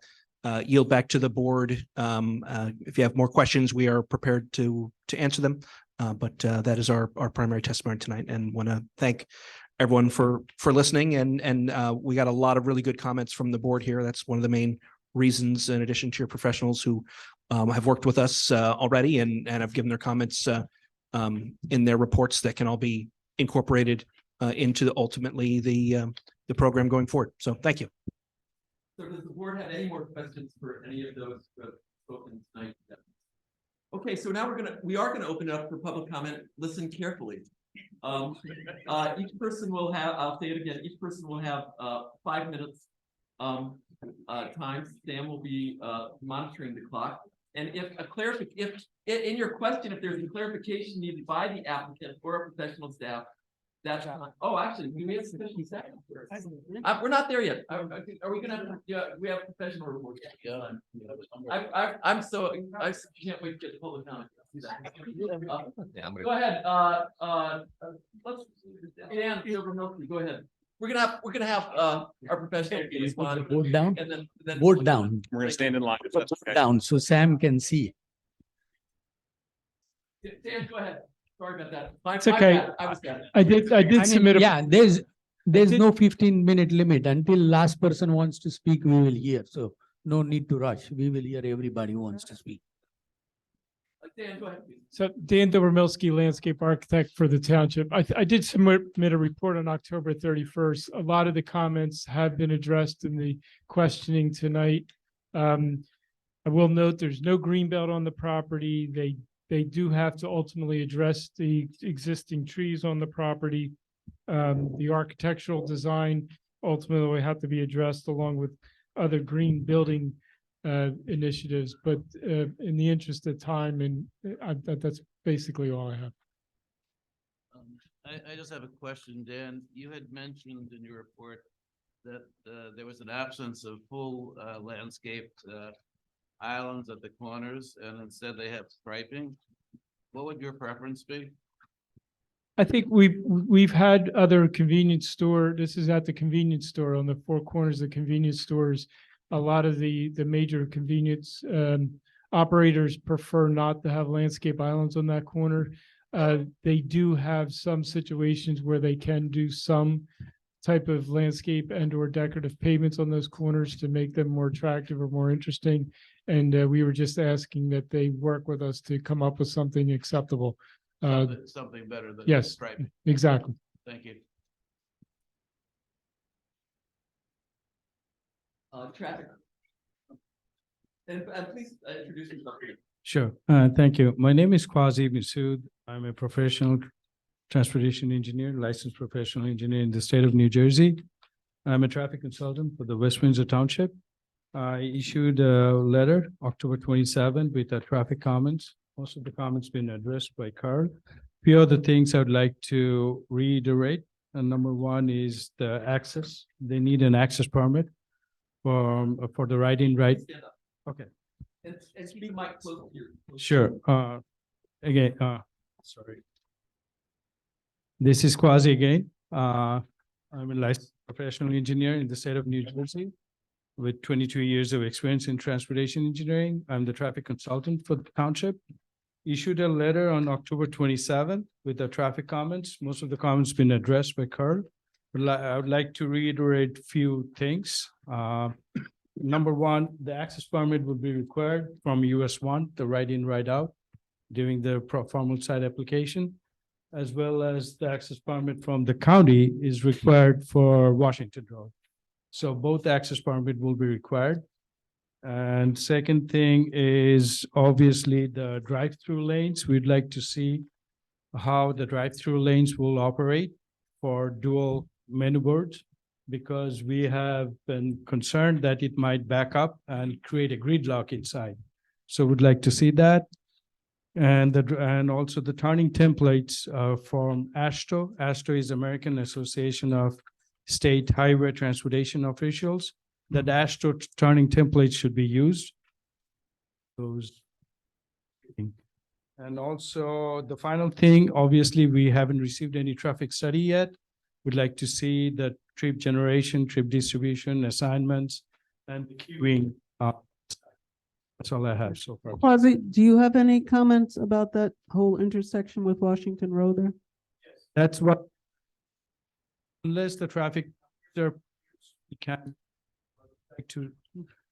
Speaker 8: yield back to the board. If you have more questions, we are prepared to answer them. But that is our primary testimony tonight, and want to thank everyone for listening. And we got a lot of really good comments from the board here. That's one of the main reasons, in addition to your professionals who have worked with us already and have given their comments in their reports that can all be incorporated into ultimately the program going forward. So thank you.
Speaker 1: So does the board have any more questions for any of those who have spoken tonight? Okay, so now we are gonna open it up for public comment. Listen carefully. Each person will have, I'll say it again, each person will have 5 minutes time. Sam will be monitoring the clock. And if in your question, if there's a clarification needed by the applicant or a professional staff, that's fine. Oh, actually, we have sufficient staff. We're not there yet. Are we gonna? Yeah, we have professional report. I'm so I can't wait to get the public comment. Go ahead. Let's Dan Silvermilky, go ahead. We're gonna have our professional respond.
Speaker 5: Vote down.
Speaker 1: And then
Speaker 5: Vote down.
Speaker 10: We're gonna stand in line.
Speaker 5: Vote down so Sam can see.
Speaker 1: Dan, go ahead. Sorry about that.
Speaker 13: It's okay.
Speaker 1: Bad. I was bad.
Speaker 13: I did submit a.
Speaker 5: Yeah, there's
Speaker 13: did-
Speaker 5: no 15-minute limit. Until last person wants to speak, we will hear. So no need to rush. We will hear everybody who wants to speak.
Speaker 1: Dan, go ahead, please.
Speaker 13: So Dan Dobromilsky, landscape architect for the township. I did submit a report on October 31st. A lot of the comments have been addressed in the questioning tonight. I will note there's no green belt on the property. They do have to ultimately address the existing trees on the property. The architectural design ultimately will have to be addressed along with other green building initiatives, but in the interest of time, and that's basically all I have.
Speaker 12: I just have a question, Dan. You had mentioned in your report that there was an absence of full landscaped islands at the corners, and instead they have striping. What would your preference be?
Speaker 13: I think we've had other convenience store. This is at the convenience store on the four corners of convenience stores. A lot of the major convenience operators prefer not to have landscape islands on that corner. They do have some situations where they can do some type of landscape and or decorative pavements on those corners to make them more attractive or more interesting. And we were just asking that they work with us to come up with something acceptable.
Speaker 12: Something better than
Speaker 13: Yes,
Speaker 12: striping.
Speaker 13: exactly.
Speaker 12: Thank you.
Speaker 1: Traffic. And please introduce yourself.
Speaker 16: Sure. Thank you. My name is Quasi Masood. I'm a professional transportation engineer, licensed professional engineer in the state of New Jersey. I'm a traffic consultant for the West Windsor Township. I issued a letter October 27 with the traffic comments. Most of the comments been addressed by Carl. Few other things I would like to reiterate. And number one is the access. They need an access permit for the right.
Speaker 1: Stand up.
Speaker 16: Okay.
Speaker 1: And speak mic close to you.
Speaker 16: Sure. Again, sorry. This is Quasi again. I'm a licensed professional engineer in the state of New Jersey with 22 years of experience in transportation engineering. I'm the traffic consultant for the township. Issued a letter on October 27th with the traffic comments. Most of the comments been addressed by Carl. I would like to reiterate few things. Number one, the access permit would be required from US 1, the right in, right out, during the formal site application, as well as the access permit from the county is required for Washington Road. So both access permit will be required. And second thing is obviously the drive-through lanes. We'd like to see how the drive-through lanes will operate for dual menu boards, because we have been concerned that it might back up and create a gridlock inside. So we'd like to see that. And also the turning templates from AASHTO. AASHTO is American Association of State Highway Transportation Officials. That AASHTO turning templates should be used. those. And also the final thing, obviously, we haven't received any traffic study yet. We'd like to see the trip generation, trip distribution, assignments, and queuing. That's all I have so far.
Speaker 6: Quasi, do you have any comments about that whole intersection with Washington Road there?
Speaker 16: That's what. Unless the traffic, there, we can like to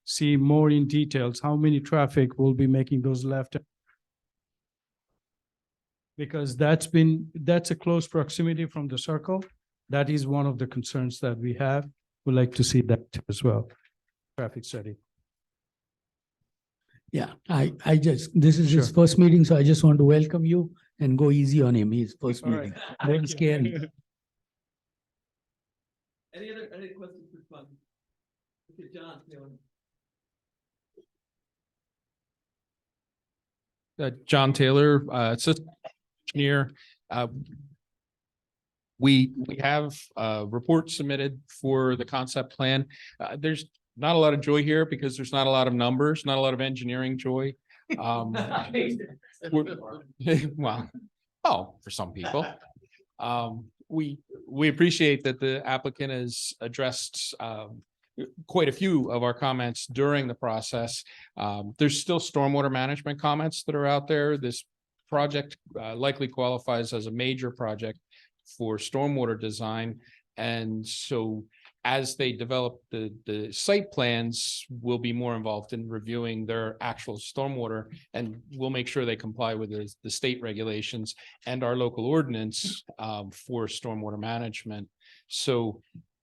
Speaker 16: see more in details, how many traffic will be making those left. Because that's a close proximity from the circle. That is one of the concerns that we have. We'd like to see that as well. Traffic study.
Speaker 5: Yeah, this is his
Speaker 16: Sure.
Speaker 5: first meeting, so I just want to welcome you and go easy on him. His first
Speaker 16: All right.
Speaker 5: meeting. Don't scare him.
Speaker 1: Any questions for fun? Okay, John, Taylor.
Speaker 10: John Taylor, Assistant Engineer. We have a report submitted for the concept plan. There's not a lot of joy here because there's not a lot of numbers, not a lot of engineering joy. Well, for some people. We appreciate that the applicant has addressed quite a few of our comments during the process. There's still stormwater management comments that are out there. This project likely qualifies as a major project for stormwater design. And so as they develop the site plans, we'll be more involved in reviewing their actual stormwater, and we'll make sure they comply with the state regulations and our local ordinance for stormwater management. So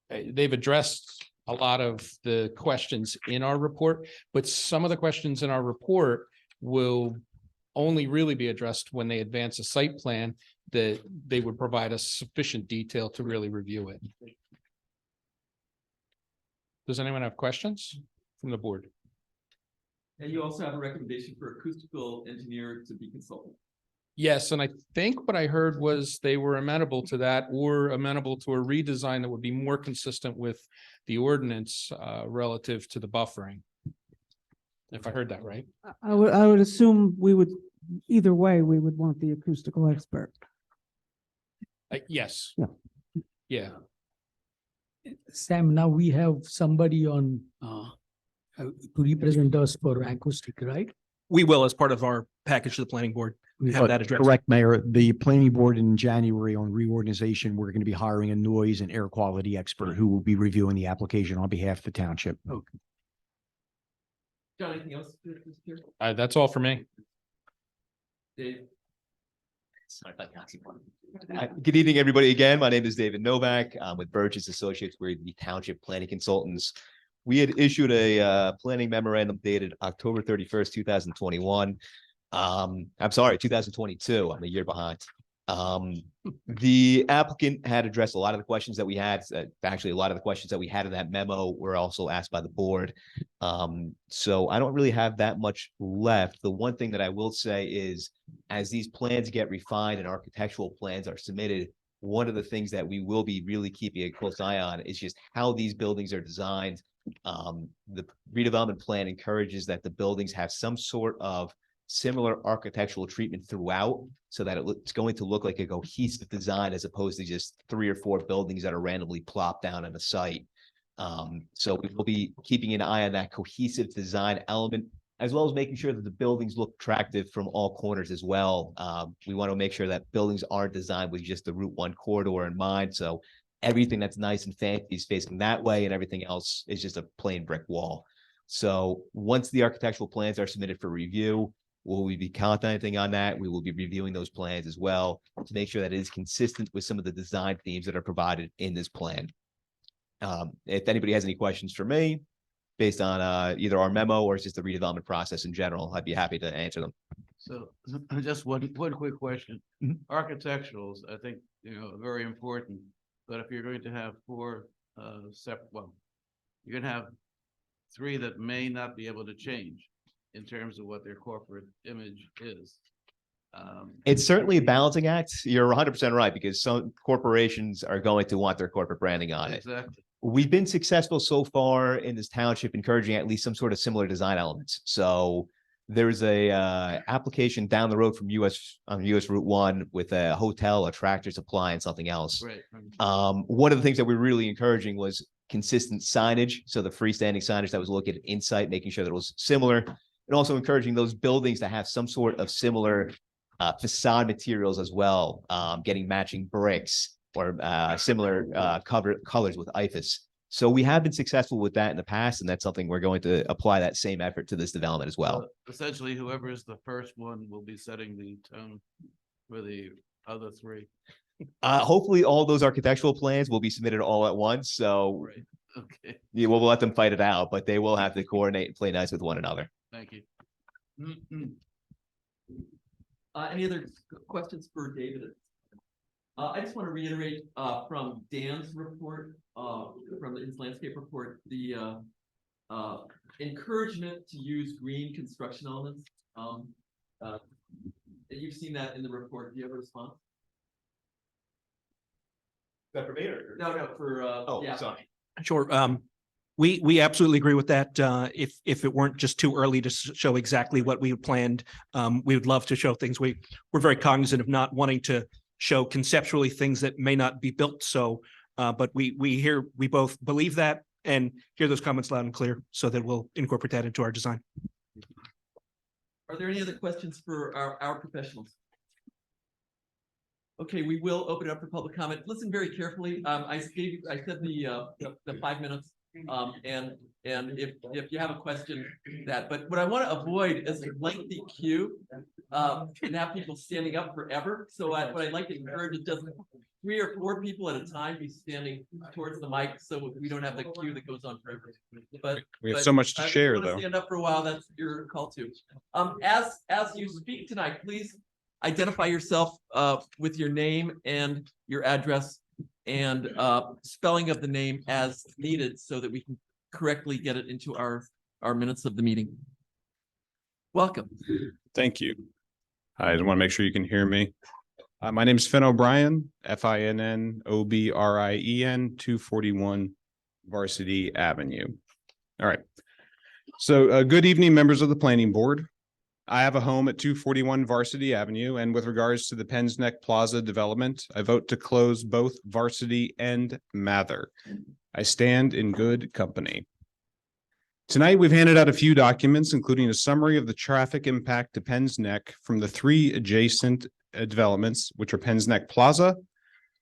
Speaker 10: they've addressed a lot of the questions in our report, but some of the questions in our report will only really be addressed when they advance a site plan that they would provide us sufficient detail to really review it. Does anyone have questions from the board?
Speaker 1: And you also have a recommendation for acoustical engineer to be consulted.
Speaker 10: Yes, and I think what I heard was they were amenable to that, or amenable to a redesign that would be more consistent with the ordinance relative to the buffering. If I heard that right.
Speaker 6: I would assume either way, we would want the acoustical expert.
Speaker 10: Yes.
Speaker 6: Yeah.
Speaker 10: Yeah.
Speaker 5: Sam, now we have somebody on to represent us for acoustic, right?
Speaker 8: We will, as part of our package to the planning board, have that addressed.
Speaker 7: Correct, Mayor. The planning board in January on reorganization, we're going to be hiring a noise and air quality expert who will be reviewing the application on behalf of the township.
Speaker 5: Okay.
Speaker 1: John, anything else?
Speaker 10: That's all for me.
Speaker 1: Dave?
Speaker 3: Good evening, everybody. Again, my name is David Novak. I'm with Burgess Associates. We're the township planning consultants. We had issued a planning memorandum dated October 31st, 2021. I'm sorry, 2022. I'm a year behind. The applicant had addressed a lot of the questions that we had. Actually, a lot of the questions that we had in that memo were also asked by the board. So I don't really have that much left. The one thing that I will say is, as these plans get refined and architectural plans are submitted, one of the things that we will be really keeping a close eye on is just how these buildings are designed. The redevelopment plan encourages that the buildings have some sort of similar architectural treatment throughout, so that it's going to look like a cohesive design as opposed to just 3 or 4 buildings that are randomly plopped down on a site. So we will be keeping an eye on that cohesive design element, as well as making sure that the buildings look attractive from all corners as well. We want to make sure that buildings aren't designed with just the Route 1 corridor in mind. So everything that's nice and fancy is facing that way, and everything else is just a plain brick wall. So once the architectural plans are submitted for review, will we be commenting on that? We will be reviewing those plans as well to make sure that it is consistent with some of the design themes that are provided in this plan. If anybody has any questions for me based on either our memo or just the redevelopment process in general, I'd be happy to answer them.
Speaker 12: So just one quick question.
Speaker 3: Mhm.
Speaker 12: Architecturals, I think, very important, but if you're going to have 4 separate, you're going to have 3 that may not be able to change in terms of what their corporate image is.
Speaker 3: It's certainly a balancing act. You're 100% right, because some corporations are going to want their corporate branding on it.
Speaker 12: Exactly.
Speaker 3: We've been successful so far in this township, encouraging at least some sort of similar design elements. So there's a application down the road from US Route 1 with a hotel, a Tractor Supply, and something else.
Speaker 12: Right.
Speaker 3: One of the things that we were really encouraging was consistent signage. So the freestanding signage that was located in site, making sure that it was similar, and also encouraging those buildings to have some sort of similar facade materials as well, getting matching bricks or similar colors with IFAS. So we have been successful with that in the past, and that's something we're going to apply that same effort to this development as well.
Speaker 12: Essentially, whoever is the first one will be setting the tone for the other three.
Speaker 3: Hopefully all those architectural plans will be submitted all at once. So
Speaker 12: Right. Okay,
Speaker 3: yeah, we'll let them fight it out, but they will have to coordinate and play nice with one another.
Speaker 12: thank you.
Speaker 1: Any other questions for David? I just want to reiterate from Dan's report, from his landscape report, the encouragement to use green construction elements. You've seen that in the report. Do you have a response?
Speaker 3: That for me or?
Speaker 1: No, for yeah.
Speaker 3: Sorry.
Speaker 8: Sure. We absolutely agree with that. If it weren't just too early to show exactly what we planned, we would love to show things. We're very cognizant of not wanting to show conceptually things that may not be built. So, but we both believe that and hear those comments loud and clear, so that we'll incorporate that into our design.
Speaker 1: Are there any other questions for our professionals? Okay, we will open it up for public comment. Listen very carefully. I said the 5 minutes. And if you have a question, but what I want to avoid is a lengthy queue and have people standing up forever. So what I'd like to encourage is just 3 or 4 people at a time be standing towards the mic, so we don't have the queue that goes on forever. But
Speaker 10: we have so much to share,
Speaker 1: if you want
Speaker 10: though.
Speaker 1: Stand up for a while. That's your call too. As you speak tonight, please identify yourself with your name and your address and spelling of the name as needed, so that we can correctly get it into our minutes of the meeting. Welcome.
Speaker 10: Thank you. I just want to make sure you can hear me. My name is Finn O'Brien, FINNOBRIEN, 241 Varsity Avenue. All right. So good evening, members of the planning board. I have a home at 241 Varsity Avenue, and with regards to the Penn's Neck Plaza development, I vote to close both Varsity and Mather. I stand in good company. Tonight, we've handed out a few documents, including a summary of the traffic impact to Penn's Neck from the 3 adjacent developments, which are Penn's Neck Plaza,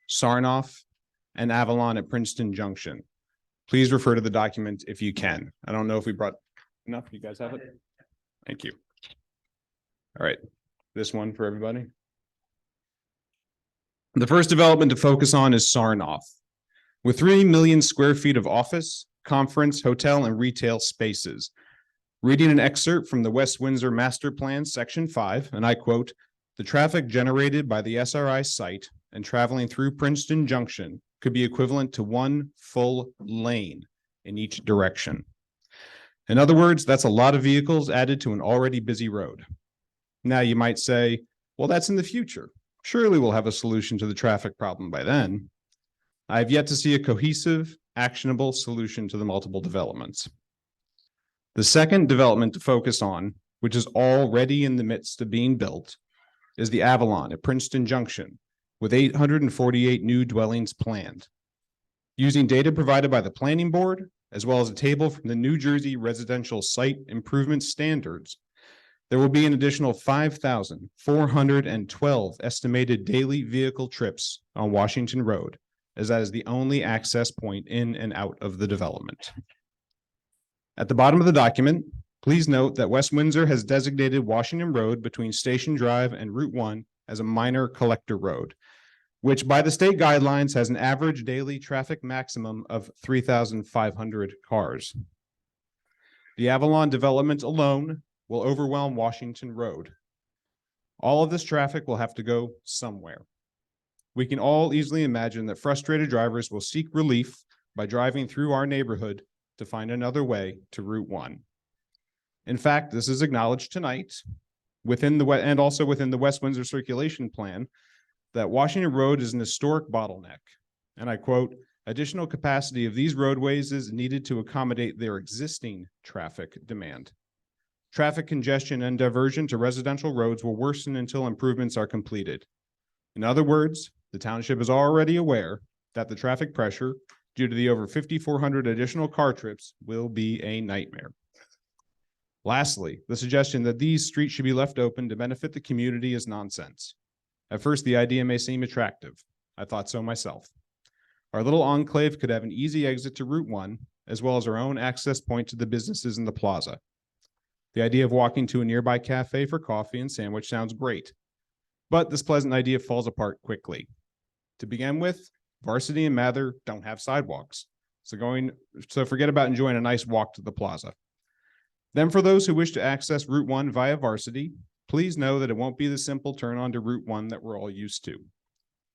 Speaker 10: Sarnoff, and Avalon at Princeton Junction. Please refer to the document if you can. I don't know if we brought enough. You guys have it? Thank you. All right, this one for everybody. The first development to focus on is Sarnoff. With 3 million square feet of office, conference, hotel, and retail spaces. Reading an excerpt from the West Windsor Master Plan, Section 5, and I quote, "The traffic generated by the SRI site and traveling through Princeton Junction could be equivalent to 1 full lane in each direction." In other words, that's a lot of vehicles added to an already busy road. Now you might say, well, that's in the future. Surely we'll have a solution to the traffic problem by then. I have yet to see a cohesive, actionable solution to the multiple developments. The second development to focus on, which is already in the midst of being built, is the Avalon at Princeton Junction, with 848 new dwellings planned. Using data provided by the planning board, as well as a table from the New Jersey Residential Site Improvement Standards, there will be an additional 5,412 estimated daily vehicle trips on Washington Road, as that is the only access point in and out of the development. At the bottom of the document, please note that West Windsor has designated Washington Road between Station Drive and Route 1 as a minor collector road, which by the state guidelines has an average daily traffic maximum of 3,500 cars. The Avalon development alone will overwhelm Washington Road. All of this traffic will have to go somewhere. We can all easily imagine that frustrated drivers will seek relief by driving through our neighborhood to find another way to Route 1. In fact, this is acknowledged tonight and also within the West Windsor Circulation Plan that Washington Road is an historic bottleneck. And I quote, "Additional capacity of these roadways is needed to accommodate their existing traffic demand."
Speaker 17: Traffic congestion and diversion to residential roads will worsen until improvements are completed. In other words, the township is already aware that the traffic pressure due to the over 5,400 additional car trips will be a nightmare. Lastly, the suggestion that these streets should be left open to benefit the community is nonsense. At first, the idea may seem attractive. I thought so myself. Our little enclave could have an easy exit to Route 1, as well as our own access point to the businesses in the plaza. The idea of walking to a nearby cafe for coffee and sandwich sounds great, but this pleasant idea falls apart quickly. To begin with, Varsity and Mather don't have sidewalks, so forget about enjoying a nice walk to the plaza. Then for those who wish to access Route 1 via Varsity, please know that it won't be the simple turn onto Route 1 that we're all used to.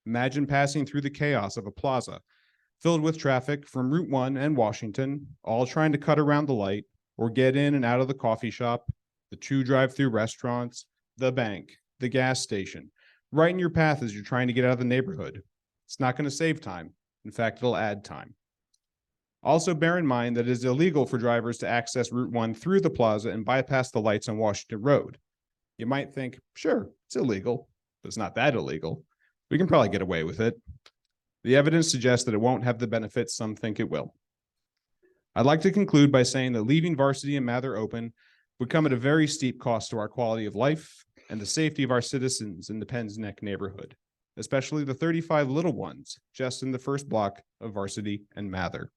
Speaker 17: Imagine passing through the chaos of a plaza filled with traffic from Route 1 and Washington, all trying to cut around the light or get in and out of the coffee shop, the 2 drive-through restaurants, the bank, the gas station, right in your path as you're trying to get out of the neighborhood. It's not going to save time. In fact, it'll add time. Also bear in mind that it is illegal for drivers to access Route 1 through the plaza and bypass the lights on Washington Road. You might think, sure, it's illegal, but it's not that illegal. We can probably get away with it. The evidence suggests that it won't have the benefits some think it will. I'd like to conclude by saying that leaving Varsity and Mather open would come at a very steep cost to our quality of life and the safety of our citizens in the Penns Neck neighborhood, especially the 35 little ones just in the first block of Varsity and Mather.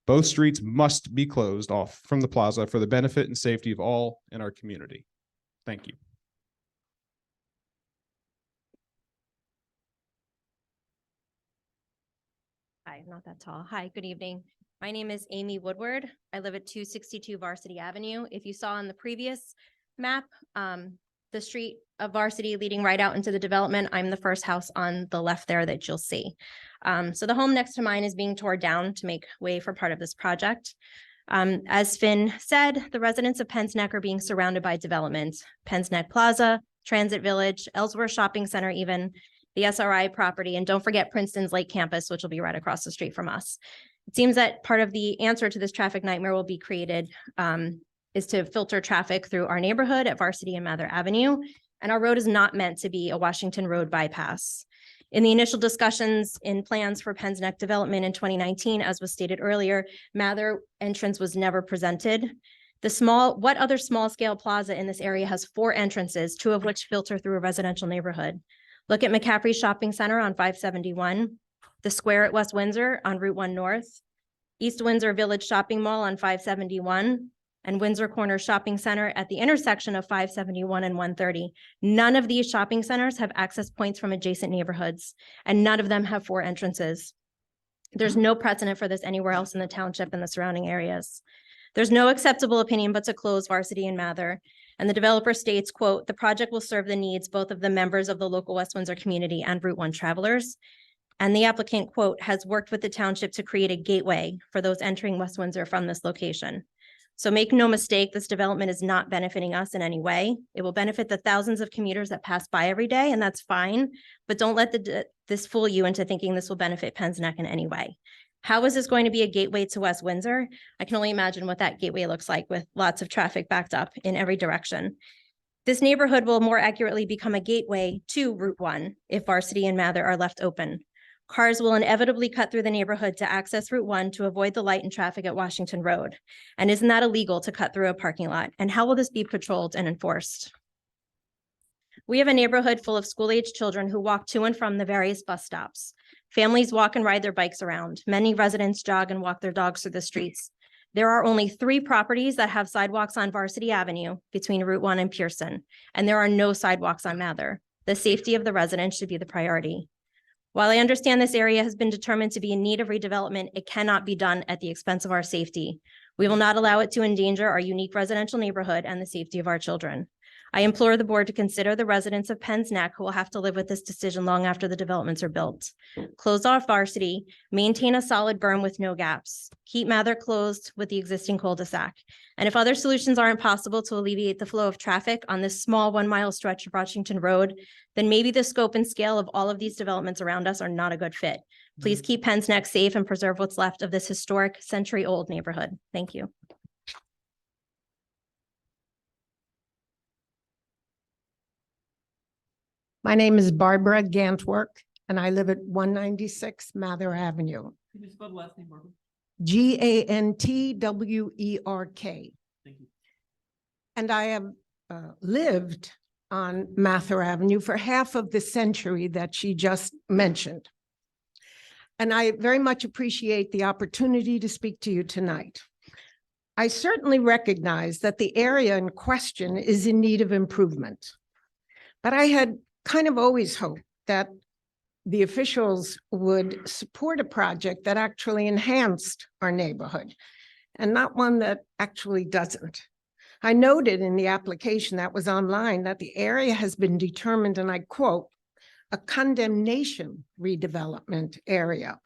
Speaker 17: Both streets must be closed off from the plaza for the benefit and safety of all in our community. Thank you.
Speaker 18: Hi, I'm not that tall. Hi, good evening. My name is Amy Woodward. I live at 262 Varsity Avenue. If you saw on the previous map, the street of Varsity leading right out into the development, I'm the first house on the left there that you'll see. So the home next to mine is being torn down to make way for part of this project. As Finn said, the residents of Penns Neck are being surrounded by development. Penns Neck Plaza, Transit Village, Ellsworth Shopping Center even, the SRI property, and don't forget Princeton's Lake Campus, which will be right across the street from us. It seems that part of the answer to this traffic nightmare will be created is to filter traffic through our neighborhood at Varsity and Mather Avenue. And our road is not meant to be a Washington Road bypass. In the initial discussions in plans for Penns Neck development in 2019, as was stated earlier, Mather entrance was never presented. What other small scale plaza in this area has 4 entrances, 2 of which filter through a residential neighborhood? Look at McCaffrey Shopping Center on 571, the Square at West Windsor on Route 1 North, East Windsor Village Shopping Mall on 571, and Windsor Corner Shopping Center at the intersection of 571 and 130. None of these shopping centers have access points from adjacent neighborhoods, and none of them have 4 entrances. There's no precedent for this anywhere else in the township and the surrounding areas. There's no acceptable opinion but to close Varsity and Mather. And the developer states, quote, "The project will serve the needs both of the members of the local West Windsor community and Route 1 travelers." And the applicant, quote, "has worked with the township to create a gateway for those entering West Windsor from this location." So make no mistake, this development is not benefiting us in any way. It will benefit the thousands of commuters that pass by every day, and that's fine. But don't let this fool you into thinking this will benefit Penns Neck in any way. How is this going to be a gateway to West Windsor? I can only imagine what that gateway looks like with lots of traffic backed up in every direction. This neighborhood will more accurately become a gateway to Route 1 if Varsity and Mather are left open. Cars will inevitably cut through the neighborhood to access Route 1 to avoid the light and traffic at Washington Road. And isn't that illegal to cut through a parking lot? And how will this be patrolled and enforced? We have a neighborhood full of school-age children who walk to and from the various bus stops. Families walk and ride their bikes around. Many residents jog and walk their dogs through the streets. There are only 3 properties that have sidewalks on Varsity Avenue between Route 1 and Pearson, and there are no sidewalks on Mather. The safety of the residents should be the priority. While I understand this area has been determined to be in need of redevelopment, it cannot be done at the expense of our safety. We will not allow it to endanger our unique residential neighborhood and the safety of our children. I implore the board to consider the residents of Penns Neck who will have to live with this decision long after the developments are built. Close off Varsity, maintain a solid berm with no gaps, keep Mather closed with the existing cul-de-sac. And if other solutions aren't possible to alleviate the flow of traffic on this small 1-mile stretch of Washington Road, then maybe the scope and scale of all of these developments around us are not a good fit. Please keep Penns Neck safe and preserve what's left of this historic century-old neighborhood. Thank you.
Speaker 19: My name is Barbara Gantwerk, and I live at 196 Mather Avenue.
Speaker 1: Can you spell the last name, Barbara?
Speaker 19: Gantwerk.
Speaker 1: Thank you.
Speaker 19: And I have lived on Mather Avenue for half of the century that she just mentioned. And I very much appreciate the opportunity to speak to you tonight. I certainly recognize that the area in question is in need of improvement. But I had kind of always hoped that the officials would support a project that actually enhanced our neighborhood and not one that actually doesn't. I noted in the application that was online that the area has been determined, and I quote, a condemnation redevelopment area.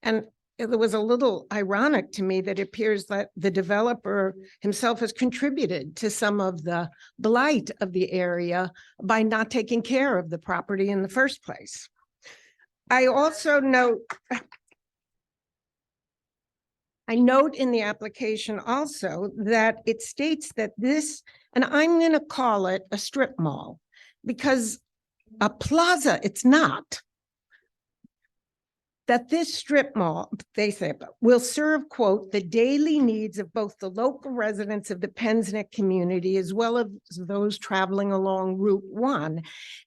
Speaker 19: And it was a little ironic to me that it appears that the developer himself has contributed to some of the blight of the area by not taking care of the property in the first place. I also note in the application also that it states that this, and I'm going to call it a strip mall, because a plaza, it's not. That this strip mall, they say, will serve, quote, the daily needs of both the local residents of the Penns Neck community as well as those traveling along Route 1,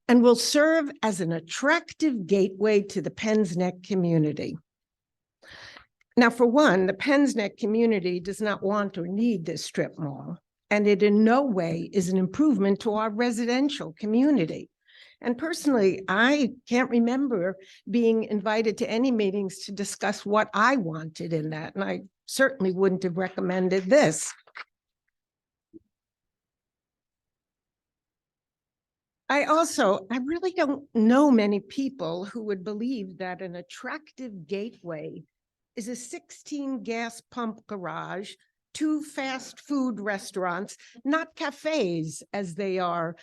Speaker 19: and will serve as an attractive gateway to the Penns Neck community. Now, for one, the Penns Neck community does not want or need this strip mall, and it in no way is an improvement to our residential community. And personally, I can't remember being invited to any meetings to discuss what I wanted in that, and I certainly wouldn't have recommended this. I really don't know many people who would believe that an attractive gateway is a 16 gas pump garage, 2 fast food restaurants, not cafes as they are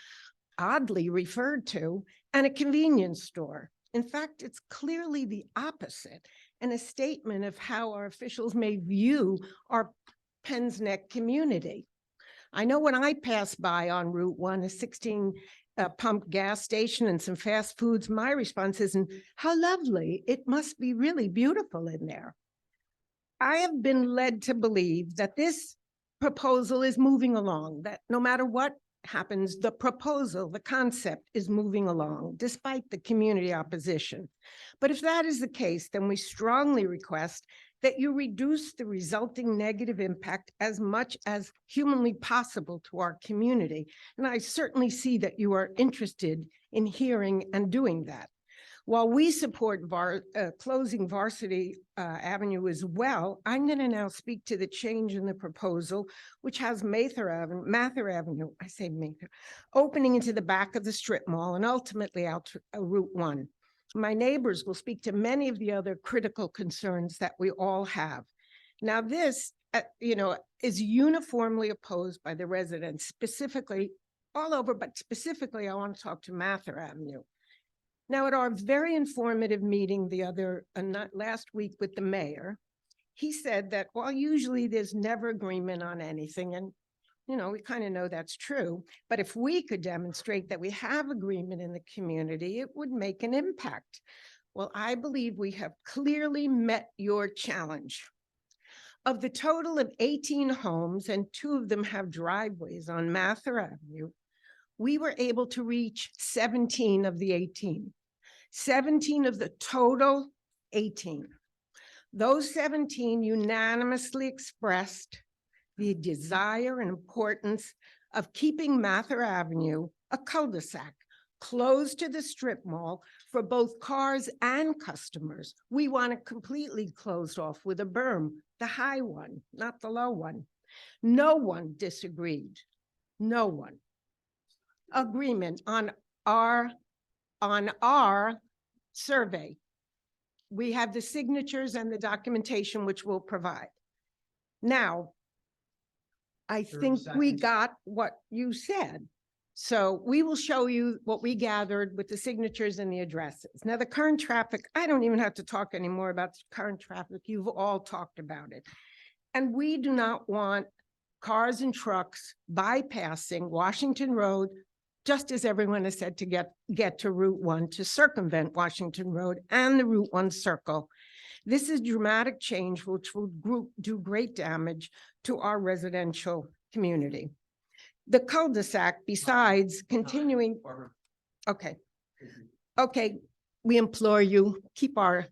Speaker 19: oddly referred to, and a convenience store. In fact, it's clearly the opposite, and a statement of how our officials may view our Penns Neck community. I know when I pass by on Route 1, a 16 pump gas station and some fast foods, my response isn't, how lovely, it must be really beautiful in there. I have been led to believe that this proposal is moving along, that no matter what happens, the proposal, the concept is moving along despite the community opposition. But if that is the case, then we strongly request that you reduce the resulting negative impact as much as humanly possible to our community. And I certainly see that you are interested in hearing and doing that. While we support closing Varsity Avenue as well, I'm going to now speak to the change in the proposal, which has Mather Avenue, opening into the back of the strip mall and ultimately out to Route 1. My neighbors will speak to many of the other critical concerns that we all have. Now, this, is uniformly opposed by the residents, specifically all over, but specifically, I want to talk to Mather Avenue. Now, at our very informative meeting last week with the mayor, he said that while usually there's never agreement on anything, and we kind of know that's true, but if we could demonstrate that we have agreement in the community, it would make an impact. Well, I believe we have clearly met your challenge. Of the total of 18 homes, and 2 of them have driveways on Mather Avenue, we were able to reach 17 of the 18. 17 of the total 18. Those 17 unanimously expressed the desire and importance of keeping Mather Avenue a cul-de-sac closed to the strip mall for both cars and customers. We want it completely closed off with a berm, the high one, not the low one. No one disagreed. No one. Agreement on our survey. We have the signatures and the documentation which we'll provide. Now, I think we got what you said. So we will show you what we gathered with the signatures and the addresses. Now, the current traffic, I don't even have to talk anymore about the current traffic. You've all talked about it. And we do not want cars and trucks bypassing Washington Road, just as everyone has said, to get to Route 1, to circumvent Washington Road and the Route 1 circle. This is dramatic change which will do great damage to our residential community. The cul-de-sac, besides continuing, okay, we implore you, keep our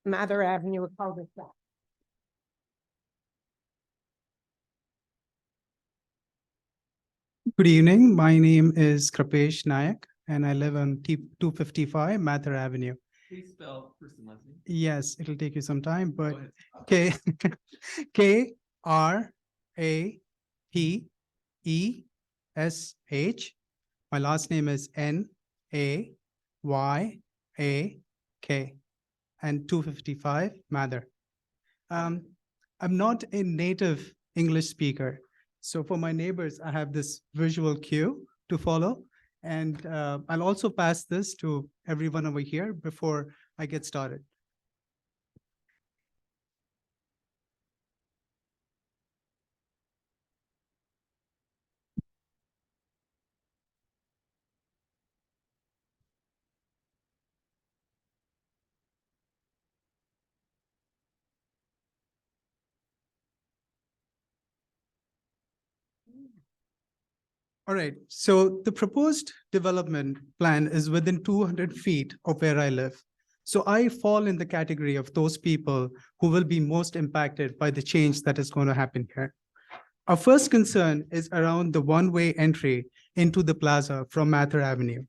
Speaker 19: Mather Avenue a cul-de-sac.
Speaker 20: Good evening. My name is Kripesh Nayak and I live on T255 Mather Avenue.
Speaker 1: Please spell first and last name.
Speaker 20: Yes, it'll take you some time, but
Speaker 1: Go ahead.
Speaker 20: Krapesh. My last name is Nayak and 255 Mather. I'm not a native English speaker. So for my neighbors, I have this visual cue to follow. And I'll also pass this to everyone over here before I get started. All right, so the proposed development plan is within 200 feet of where I live. So I fall in the category of those people who will be most impacted by the change that is going to happen here. Our first concern is around the one-way entry into the plaza from Mather Avenue.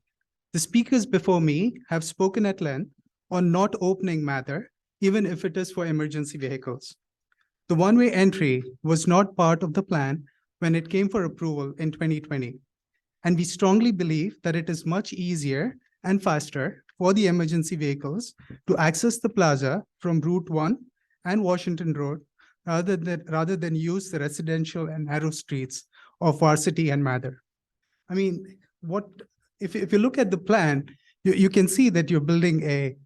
Speaker 20: The speakers before me have spoken at length on not opening Mather, even if it is for emergency vehicles. The one-way entry was not part of the plan when it came for approval in 2020. And we strongly believe that it is much easier and faster for the emergency vehicles to access the plaza from Route 1 and Washington Road rather than use the residential and narrow streets of Varsity and Mather. I mean, if you look at the plan, you can see that you're building a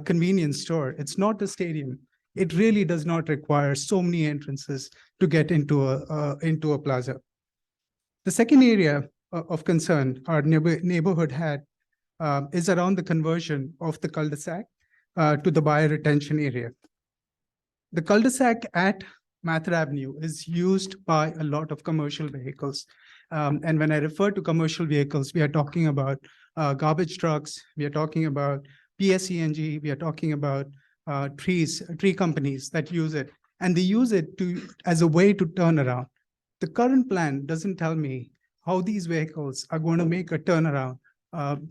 Speaker 20: convenience store. It's not a stadium. It really does not require so many entrances to get into a plaza. The second area of concern our neighborhood had is around the conversion of the cul-de-sac to the buyer retention area. The cul-de-sac at Mather Avenue is used by a lot of commercial vehicles. And when I refer to commercial vehicles, we are talking about garbage trucks, we are talking about PSENG, we are talking about tree companies that use it, and they use it as a way to turn around. The current plan doesn't tell me how these vehicles are going to make a turnaround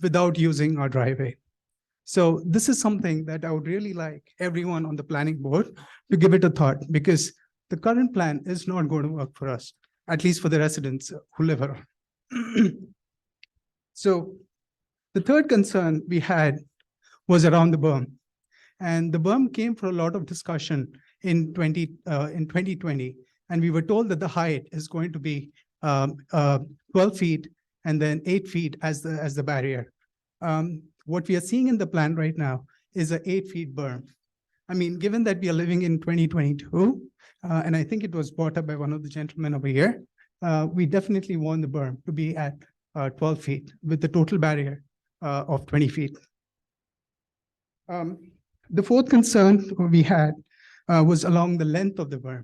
Speaker 20: without using our driveway. So this is something that I would really like everyone on the planning board to give it a thought, because the current plan is not going to work for us, at least for the residents who live around. So the third concern we had was around the berm. And the berm came for a lot of discussion in 2020. And we were told that the height is going to be 12 feet and then 8 feet as the barrier. What we are seeing in the plan right now is an 8 feet berm. I mean, given that we are living in 2022, and I think it was brought up by one of the gentlemen over here, we definitely want the berm to be at 12 feet with the total barrier of 20 feet. The fourth concern we had was along the length of the berm.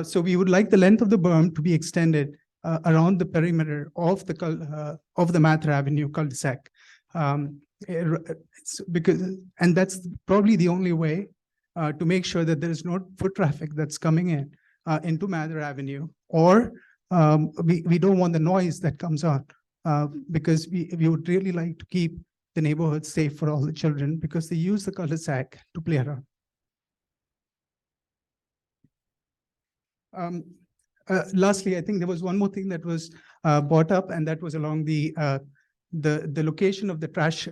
Speaker 20: So we would like the length of the berm to be extended around the perimeter of the Mather Avenue cul-de-sac. And that's probably the only way to make sure that there is no foot traffic that's coming in into Mather Avenue, or we don't want the noise that comes on because we would really like to keep the neighborhood safe for all the children because they use the cul-de-sac to play around. Lastly, I think there was one more thing that was brought up, and that was along the location of the trash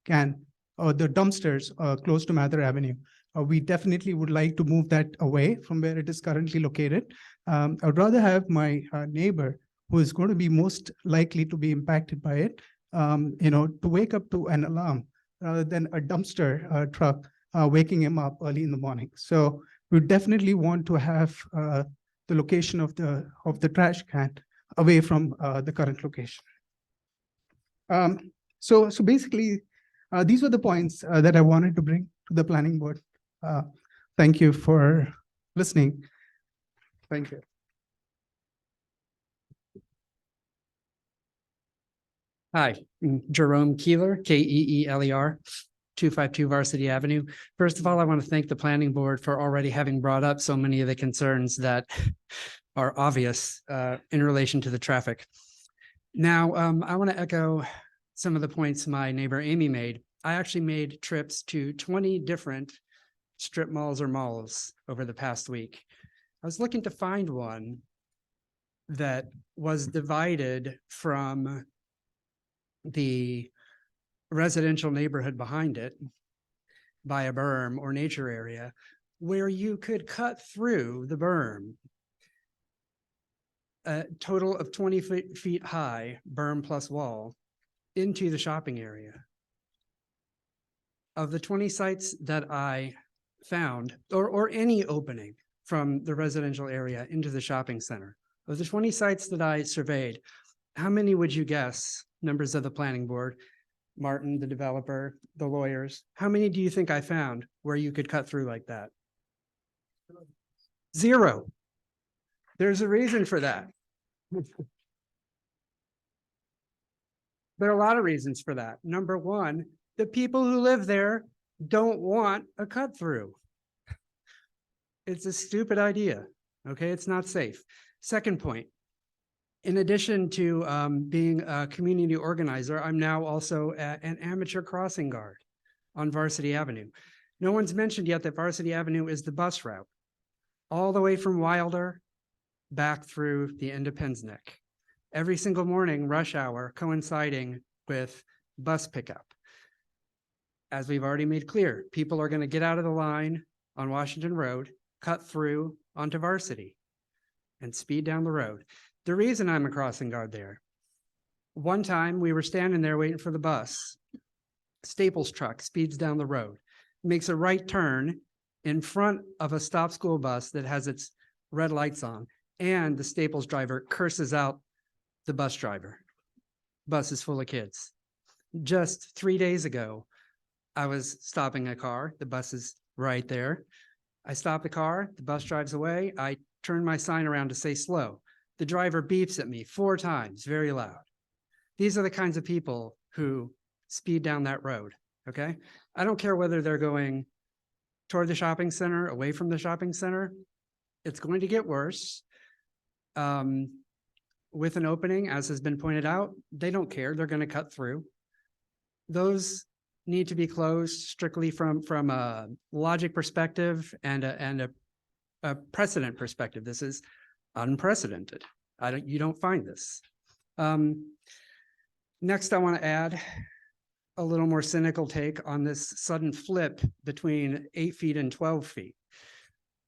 Speaker 20: can or the dumpsters close to Mather Avenue. We definitely would like to move that away from where it is currently located. I'd rather have my neighbor, who is going to be most likely to be impacted by it, to wake up to an alarm rather than a dumpster truck waking him up early in the morning. So we definitely want to have the location of the trash can away from the current location. So basically, these were the points that I wanted to bring to the planning board. Thank you for listening. Thank you.
Speaker 21: Hi, Jerome Keeler, Keeler, 252 Varsity Avenue. First of all, I want to thank the planning board for already having brought up so many of the concerns that are obvious in relation to the traffic. Now, I want to echo some of the points my neighbor Amy made. I actually made trips to 20 different strip malls or malls over the past week. I was looking to find one that was divided from the residential neighborhood behind it by a berm or nature area where you could cut through the berm. A total of 20 feet high, berm plus wall, into the shopping area. Of the 20 sites that I found, or any opening from the residential area into the shopping center, of the 20 sites that I surveyed, how many would you guess, members of the planning board, Martin, the developer, the lawyers, how many do you think I found where you could cut through like that? 0. There's a reason for that. There are a lot of reasons for that. Number one, the people who live there don't want a cut through. It's a stupid idea. Okay, it's not safe. Second point, in addition to being a community organizer, I'm now also an amateur crossing guard on Varsity Avenue. No one's mentioned yet that Varsity Avenue is the bus route all the way from Wilder back through the end of Penns Neck. Every single morning, rush hour coinciding with bus pickup. As we've already made clear, people are going to get out of the line on Washington Road, cut through onto Varsity, and speed down the road. The reason I'm a crossing guard there, one time we were standing there waiting for the bus. Staples truck speeds down the road, makes a right turn in front of a stop school bus that has its red lights on, and the Staples driver curses out the bus driver. Bus is full of kids. Just 3 days ago, I was stopping a car. The bus is right there. I stop the car. The bus drives away. I turn my sign around to say slow. The driver beeps at me 4 times, very loud. These are the kinds of people who speed down that road, okay? I don't care whether they're going toward the shopping center, away from the shopping center. It's going to get worse. With an opening, as has been pointed out, they don't care. They're going to cut through. Those need to be closed strictly from a logic perspective and a precedent perspective. This is unprecedented. You don't find this. Next, I want to add a little more cynical take on this sudden flip between 8 feet and 12 feet.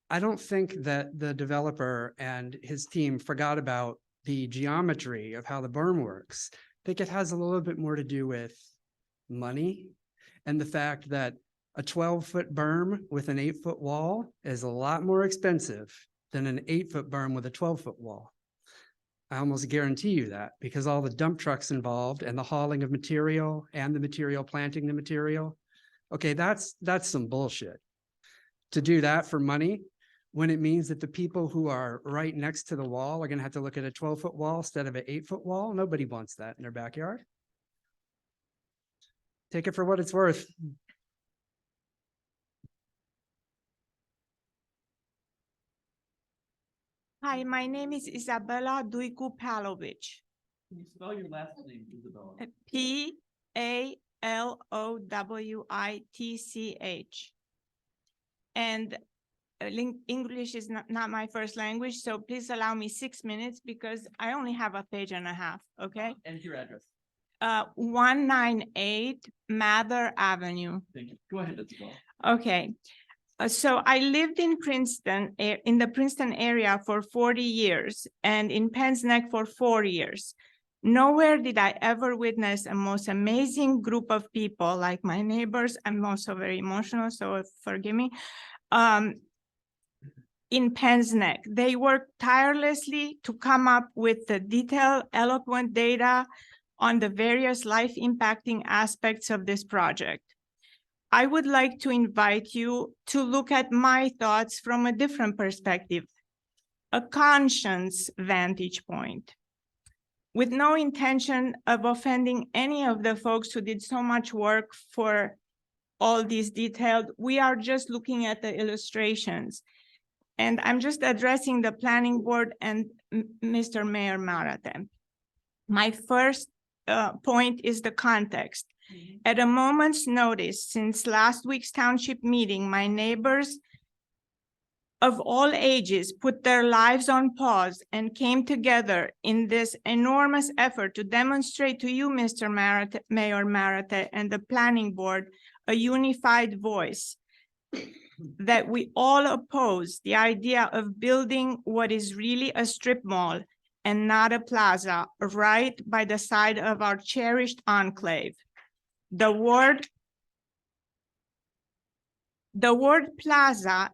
Speaker 21: I don't think that the developer and his team forgot about the geometry of how the berm works. I think it has a little bit more to do with money and the fact that a 12-foot berm with an 8-foot wall is a lot more expensive than an 8-foot berm with a 12-foot wall. I almost guarantee you that, because all the dump trucks involved and the hauling of material and the material planting the material. Okay, that's some bullshit. To do that for money, when it means that the people who are right next to the wall are going to have to look at a 12-foot wall instead of an 8-foot wall. Nobody wants that in their backyard. Take it for what it's worth.
Speaker 22: Hi, my name is Isabella Duicu Palovich.
Speaker 1: Can you spell your last name, Isabella?
Speaker 22: Palowitch. And English is not my first language, so please allow me 6 minutes because I only have a page and a half, okay?
Speaker 1: And your address.
Speaker 22: 198 Mather Avenue.
Speaker 1: Thank you. Go ahead, Isabella.
Speaker 22: Okay. So I lived in Princeton, in the Princeton area for 40 years and in Penns Neck for 4 years. Nowhere did I ever witness a most amazing group of people like my neighbors. I'm also very emotional, so forgive me. In Penns Neck, they worked tirelessly to come up with the detailed, eloquent data on the various life impacting aspects of this project. I would like to invite you to look at my thoughts from a different perspective, a conscience vantage point. With no intention of offending any of the folks who did so much work for all these detailed, we are just looking at the illustrations. And I'm just addressing the planning board and Mr. Mayor Marate. My first point is the context. At a moment's notice, since last week's township meeting, my neighbors of all ages put their lives on pause and came together in this enormous effort to demonstrate to you, Mr. Mayor Marate, and the planning board, a unified voice that we all oppose the idea of building what is really a strip mall and not a plaza right by the side of our cherished enclave. The word plaza,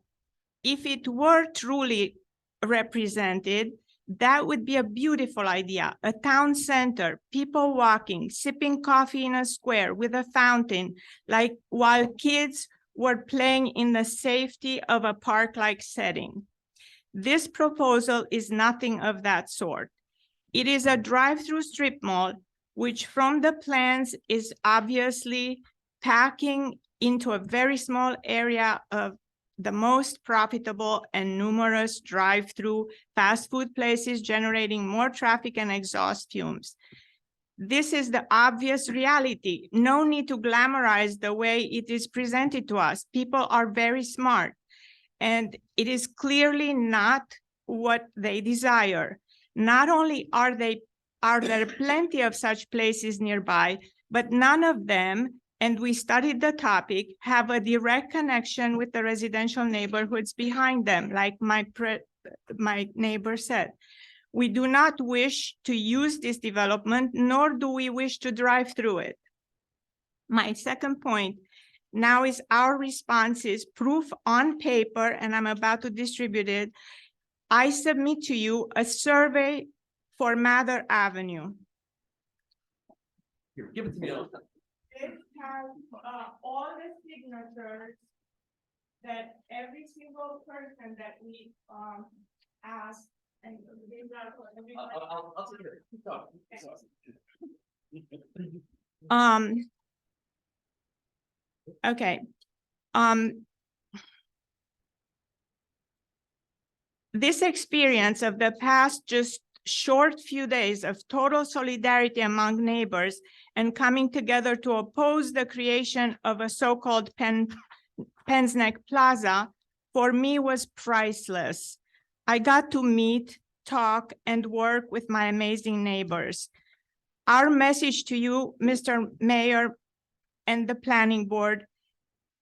Speaker 22: if it were truly represented, that would be a beautiful idea. A town center, people walking, sipping coffee in a square with a fountain, like while kids were playing in the safety of a park-like setting. This proposal is nothing of that sort. It is a drive-through strip mall, which from the plans is obviously packing into a very small area of the most profitable and numerous drive-through fast food places, generating more traffic and exhaust fumes. This is the obvious reality. No need to glamorize the way it is presented to us. People are very smart, and it is clearly not what they desire. Not only are there plenty of such places nearby, but none of them, and we studied the topic, have a direct connection with the residential neighborhoods behind them, like my neighbor said. We do not wish to use this development, nor do we wish to drive through it. My second point now is our response is proof on paper, and I'm about to distribute it. I submit to you a survey for Mather Avenue.
Speaker 1: Here, give it to me.
Speaker 22: It has all the signatures that every single person that we asked, and these are for everybody.
Speaker 1: I'll take it. Keep talking.
Speaker 22: Okay. This experience of the past just short few days of total solidarity among neighbors and coming together to oppose the creation of a so-called Penn's Neck Plaza, for me was priceless. I got to meet, talk, and work with my amazing neighbors. Our message to you, Mr. Mayor, and the planning board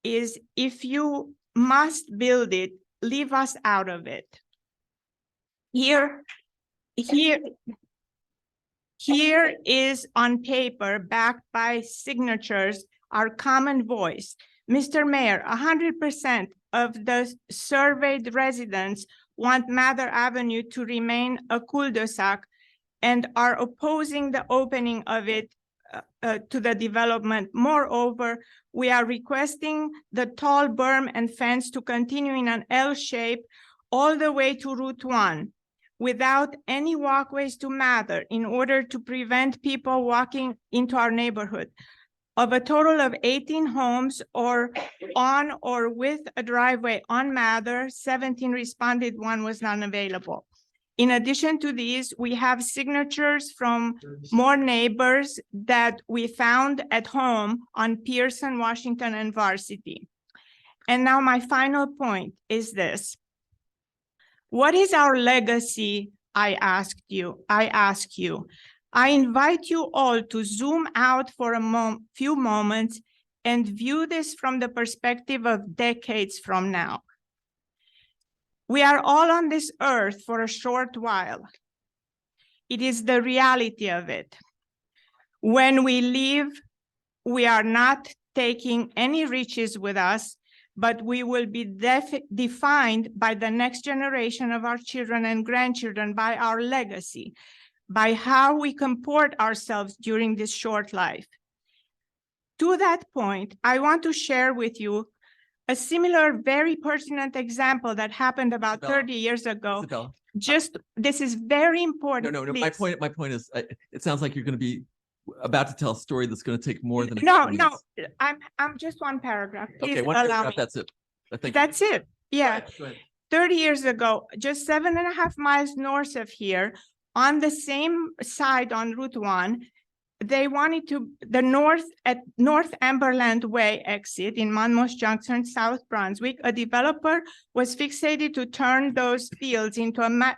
Speaker 22: is if you must build it, leave us out of it. Here is on paper, backed by signatures, our common voice. Mr. Mayor, 100% of the surveyed residents want Mather Avenue to remain a cul-de-sac and are opposing the opening of it to the development. Moreover, we are requesting the tall berm and fence to continue in an L shape all the way to Route 1 without any walkways to Mather in order to prevent people walking into our neighborhood. Of a total of 18 homes or on or with a driveway on Mather, 17 responded, one was not available. In addition to these, we have signatures from more neighbors that we found at home on Pearson, Washington, and Varsity. And now my final point is this. What is our legacy? I ask you. I invite you all to zoom out for a few moments and view this from the perspective of decades from now. We are all on this earth for a short while. It is the reality of it. When we leave, we are not taking any riches with us, but we will be defined by the next generation of our children and grandchildren, by our legacy. by how we comport ourselves during this short life. To that point, I want to share with you a similar, very pertinent example that happened about
Speaker 1: Isabella.
Speaker 22: 30 years ago.
Speaker 1: Isabella.
Speaker 22: This is very important.
Speaker 1: No,
Speaker 22: please.
Speaker 1: my point is, it sounds like you're going to be about to tell a story that's going to take more than.
Speaker 22: No,
Speaker 1: 20
Speaker 22: no,
Speaker 1: minutes.
Speaker 22: I'm just one paragraph. Please
Speaker 1: Okay, one
Speaker 22: allow
Speaker 1: paragraph,
Speaker 22: me.
Speaker 1: that's it. I think.
Speaker 22: That's it. Yeah.
Speaker 1: Go ahead.
Speaker 22: 30 years ago, just 7.5 miles north of here, on the same side on Route 1, they wanted to, the North Amberland Way exit in Monmouth Junction, South Brunswick, a developer was fixated to turn those fields into a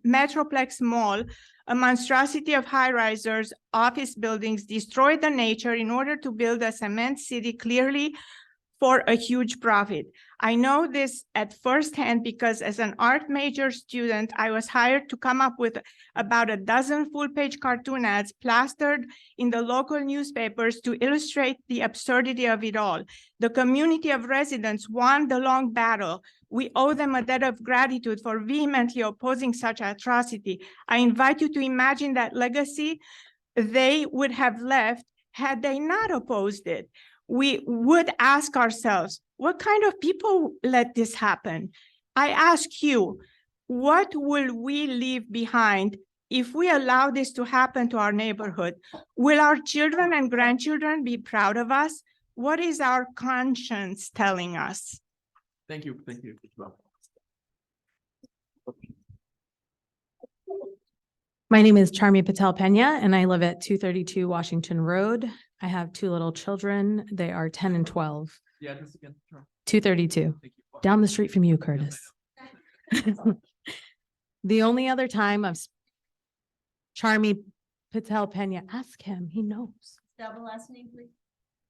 Speaker 22: Metroplex mall, a monstrosity of high-risers, office buildings, destroy the nature in order to build a cement city, clearly for a huge profit. I know this at firsthand because as an art major student, I was hired to come up with about a dozen full-page cartoon ads plastered in the local newspapers to illustrate the absurdity of it all. The community of residents won the long battle. We owe them a debt of gratitude for vehemently opposing such atrocity. I invite you to imagine that legacy they would have left had they not opposed it. We would ask ourselves, what kind of people let this happen? I ask you, what will we leave behind if we allow this to happen to our neighborhood? Will our children and grandchildren be proud of us? What is our conscience telling us?
Speaker 1: Thank you. Thank you.
Speaker 2: My name is Charmi Patel Pena, and I live at 232 Washington Road. I have two little children. They are 10 and 12.
Speaker 1: Yeah, just again. Sure.
Speaker 2: 232, down the street from you, Curtis. The only other time I've Charmi Patel Pena, ask him, he knows.
Speaker 18: Spell the last name, please.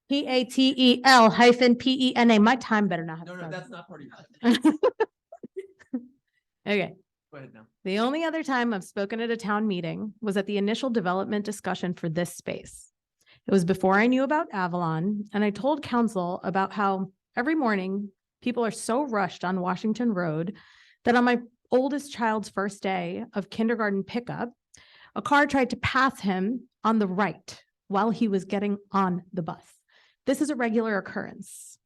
Speaker 2: PATEL-PENA. My time better not have.
Speaker 1: No,
Speaker 2: started.
Speaker 1: that's not part of you.
Speaker 2: Okay.
Speaker 1: Go ahead now.
Speaker 2: The only other time I've spoken at a town meeting was at the initial development discussion for this space. It was before I knew about Avalon, and I told council about how every morning people are so rushed on Washington Road that on my oldest child's first day of kindergarten pickup, a car tried to pass him on the right while he was getting on the bus. This is a regular occurrence.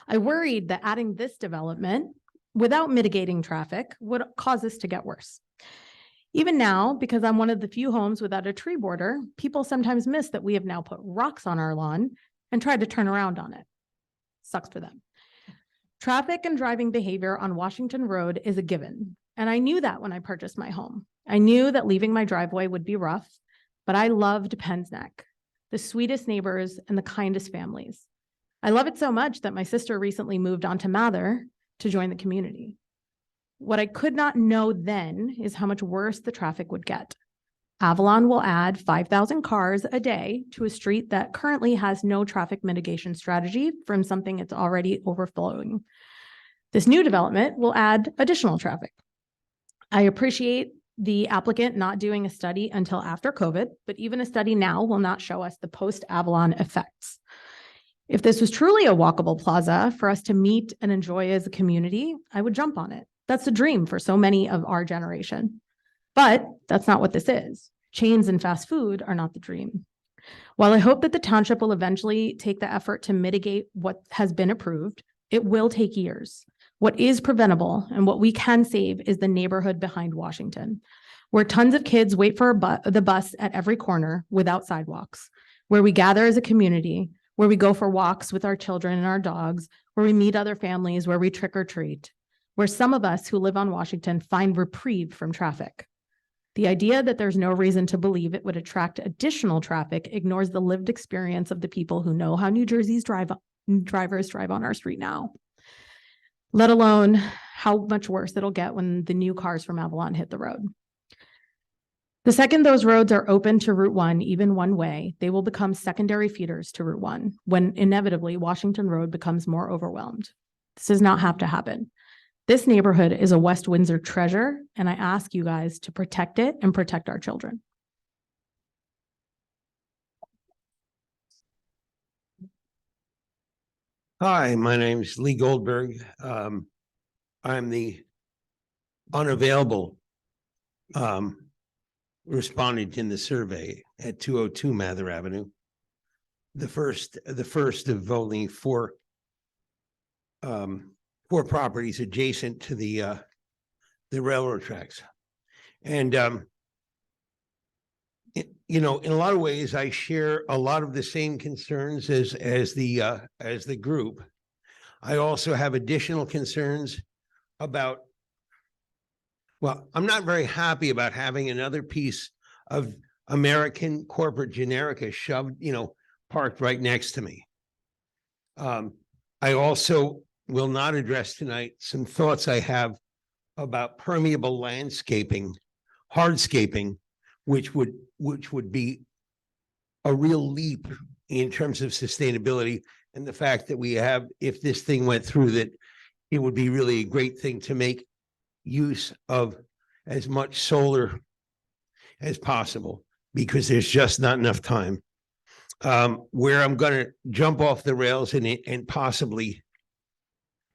Speaker 2: I worried that adding this development without mitigating traffic would cause this to get worse. Even now, because I'm one of the few homes without a tree border, people sometimes miss that we have now put rocks on our lawn and tried to turn around on it. Sucks for them. Traffic and driving behavior on Washington Road is a given, and I knew that when I purchased my home. I knew that leaving my driveway would be rough, but I loved Penns Neck, the sweetest neighbors and the kindest families. I love it so much that my sister recently moved on to Mather to join the community. What I could not know then is how much worse the traffic would get. Avalon will add 5,000 cars a day to a street that currently has no traffic mitigation strategy from something it's already overflowing. This new development will add additional traffic. I appreciate the applicant not doing a study until after COVID, but even a study now will not show us the post-Avalon effects. If this was truly a walkable plaza for us to meet and enjoy as a community, I would jump on it. That's the dream for so many of our generation. But that's not what this is. Chains and fast food are not the dream. While I hope that the township will eventually take the effort to mitigate what has been approved, it will take years. What is preventable and what we can save is the neighborhood behind Washington, where tons of kids wait for the bus at every corner without sidewalks, where we gather as a community, where we go for walks with our children and our dogs, where we meet other families, where we trick or treat, where some of us who live on Washington find reprieve from traffic. The idea that there's no reason to believe it would attract additional traffic ignores the lived experience of the people who know how New Jersey's drivers drive on our street now, let alone how much worse it'll get when the new cars from Avalon hit the road. The second those roads are open to Route 1, even one way, they will become secondary feeders to Route 1, when inevitably Washington Road becomes more overwhelmed. This does not have to happen. This neighborhood is a West Windsor treasure, and I ask you guys to protect it and protect our children.
Speaker 9: Hi, my name is Lee Goldberg. I'm the unavailable responded in the survey at 202 Mather Avenue. The first of only four properties adjacent to the railroad tracks. And you know, in a lot of ways, I share a lot of the same concerns as the group. I also have additional concerns about, well, I'm not very happy about having another piece of American corporate generica shoved, you know, parked right next to me. I also will not address tonight some thoughts I have about permeable landscaping, hardscaping, which would be a real leap in terms of sustainability, and the fact that we have, if this thing went through, that it would be really a great thing to make use of as much solar as possible, because there's just not enough time. Where I'm going to jump off the rails and possibly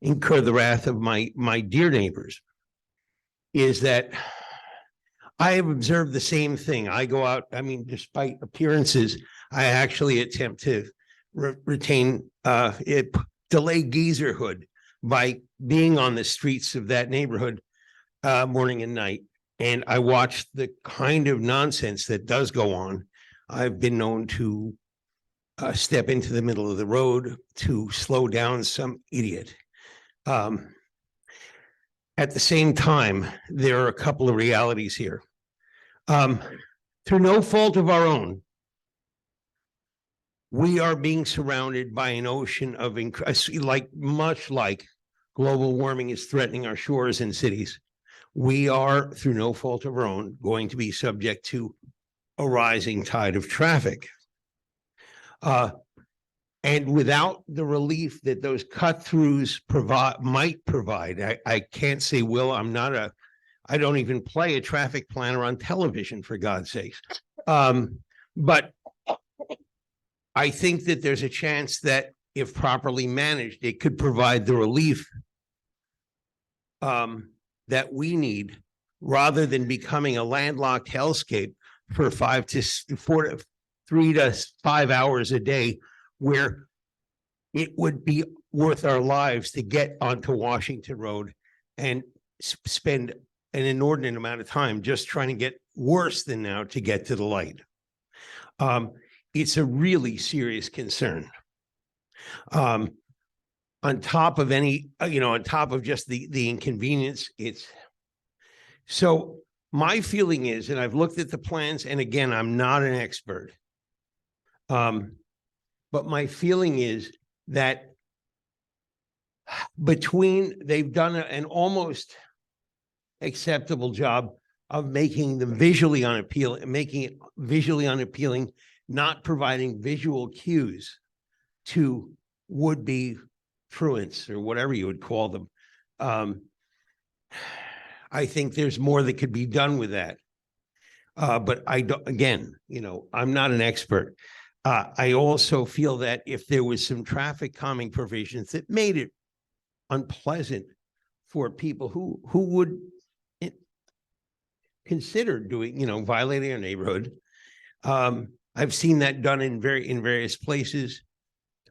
Speaker 9: incur the wrath of my dear neighbors is that I have observed the same thing. I go out, I mean, despite appearances, I actually attempt to retain, delay geezerhood by being on the streets of that neighborhood morning and night. And I watch the kind of nonsense that does go on. I've been known to step into the middle of the road to slow down some idiot. At the same time, there are a couple of realities here. Through no fault of our own, we are being surrounded by an ocean of, much like global warming is threatening our shores and cities. We are, through no fault of our own, going to be subject to a rising tide of traffic. And without the relief that those cut-throughs might provide, I can't say will, I don't even play a traffic planner on television, for God's sakes. But I think that there's a chance that if properly managed, it could provide the relief that we need, rather than becoming a landlocked hellscape for 3 to 5 hours a day, where it would be worth our lives to get onto Washington Road and spend an inordinate amount of time just trying to get worse than now to get to the light. It's a really serious concern. On top of any, on top of just the inconvenience, so my feeling is, and I've looked at the plans, and again, I'm not an expert. But my feeling is that they've done an almost acceptable job of making them visually unappealing, not providing visual cues to would-be truants or whatever you would call them. I think there's more that could be done with that. But again, I'm not an expert. I also feel that if there was some traffic calming provisions that made it unpleasant for people who would consider doing, violating our neighborhood. I've seen that done in various places.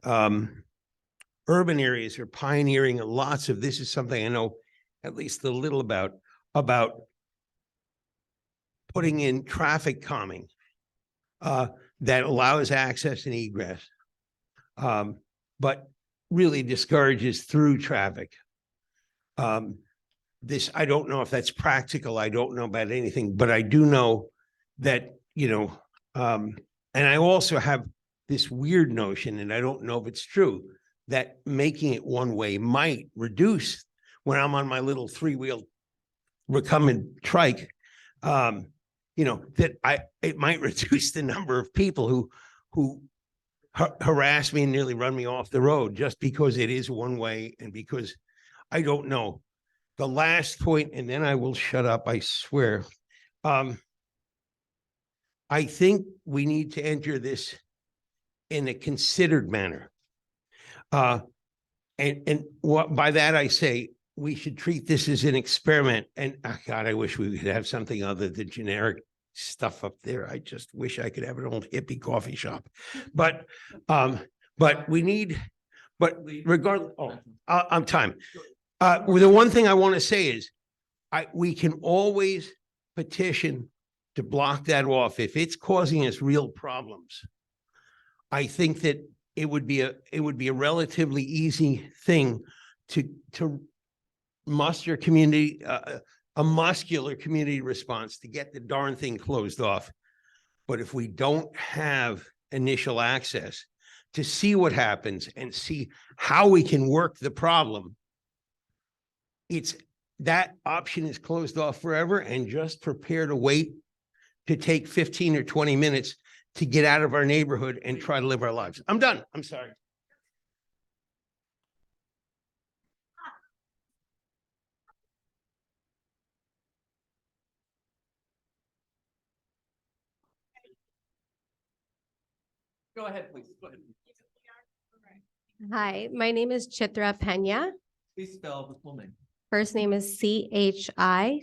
Speaker 9: Urban areas are pioneering lots of, this is something I know at least a little about putting in traffic calming that allows access and egress, but really discourages through traffic. This, I don't know if that's practical. I don't know about anything, but I do know that, and I also have this weird notion, and I don't know if it's true, that making it one way might reduce, when I'm on my little 3-wheel recumbent trike, that it might reduce the number of people who harass me and nearly run me off the road just because it is one way, and because I don't know. The last point, and then I will shut up, I swear. I think we need to enter this in a considered manner. And what by that I say, we should treat this as an experiment. And God, I wish we could have something other than generic stuff up there. I just wish I could have an old hippie coffee shop. But we need, but regardless, I'm time. Well, the one thing I want to say is we can always petition to block that off if it's causing us real problems. I think that it would be a relatively easy thing to muster community, a muscular community response to get the darn thing closed off. But if we don't have initial access to see what happens and see how we can work the problem, that option is closed off forever, and just prepare to wait to take 15 or 20 minutes to get out of our neighborhood and try to live our lives. I'm done. I'm sorry.
Speaker 1: Go ahead, please. Go ahead.
Speaker 4: Hi, my name is Chitra Pena.
Speaker 1: Please spell the full name.
Speaker 4: First name is Chitra,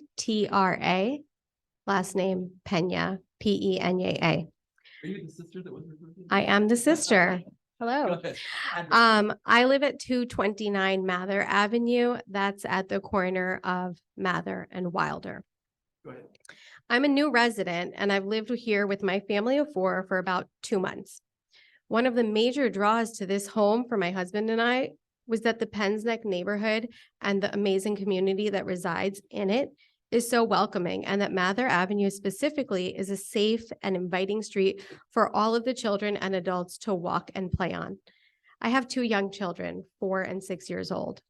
Speaker 4: last name Pena, Pena.
Speaker 1: Are you the sister that was referred to?
Speaker 4: I am the sister.
Speaker 1: Go
Speaker 4: Hello.
Speaker 1: ahead.
Speaker 4: I live at 229 Mather Avenue. That's at the corner of Mather and Wilder.
Speaker 1: Go ahead.
Speaker 4: I'm a new resident and I've lived here with my family of 4 for about 2 months. One of the major draws to this home for my husband and I was that the Penns Neck neighborhood and the amazing community that resides in it is so welcoming, and that Mather Avenue specifically is a safe and inviting street for all of the children and adults to walk and play on. I have 2 young children, 4 and 6 years old.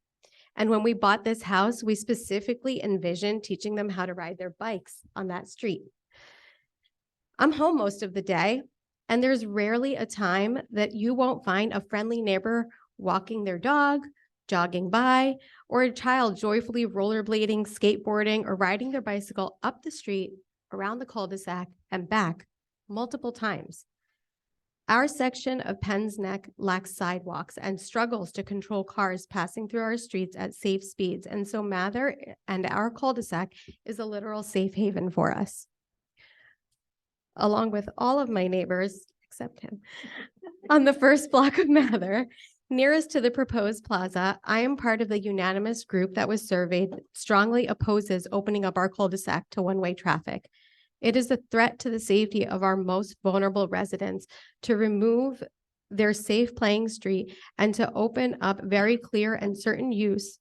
Speaker 4: And when we bought this house, we specifically envisioned teaching them how to ride their bikes on that street. I'm home most of the day, and there's rarely a time that you won't find a friendly neighbor walking their dog, jogging by, or a child joyfully rollerblading, skateboarding, or riding their bicycle up the street, around the cul-de-sac, and back multiple times. Our section of Penns Neck lacks sidewalks and struggles to control cars passing through our streets at safe speeds, and so Mather and our cul-de-sac is a literal safe haven for us. Along with all of my neighbors, except him, on the first block of Mather, nearest to the proposed plaza, I am part of the unanimous group that was surveyed that strongly opposes opening up our cul-de-sac to one-way traffic. It is a threat to the safety of our most vulnerable residents to remove their safe playing street and to open it up to very clear and certain use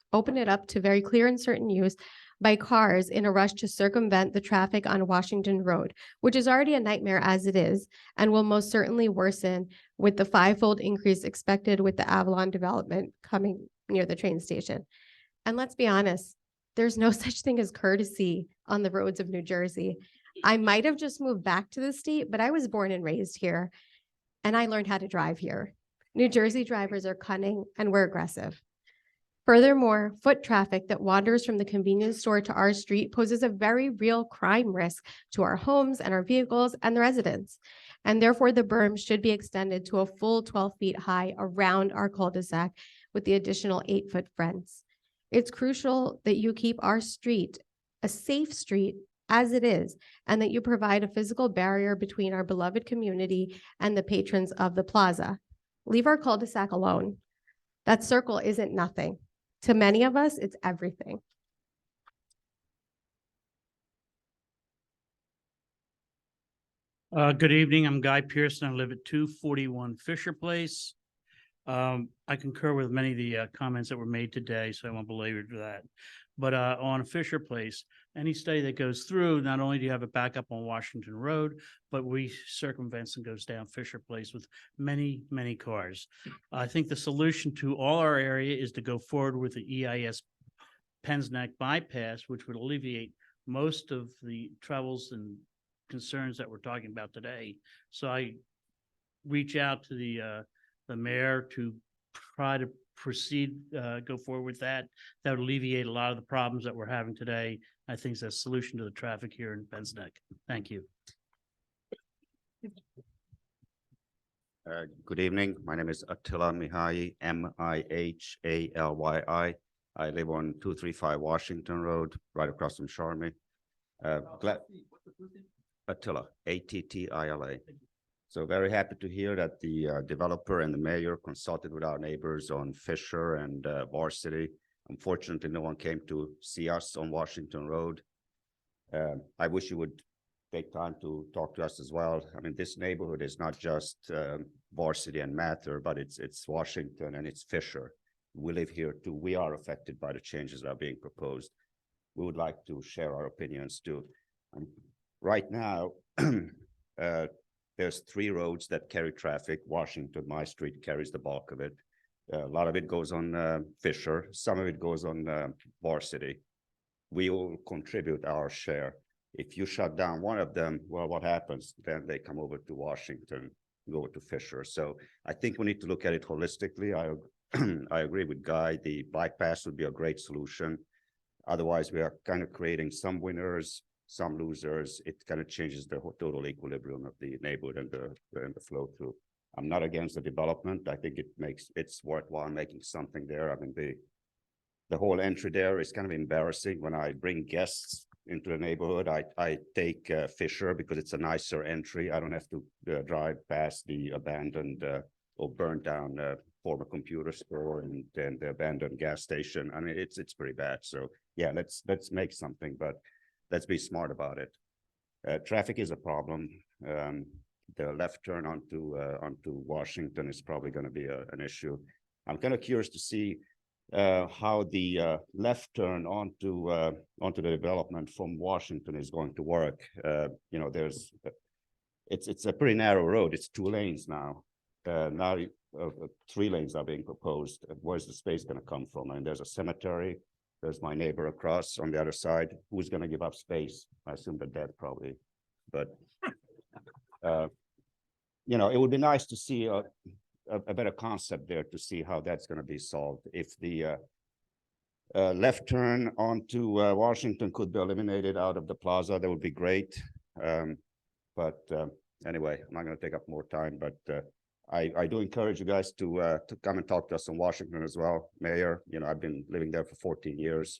Speaker 4: by cars in a rush to circumvent the traffic on Washington Road, which is already a nightmare as it is, and will most certainly worsen with the 5-fold increase expected with the Avalon development coming near the train station. And let's be honest, there's no such thing as courtesy on the roads of New Jersey. I might have just moved back to the state, but I was born and raised here, and I learned how to drive here. New Jersey drivers are cunning and we're aggressive. Furthermore, foot traffic that wanders from the convenience store to our street poses a very real crime risk to our homes and our vehicles and the residents. And therefore, the berm should be extended to a full 12 feet high around our cul-de-sac with the additional 8-foot fence. It's crucial that you keep our street a safe street as it is, and that you provide a physical barrier between our beloved community and the patrons of the plaza. Leave our cul-de-sac alone. That circle isn't nothing. To many of us, it's everything.
Speaker 11: Good evening. I'm Guy Pearson. I live at 241 Fisher Place. I concur with many of the comments that were made today, so I won't belabor that. But on Fisher Place, any study that goes through, not only do you have a backup on Washington Road, but we circumvents and goes down Fisher Place with many, many cars. I think the solution to all our area is to go forward with the EIS Penns Neck bypass, which would alleviate most of the troubles and concerns that we're talking about today. So I reach out to the mayor to try to proceed, go forward with that. That would alleviate a lot of the problems that we're having today. I think it's a solution to the traffic here in Penns Neck. Thank you.
Speaker 23: Good evening. My name is Attila Mihai, Mihalyi. I live on 235 Washington Road, right across from Charmy. Attila, Attila. So very happy to hear that the developer and the mayor consulted with our neighbors on Fisher and Varsity. Unfortunately, no one came to see us on Washington Road. I wish you would take time to talk to us as well. I mean, this neighborhood is not just Varsity and Mather, but it's Washington and it's Fisher. We live here too. We are affected by the changes that are being proposed. We would like to share our opinions too. Right now, there's 3 roads that carry traffic. Washington, my street, carries the bulk of it. A lot of it goes on Fisher. Some of it goes on Varsity. We all contribute our share. If you shut down one of them, well, what happens? Then they come over to Washington, go to Fisher. So I think we need to look at it holistically. I agree with Guy. The bypass would be a great solution. Otherwise, we are kind of creating some winners, some losers. It kind of changes the total equilibrium of the neighborhood and the flow through. I'm not against the development. I think it's worthwhile making something there. I mean, the whole entry there is kind of embarrassing. When I bring guests into the neighborhood, I take Fisher because it's a nicer entry. I don't have to drive past the abandoned or burnt down former computer store and then the abandoned gas station. I mean, it's pretty bad. So yeah, let's make something, but let's be smart about it. Traffic is a problem. The left turn onto Washington is probably going to be an issue. I'm kind of curious to see how the left turn onto the development from Washington is going to work. You know, it's a pretty narrow road. It's 2 lanes now. Now 3 lanes are being proposed. Where's the space going to come from? I mean, there's a cemetery. There's my neighbor across on the other side. Who's going to give up space? I assume the dead probably. But you know, it would be nice to see a better concept there to see how that's going to be solved. If the left turn onto Washington could be eliminated out of the plaza, that would be great. But anyway, I'm not going to take up more time, but I do encourage you guys to come and talk to us in Washington as well. Mayor, you know, I've been living there for 14 years.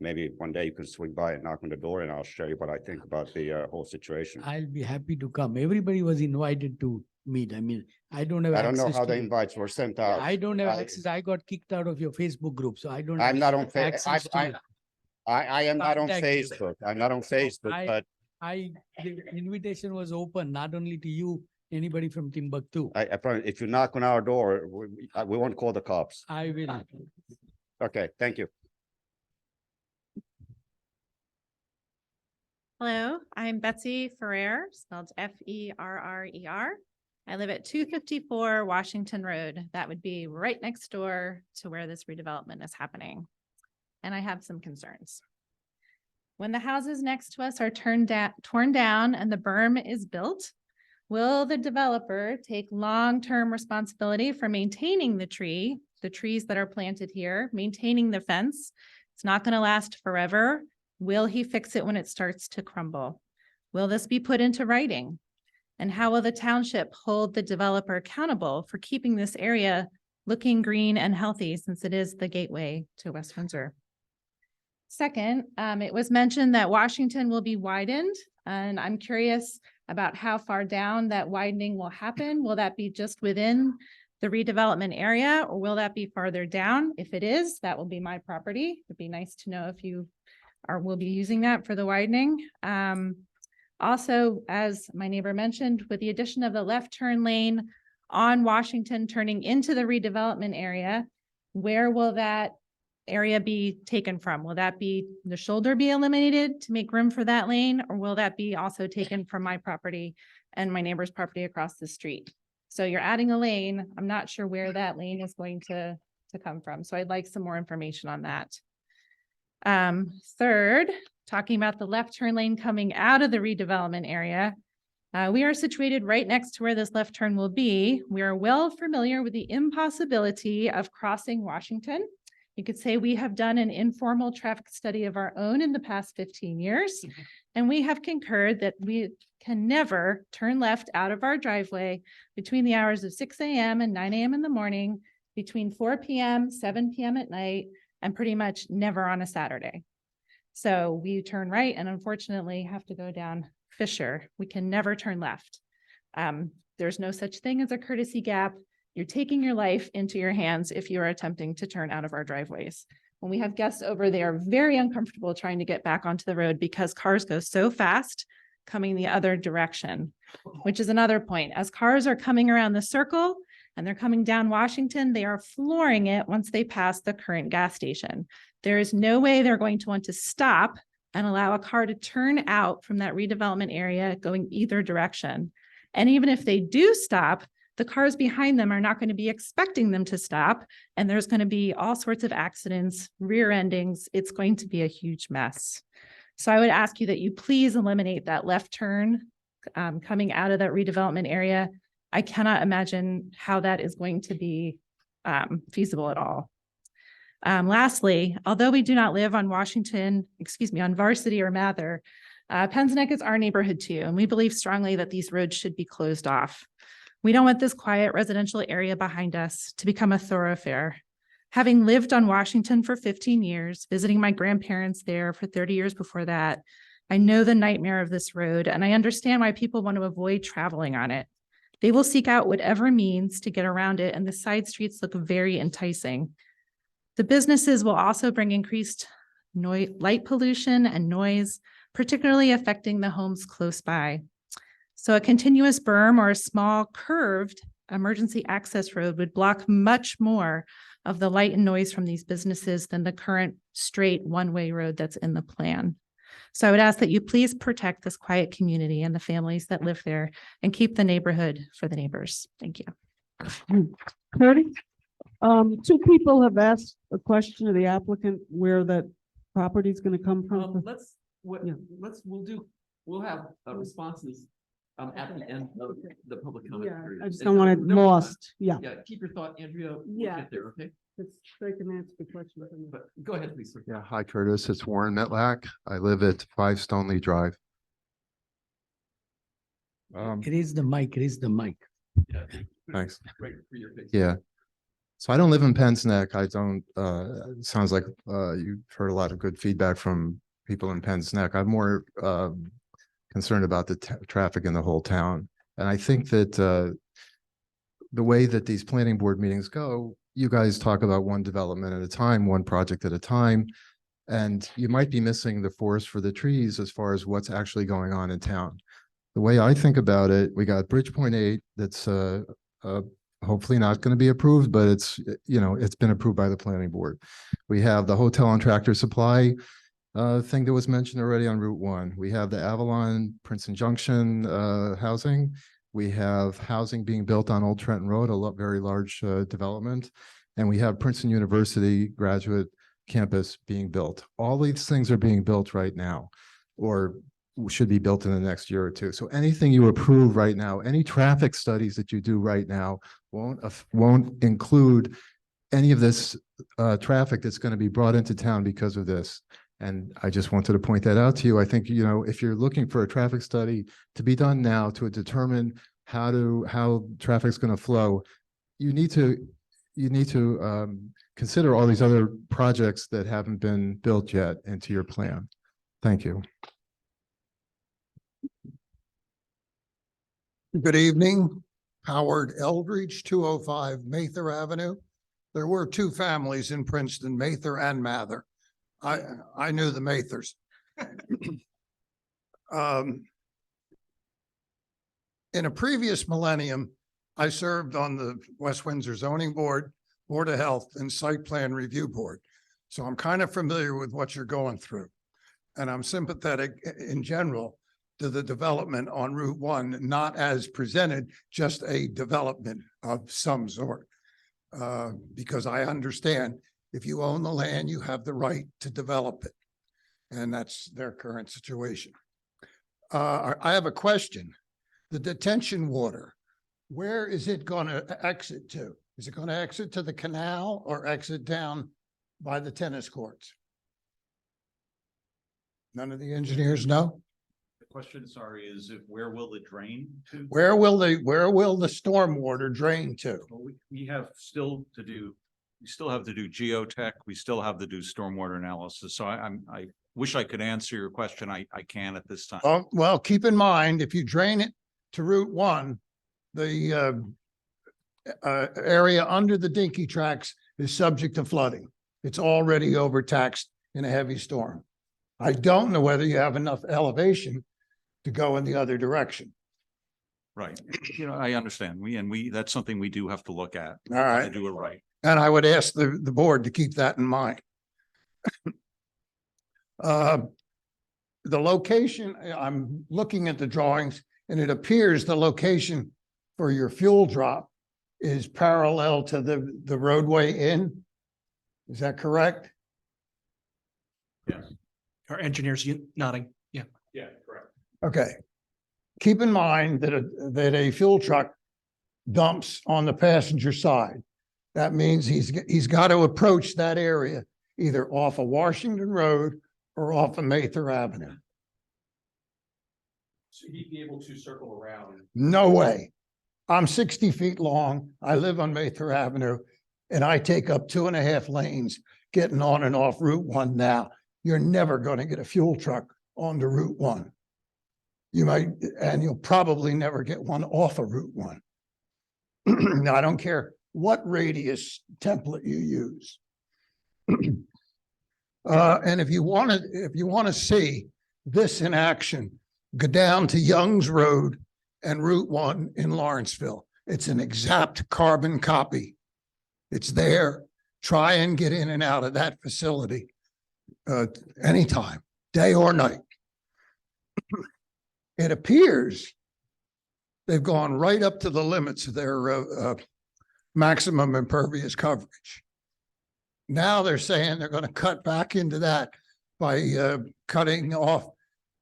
Speaker 23: Maybe one day you can swing by and knock on the door and I'll show you what I think about the whole situation.
Speaker 5: I'll be happy to come. Everybody was invited to meet. I mean, I don't have
Speaker 23: I don't know
Speaker 5: access
Speaker 23: how
Speaker 5: to
Speaker 23: the
Speaker 5: it.
Speaker 23: invites were sent out.
Speaker 5: I don't have access. I got kicked out of your Facebook group, so I don't.
Speaker 23: I'm not on
Speaker 5: access to it.
Speaker 23: I am not on
Speaker 5: Contact you.
Speaker 23: Facebook. I'm not on Facebook, but
Speaker 5: The invitation was open, not only to you, anybody from Timbuktu.
Speaker 23: I promise, if you knock on our door, we won't call the cops.
Speaker 5: I will.
Speaker 23: Okay, thank you.
Speaker 13: Hello, I'm Betsy Ferrer, spelled Ferrer. I live at 254 Washington Road. That would be right next door to where this redevelopment is happening. And I have some concerns. When the houses next to us are torn down and the berm is built, will the developer take long-term responsibility for maintaining the trees that are planted here, maintaining the fence? It's not going to last forever. Will he fix it when it starts to crumble? Will this be put into writing? And how will the township hold the developer accountable for keeping this area looking green and healthy, since it is the gateway to West Windsor? Second, it was mentioned that Washington will be widened, and I'm curious about how far down that widening will happen. Will that be just within the redevelopment area, or will that be farther down? If it is, that will be my property. It'd be nice to know if you will be using that for the widening. Also, as my neighbor mentioned, with the addition of the left turn lane on Washington turning into the redevelopment area, where will that area be taken from? Will that be the shoulder be eliminated to make room for that lane, or will that be also taken from my property and my neighbor's property across the street? So you're adding a lane. I'm not sure where that lane is going to come from. So I'd like some more information on that. Third, talking about the left turn lane coming out of the redevelopment area. We are situated right next to where this left turn will be. We are well familiar with the impossibility of crossing Washington. You could say we have done an informal traffic study of our own in the past 15 years, and we have concurred that we can never turn left out of our driveway between the hours of 6 a.m. and 9 a.m. in the morning, between 4 p.m., 7 p.m. at night, and pretty much never on a Saturday. So we turn right and unfortunately have to go down Fisher, we can never turn left. There's no such thing as a courtesy gap. You're taking your life into your hands if you are attempting to turn out of our driveways. When we have guests over, they are very uncomfortable trying to get back onto the road because cars go so fast coming the other direction, which is another point. As cars are coming around the circle and they're coming down Washington, they are flooring it once they pass the current gas station. There is no way they're going to want to stop and allow a car to turn out from that redevelopment area going either direction. And even if they do stop, the cars behind them are not going to be expecting them to stop. And there's going to be all sorts of accidents, rear endings. It's going to be a huge mess. So I would ask you that you please eliminate that left turn coming out of that redevelopment area. I cannot imagine how that is going to be feasible at all. Lastly, although we do not live on on Varsity or Mather, Penns Neck is our neighborhood too, and we believe strongly that these roads should be closed off. We don't want this quiet residential area behind us to become a thoroughfare. Having lived on Washington for 15 years, visiting my grandparents there for 30 years before that, I know the nightmare of this road, and I understand why people want to avoid traveling on it. They will seek out whatever means to get around it, and the side streets look very enticing. The businesses will also bring increased light pollution and noise, particularly affecting the homes close by. So a continuous berm or a small curved emergency access road would block much more of the light and noise from these businesses than the current straight one-way road that's in the plan. So I would ask that you please protect this quiet community and the families that live there and keep the neighborhood for the neighbors. Thank you.
Speaker 6: Cody? Two people have asked a question of the applicant where that property is going to come from.
Speaker 1: We'll have responses at the end of the public comment
Speaker 6: Yeah,
Speaker 1: period.
Speaker 6: I just don't want it lost. Yeah.
Speaker 1: Yeah, keep your thought, Andrea. We'll
Speaker 6: Yeah.
Speaker 1: get there, okay?
Speaker 6: They can answer the question.
Speaker 1: But go ahead, please, sir.
Speaker 14: Yeah, hi Curtis, it's Warren Metlack. I live at 5 Stoneleigh Drive.
Speaker 5: Raise the mic, raise the mic.
Speaker 1: Yeah.
Speaker 14: Thanks.
Speaker 1: Right for your face.
Speaker 14: Yeah. So I don't live in Penns Neck. I don't, it sounds like you've heard a lot of good feedback from people in Penns Neck. I'm more concerned about the traffic in the whole town. And I think that the way that these planning board meetings go, you guys talk about one development at a time, one project at a time, and you might be missing the forest for the trees as far as what's actually going on in town. The way I think about it, we got Bridgepoint 8 that's hopefully not going to be approved, but it's, it's been approved by the planning board. We have the hotel and Tractor Supply thing that was mentioned already on Route 1. We have the Avalon Princeton Junction housing. We have housing being built on Old Trenton Road, a very large development. And we have Princeton University graduate campus being built. All these things are being built right now, or should be built in the next year or two. So anything you approve right now, any traffic studies that you do right now won't include any of this traffic that's going to be brought into town because of this. And I just wanted to point that out to you. I think, if you're looking for a traffic study to be done now to determine how traffic's going to flow, you need to consider all these other projects that haven't been built yet into your plan. Thank you.
Speaker 15: Good evening, Howard Eldridge, 205 Mather Avenue. There were two families in Princeton, Mather and Mather. I knew the Mathers. In a previous millennium, I served on the West Windsor Zoning Board, Board of Health, and Site Plan Review Board. So I'm kind of familiar with what you're going through. And I'm sympathetic in general to the development on Route 1, not as presented, just a development of some sort. Because I understand if you own the land, you have the right to develop it. And that's their current situation. I have a question. The detention water, where is it going to exit to? Is it going to exit to the canal or exit down by the tennis courts? None of the engineers know?
Speaker 16: The question, sorry, is where will it drain to?
Speaker 15: Where will the stormwater drain to?
Speaker 16: Well, we have still to do, we still have to do geotech, we still have to do stormwater analysis. So I wish I could answer your question. I can't at this time.
Speaker 15: Well, keep in mind, if you drain it to Route 1, the area under the dinky tracks is subject to flooding. It's already overtaxed in a heavy storm. I don't know whether you have enough elevation to go in the other direction.
Speaker 16: Right. You know, I understand. That's something we do have to look at.
Speaker 15: All
Speaker 16: how to
Speaker 15: right.
Speaker 16: do it right.
Speaker 15: And I would ask the board to keep that in mind. The location, I'm looking at the drawings, and it appears the location for your fuel drop is parallel to the roadway in. Is that correct?
Speaker 8: Yes. Our engineers nodding. Yeah. Yeah, correct.
Speaker 15: Okay. Keep in mind that a fuel truck dumps on the passenger side. That means he's got to approach that area either off of Washington Road or off of Mather Avenue.
Speaker 8: So he'd be able to circle around.
Speaker 15: No way. I'm 60 feet long. I live on Mather Avenue and I take up 2.5 lanes getting on and off Route 1 now. You're never going to get a fuel truck onto Route 1. You might, and you'll probably never get one off of Route 1. Now, I don't care what radius template you use. And if you want to see this in action, go down to Young's Road and Route 1 in Lawrenceville. It's an exact carbon copy. It's there. Try and get in and out of that facility anytime, day or night. It appears they've gone right up to the limits of their maximum impervious coverage. Now they're saying they're going to cut back into that by cutting off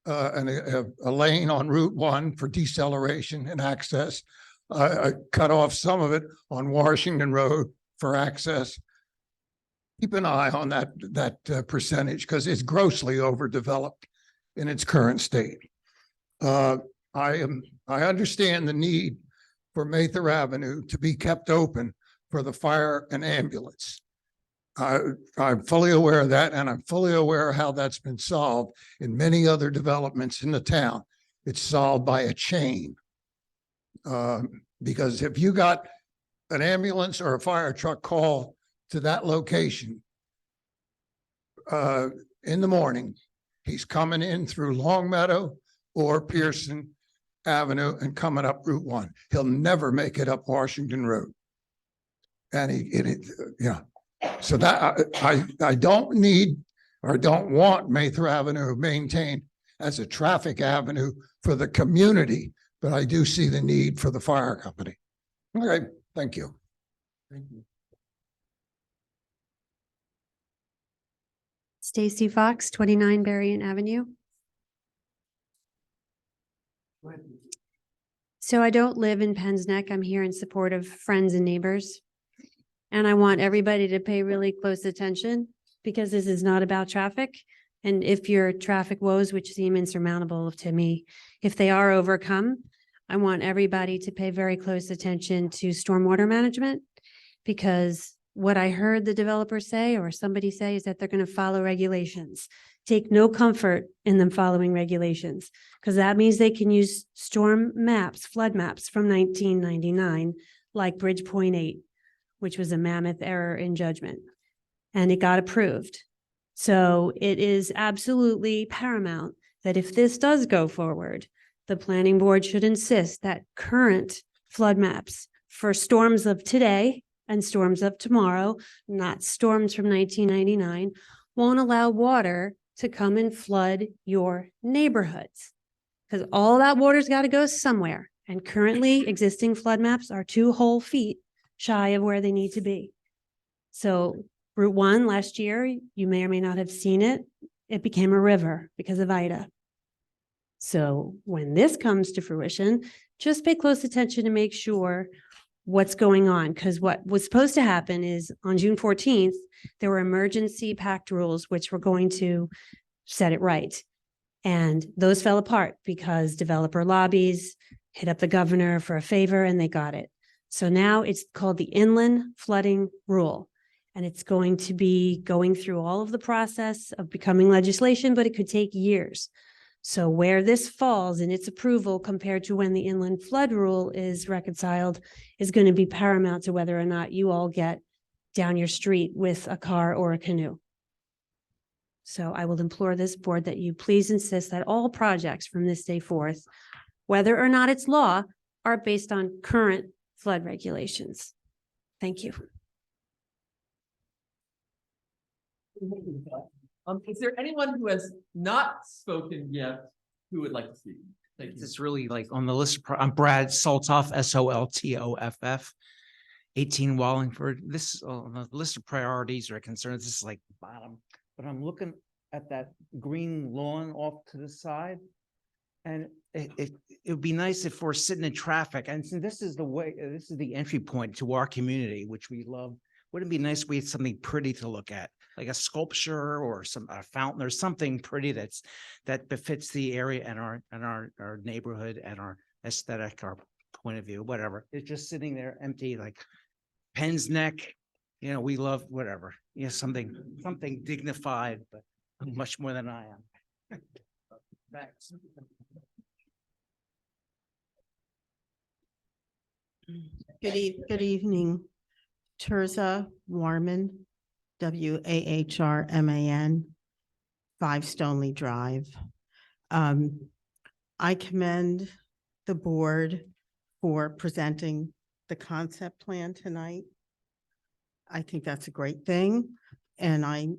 Speaker 15: a lane on Route 1 for deceleration and access, cut off some of it on Washington Road for access. Keep an eye on that percentage because it's grossly overdeveloped in its current state. I understand the need for Mather Avenue to be kept open for the fire and ambulance. I'm fully aware of that, and I'm fully aware of how that's been solved in many other developments in the town. It's solved by a chain. Because if you got an ambulance or a fire truck call to that location in the morning, he's coming in through Longmeadow or Pearson Avenue and coming up Route 1. He'll never make it up Washington Road. And so that I don't need or don't want Mather Avenue maintained as a traffic avenue for the community, but I do see the need for the fire company. Okay, thank you. Thank you.
Speaker 3: Stacy Fox, 29 Berrien Avenue. So I don't live in Penn's Neck. I'm here in support of friends and neighbors. And I want everybody to pay really close attention because this is not about traffic. And if your traffic woes, which seem insurmountable to me, if they are overcome, I want everybody to pay very close attention to stormwater management, because what I heard the developer say or somebody say is that they're going to follow regulations. Take no comfort in them following regulations, because that means they can use storm maps, flood maps from 1999, like Bridge Point 8, which was a mammoth error in judgment, and it got approved. So it is absolutely paramount that if this does go forward, the planning board should insist that current flood maps for storms of today and storms of tomorrow, not storms from 1999, won't allow water to come and flood your neighborhoods, because all that water's got to go somewhere. And currently existing flood maps are 2 whole feet shy of where they need to be. So Route 1 last year, you may or may not have seen it. It became a river because of Ida. So when this comes to fruition, just pay close attention to make sure what's going on, because what was supposed to happen is on June 14th, there were emergency pact rules, which were going to set it right. And those fell apart because developer lobbies hit up the governor for a favor and they got it. So now it's called the inland flooding rule. And it's going to be going through all of the process of becoming legislation, but it could take years. So where this falls in its approval compared to when the inland flood rule is reconciled is going to be paramount to whether or not you all get down your street with a car or a canoe. So I will implore this board that you please insist that all projects from this day forth, whether or not it's law, are based on current flood regulations. Thank you.
Speaker 1: Is there anyone who has not spoken yet who would like to speak? Thank you.
Speaker 7: It's really like on the list. I'm Brad Soltoff, SOLTOFF, 18 Wallingford. This on the list of priorities or concerns. This is like bottom, but I'm looking at that green lawn off to the side, and it would be nice if we're sitting in traffic. And so this is the way. This is the entry point to our community, which we love. Wouldn't it be nice if we had something pretty to look at, like a sculpture or a fountain or something pretty that befits the area and our neighborhood and our aesthetic, our point of view, whatever. It's just sitting there empty, like Penn's Neck. You know, we love whatever. You know, something dignified, but much more than I am. Thanks.
Speaker 10: Good evening. Terza Warman, WAHRMAN, 5 Stoneleigh Drive. I commend the board for presenting the concept plan tonight. I think that's a great thing. And I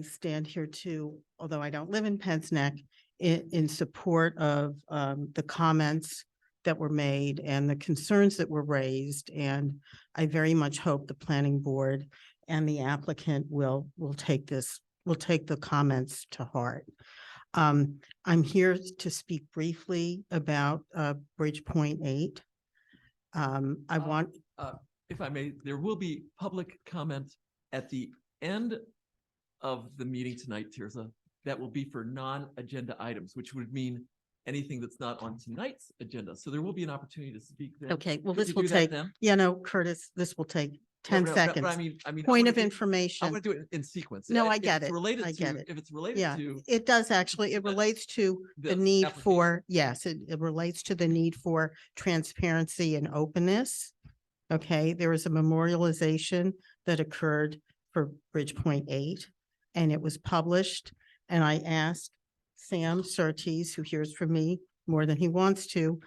Speaker 10: stand here too, although I don't live in Penn's Neck, in support of the comments that were made and the concerns that were raised. And I very much hope the planning board and the applicant will take the comments to heart. I'm here to speak briefly about Bridgepoint 8. I want,
Speaker 1: if I may, there will be public comment at the end of the meeting tonight, Tirza. That will be for non-agenda items, which would mean anything that's not on tonight's agenda. So there will be an opportunity to speak then.
Speaker 10: okay, well,
Speaker 1: Could
Speaker 10: this
Speaker 1: you
Speaker 10: will
Speaker 1: do that
Speaker 10: take,
Speaker 1: then?
Speaker 10: Curtis, this will take 10
Speaker 1: No,
Speaker 10: seconds.
Speaker 1: I mean, I
Speaker 10: Point
Speaker 1: wanna
Speaker 10: of
Speaker 1: I
Speaker 10: information.
Speaker 1: want to do it in sequence.
Speaker 10: No, I
Speaker 1: If
Speaker 10: get
Speaker 1: it's
Speaker 10: it.
Speaker 1: related
Speaker 10: I
Speaker 1: to-
Speaker 10: get it.
Speaker 1: If it's related
Speaker 10: Yeah,
Speaker 1: to.
Speaker 10: it does actually. It relates to the
Speaker 1: this
Speaker 10: need
Speaker 1: application.
Speaker 10: for, yes, it relates to the need for transparency and openness. Okay, there was a memorialization that occurred for Bridgepoint 8, and it was published. And I asked Sam Surtees, who hears from me more than he wants to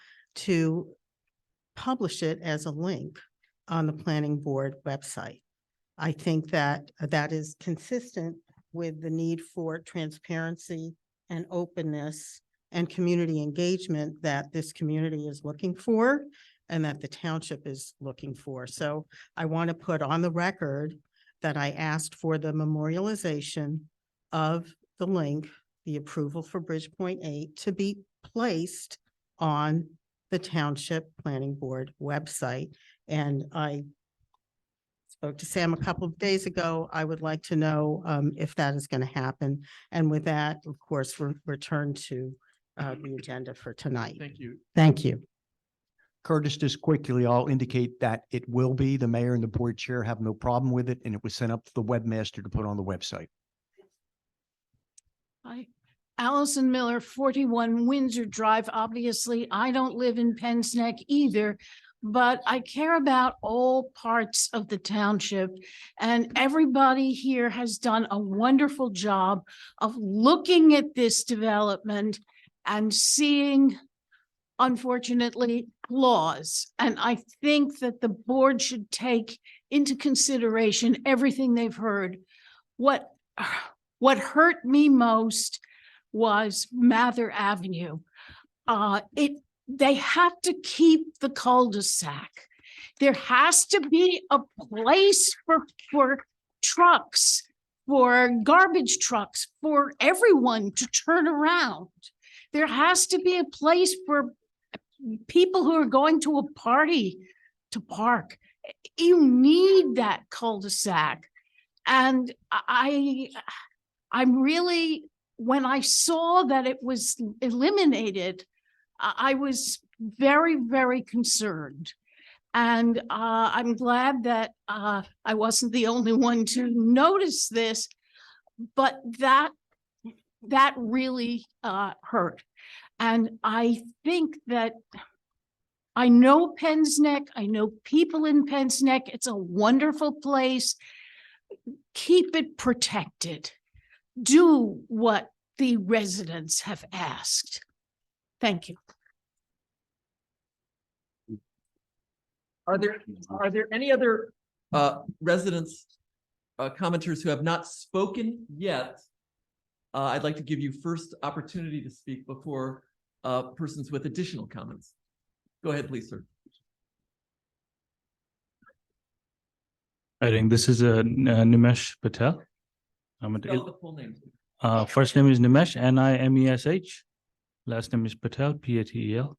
Speaker 10: publish it as a link on the planning board website. I think that that is consistent with the need for transparency and openness and community engagement that this community is looking for and that the township is looking for. So I want to put on the record that I asked for the memorialization of the link, the approval for Bridgepoint 8 to be placed on the Township Planning Board website. And I spoke to Sam a couple of days ago. I would like to know if that is going to happen. And with that, of course, we're returned to the agenda for tonight.
Speaker 1: Thank you.
Speaker 10: Thank you.
Speaker 12: Curtis, just quickly, I'll indicate that it will be. The mayor and the board chair have no problem with it, and it was sent up to the webmaster to put on the website.
Speaker 24: Hi, Allison Miller, 41 Windsor Drive. Obviously, I don't live in Penn's Neck either, but I care about all parts of the township. And everybody here has done a wonderful job of looking at this development and seeing, unfortunately, flaws. And I think that the board should take into consideration everything they've heard. What hurt me most was Mather Avenue. They have to keep the cul-de-sac. There has to be a place for trucks, for garbage trucks, for everyone to turn around. There has to be a place for people who are going to a party to park. You need that cul-de-sac. And I'm really, when I saw that it was eliminated, I was very, very concerned. And I'm glad that I wasn't the only one to notice this, but that really hurt. And I think that I know Penn's Neck, I know people in Penn's Neck. It's a wonderful place. Keep it protected. Do what the residents have asked. Thank you.
Speaker 1: Are there any other residents, commenters who have not spoken yet? I'd like to give you first opportunity to speak before persons with additional comments. Go ahead, please, sir.
Speaker 11: I think this is Nimesh Patel.
Speaker 1: Spell the full name.
Speaker 11: First name is Nimesh, Nimesh. Last name is Patel, Patel.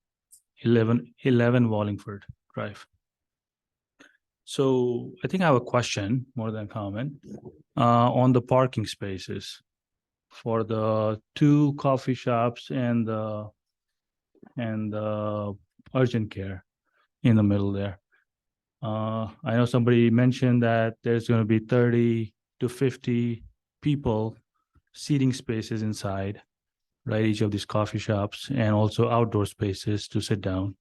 Speaker 11: 11 Wallingford Drive. So I think I have a question more than a comment on the parking spaces for the 2 coffee shops and the urgent care in the middle there. I know somebody mentioned that there's going to be 30 to 50 people seating spaces inside, right? Each of these coffee shops, and also outdoor spaces to sit down.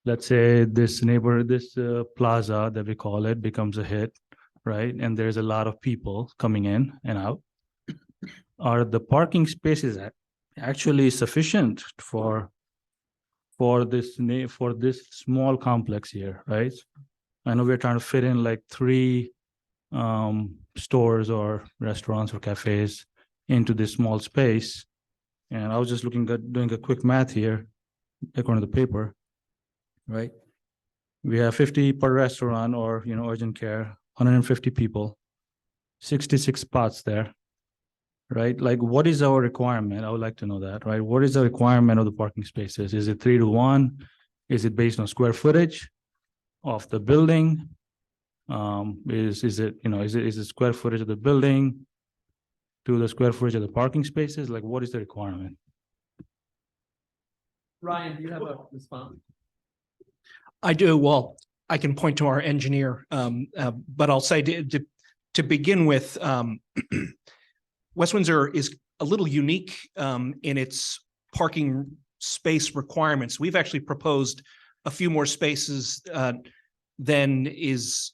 Speaker 11: Let's say this plaza that we call it becomes a hit, right? And there's a lot of people coming in and out. Are the parking spaces actually sufficient for this small complex here, right? I know we're trying to fit in like 3 stores or restaurants or cafes into this small space. And I was just doing a quick math here, according to the paper, right? We have 50 per restaurant or, urgent care, 150 people, 66 spots there, right? Like, what is our requirement? I would like to know that, right? What is the requirement of the parking spaces? Is it 3 to 1? Is it based on square footage of the building? Is it square footage of the building to the square footage of the parking spaces? Like, what is the requirement?
Speaker 1: Ryan, do you have a response?
Speaker 8: I do. Well, I can point to our engineer, but I'll say to begin with, West Windsor is a little unique in its parking space requirements. We've actually proposed a few more spaces than is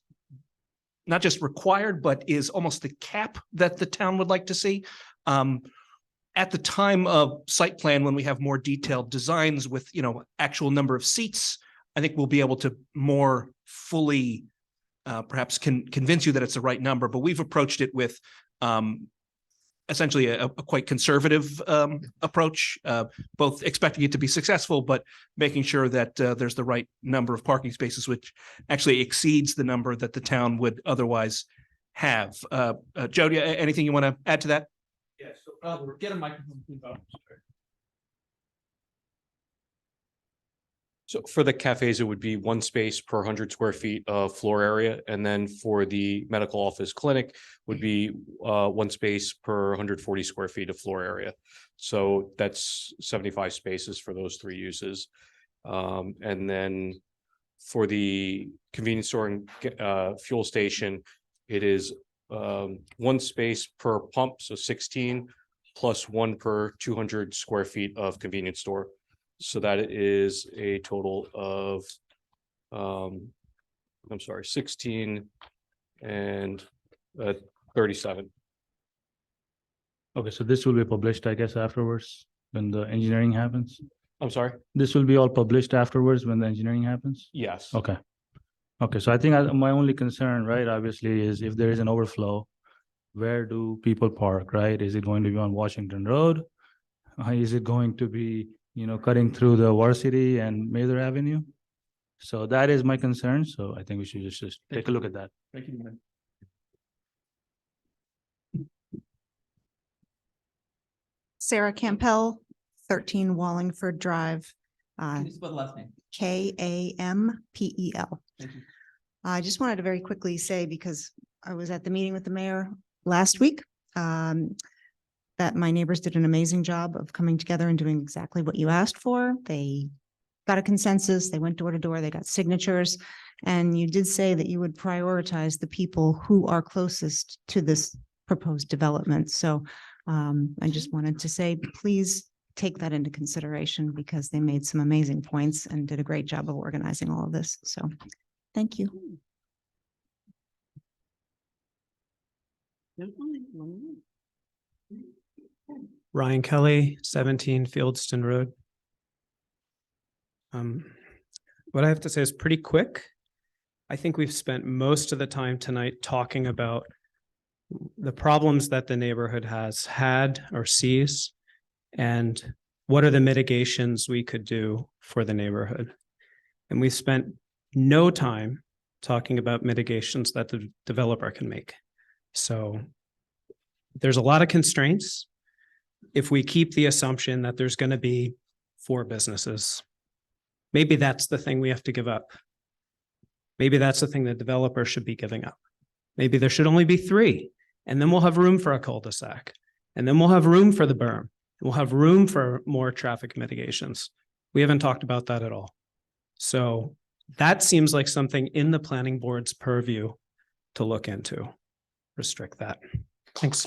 Speaker 8: not just required, but is almost the cap that the town would like to see. At the time of site plan, when we have more detailed designs with, actual number of seats, I think we'll be able to more fully perhaps convince you that it's the right number, but we've approached it with essentially a quite conservative approach, both expecting it to be successful, but making sure that there's the right number of parking spaces, which actually exceeds the number that the town would otherwise have. Joe, anything you want to add to that?
Speaker 1: Yes. So, get a microphone, please.
Speaker 17: So for the cafes, it would be 1 space per 100 square feet of floor area. And then for the medical office clinic would be 1 space per 140 square feet of floor area. So that's 75 spaces for those 3 uses. And then for the convenience store and fuel station, it is 1 space per pump, so 16, plus 1 per 200 square feet of convenience store. So that is a total of, 16 and 37.
Speaker 11: Okay, so this will be published, I guess, afterwards when the engineering happens?
Speaker 17: I'm sorry?
Speaker 11: This will be all published afterwards when the engineering happens?
Speaker 17: Yes.
Speaker 11: Okay. Okay, so I think my only concern, right, obviously, is if there is an overflow, where do people park, right? Is it going to be on Washington Road? Is it going to be, cutting through the Varsity and Mather Avenue? So that is my concern. So I think we should just take a look at that.
Speaker 1: Thank you, man.
Speaker 19: Sarah Campbell, 13 Wallingford Drive.
Speaker 1: Can you spell the last name?
Speaker 19: Kampel.
Speaker 1: Thank you.
Speaker 19: I just wanted to very quickly say, because I was at the meeting with the mayor last week, that my neighbors did an amazing job of coming together and doing exactly what you asked for. They got a consensus, they went door to door, they got signatures. And you did say that you would prioritize the people who are closest to this proposed development. So I just wanted to say, please take that into consideration because they made some amazing points and did a great job of organizing all of this. So thank you.
Speaker 18: Ryan Kelly, 17 Fieldston Road. What I have to say is pretty quick. I think we've spent most of the time tonight talking about the problems that the neighborhood has had or sees, and what are the mitigations we could do for the neighborhood. And we've spent no time talking about mitigations that the developer can make. So there's a lot of constraints. If we keep the assumption that there's going to be 4 businesses, maybe that's the thing we have to give up. Maybe that's the thing the developer should be giving up. Maybe there should only be 3, and then we'll have room for a cul-de-sac, and then we'll have room for the berm. We'll have room for more traffic mitigations. We haven't talked about that at all. So that seems like something in the planning board's purview to look into. Restrict that. Thanks.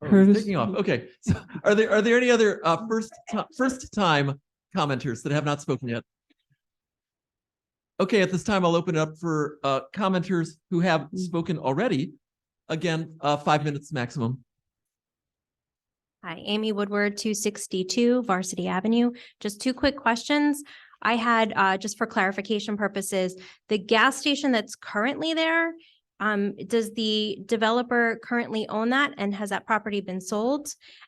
Speaker 6: Curtis?
Speaker 1: Taking off. Okay. So are there any other first time commenters that have not spoken yet? Okay, at this time, I'll open it up for commenters who have spoken already. Again, 5 minutes maximum.
Speaker 4: Hi, Amy Woodward, 262 Varsity Avenue. Just 2 quick questions. I had, just for clarification purposes, the gas station that's currently there, does the developer currently own that, and has that property been sold?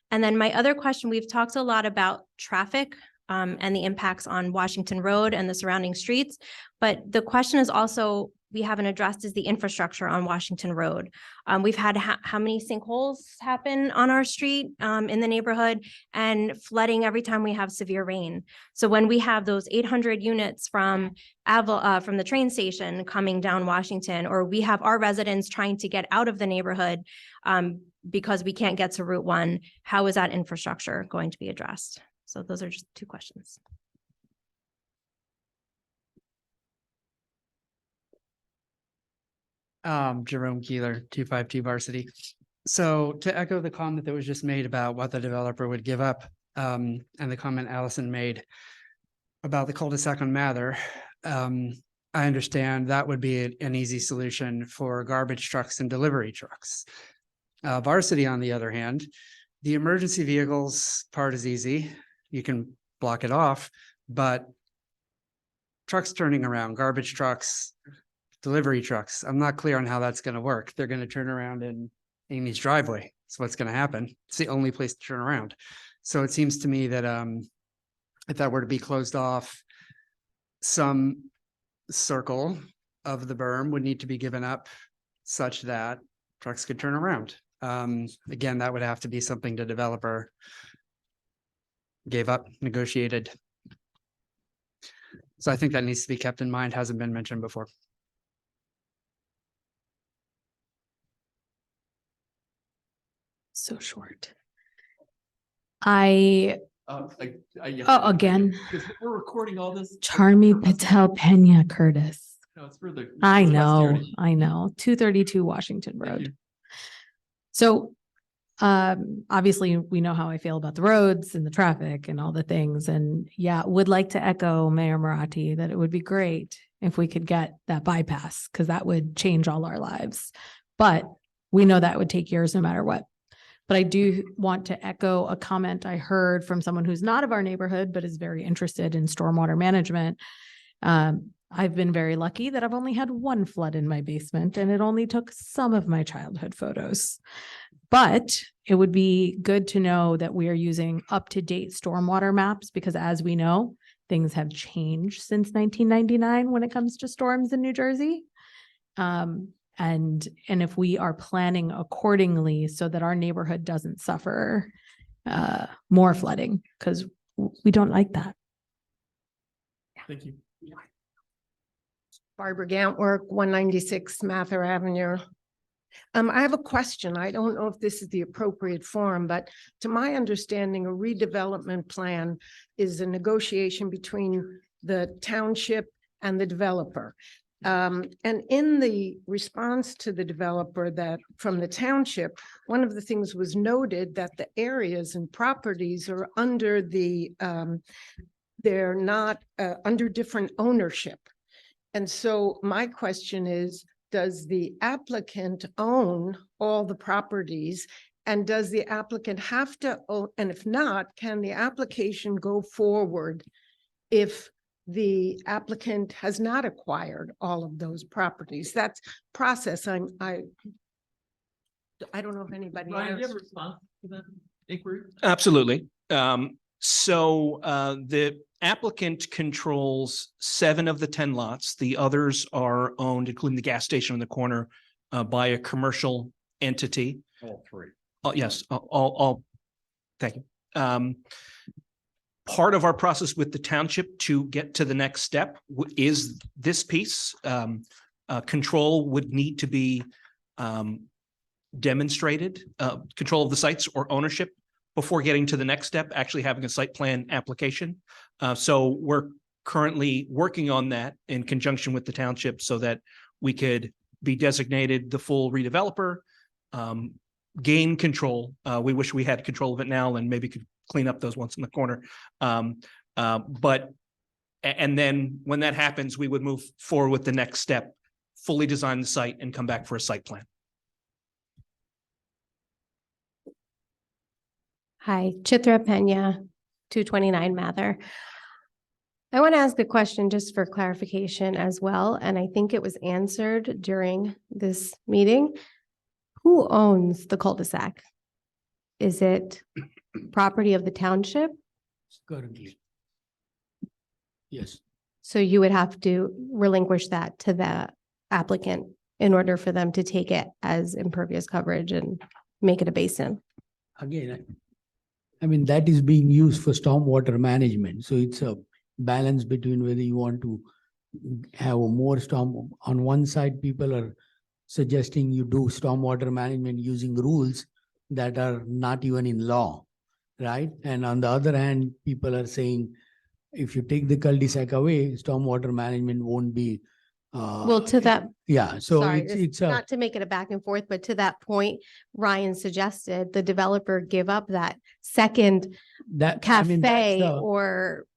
Speaker 4: And then my other question, we've talked a lot about traffic and the impacts on Washington Road and the surrounding streets. But the question is also, we haven't addressed, is the infrastructure on Washington Road. We've had how many sinkholes happen on our street in the neighborhood, and flooding every time we have severe rain. So when we have those 800 units from the train station coming down Washington, or we have our residents trying to get out of the neighborhood because we can't get to Route 1, how is that infrastructure going to be addressed? So those are just 2 questions.
Speaker 20: Jerome Keeler, 252 Varsity. So to echo the comment that was just made about what the developer would give up, and the comment Allison made about the cul-de-sac on Mather, I understand that would be an easy solution for garbage trucks and delivery trucks. Varsity, on the other hand, the emergency vehicles part is easy. You can block it off, but trucks turning around, garbage trucks, delivery trucks, I'm not clear on how that's going to work. They're going to turn around in Amy's driveway. That's what's going to happen. It's the only place to turn around. So it seems to me that if that were to be closed off, some circle of the berm would need to be given up such that trucks could turn around. Again, that would have to be something the developer gave up, negotiated. So I think that needs to be kept in mind, hasn't been mentioned before.
Speaker 2: So short. Again,
Speaker 1: Because we're recording all this.
Speaker 2: Charmy Patel Pena Curtis.
Speaker 1: No, it's for the.
Speaker 2: I
Speaker 1: for
Speaker 2: know,
Speaker 1: posterity.
Speaker 2: 232 Washington Road. So obviously we know how I feel about the roads and the traffic and all the things. And yeah, would like to echo Mayor Marathi that it would be great if we could get that bypass, because that would change all our lives. But we know that would take years no matter what. But I do want to echo a comment I heard from someone who's not of our neighborhood, but is very interested in stormwater management. I've been very lucky that I've only had 1 flood in my basement, and it only took some of my childhood photos. But it would be good to know that we are using up-to-date stormwater maps, because as we know, things have changed since 1999 when it comes to storms in New Jersey. And if we are planning accordingly so that our neighborhood doesn't suffer more flooding, because we don't like that.
Speaker 1: Thank you.
Speaker 9: Barbara Gantwork, 196 Mather Avenue. I have a question. I don't know if this is the appropriate forum, but to my understanding, a redevelopment plan is a negotiation between the township and the developer. And in the response to the developer that from the township, one of the things was noted that the areas and properties are under the, they're not under different ownership. And so my question is, does the applicant own all the properties? And does the applicant have to own, and if not, can the application go forward if the applicant has not acquired all of those properties? That's process. I don't know if anybody
Speaker 1: Ryan, do you have a
Speaker 9: else.
Speaker 1: response to that inquiry?
Speaker 8: Absolutely. So the applicant controls 7 of the 10 lots. The others are owned, including the gas station on the corner, by a commercial entity.
Speaker 16: All 3.
Speaker 8: Yes, all. Thank you. Part of our process with the township to get to the next step is this piece. Control would need to be demonstrated, control of the sites or ownership before getting to the next step, actually having a site plan application. So we're currently working on that in conjunction with the township so that we could be designated the full redeveloper, gain control. We wish we had control of it now and maybe could clean up those ones in the corner. And then when that happens, we would move forward with the next step, fully design the site and come back for a site plan.
Speaker 4: Hi, Chitra Pena, 229 Mather. I want to ask a question just for clarification as well, and I think it was answered during this meeting. Who owns the cul-de-sac? Is it property of the township?
Speaker 5: Currently. Yes.
Speaker 4: So you would have to relinquish that to the applicant in order for them to take it as impervious coverage and make it a basin.
Speaker 5: Again, I mean, that is being used for stormwater management. So it's a balance between whether you want to have a more storm. On one side, people are suggesting you do stormwater management using rules that are not even in law, right? And on the other hand, people are saying, if you take the cul-de-sac away, stormwater management won't be.
Speaker 4: Well, to that.
Speaker 5: Yeah, so
Speaker 4: Sorry,
Speaker 5: it's
Speaker 4: not to make it a back and forth, but to that point, Ryan suggested the developer give up that second
Speaker 5: that I mean, that's
Speaker 4: cafe
Speaker 5: the-
Speaker 4: or,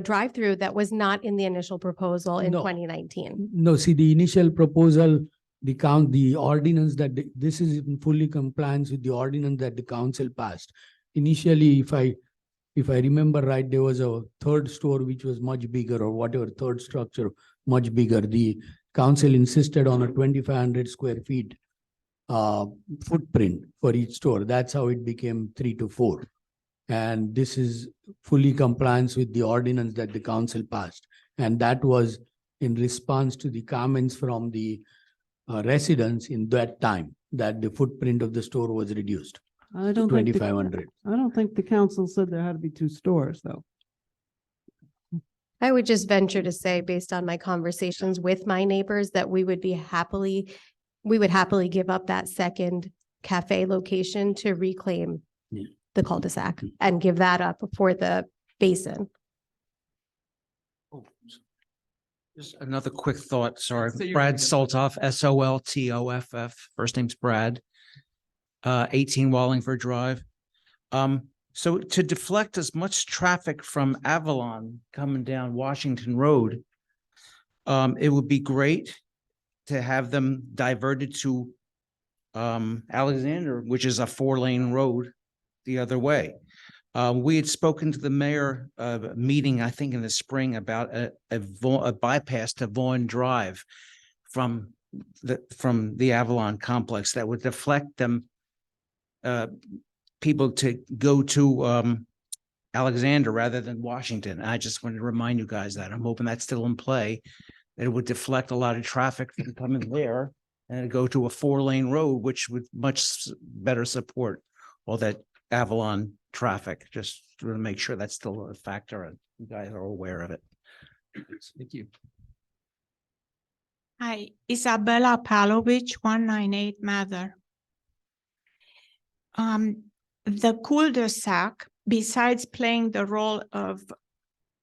Speaker 4: drive-through that was not in the initial proposal in
Speaker 5: No.
Speaker 4: 2019.
Speaker 5: No, see, the initial proposal, the ordinance that this is in fully compliance with the ordinance that the council passed. Initially, if I remember right, there was a third store which was much bigger, or whatever, third structure much bigger. The council insisted on a 2,500 square feet footprint for each store. That's how it became 3 to 4. And this is fully compliance with the ordinance that the council passed. And that was in response to the comments from the residents in that time that the footprint of the store was reduced.
Speaker 6: I don't think,
Speaker 5: 2,500.
Speaker 6: I don't think the council said there had to be 2 stores, though.
Speaker 4: I would just venture to say, based on my conversations with my neighbors, that we would happily give up that second cafe location to reclaim
Speaker 5: Yeah.
Speaker 4: the cul-de-sac and give that up for the basin.
Speaker 7: Just another quick thought, sorry.
Speaker 1: So you're
Speaker 7: Brad
Speaker 1: gonna-
Speaker 7: Soltoff, Soltoff, first name's Brad. 18 Wallingford Drive. So to deflect as much traffic from Avalon coming down Washington Road, it would be great to have them diverted to Alexander, which is a 4-lane road the other way. We had spoken to the mayor meeting, I think in the spring, about a bypass to Vaughan Drive from the Avalon complex that would deflect them people to go to Alexander rather than Washington. I just wanted to remind you guys that. I'm hoping that's still in play. It would deflect a lot of traffic from coming there and go to a 4-lane road, which would much better support all that Avalon traffic. Just to make sure that's still a factor and you guys are aware of it.
Speaker 1: Thank you.
Speaker 13: Hi, Isabella Palovich, 198 Mather. The cul-de-sac, besides playing the role of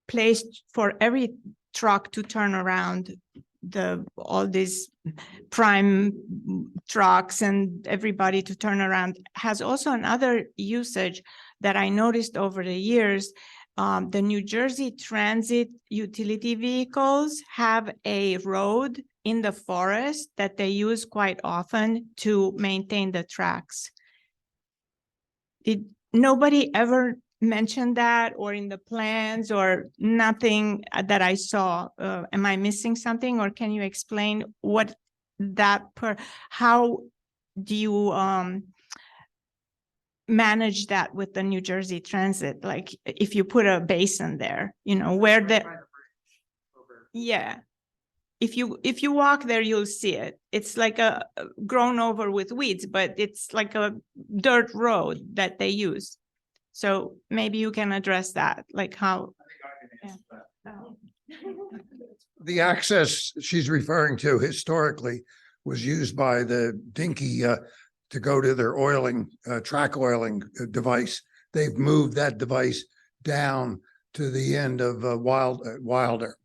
Speaker 13: place for every truck to turn around, all these prime trucks and everybody to turn around, has also another usage that I noticed over the years. The New Jersey Transit utility vehicles have a road in the forest that they use quite often to maintain the tracks. Did nobody ever mention that, or in the plans, or nothing that I saw? Am I missing something, or can you explain what how do you manage that with the New Jersey Transit? Like if you put a basin there, where yeah. If you walk there, you'll see it. It's like a grown over with weeds, but it's like a dirt road that they use. So maybe you can address that, like how.
Speaker 15: The access she's referring to historically was used by the Dinky to go to their oiling, track oiling device. They've moved that device down to the end of Wilder.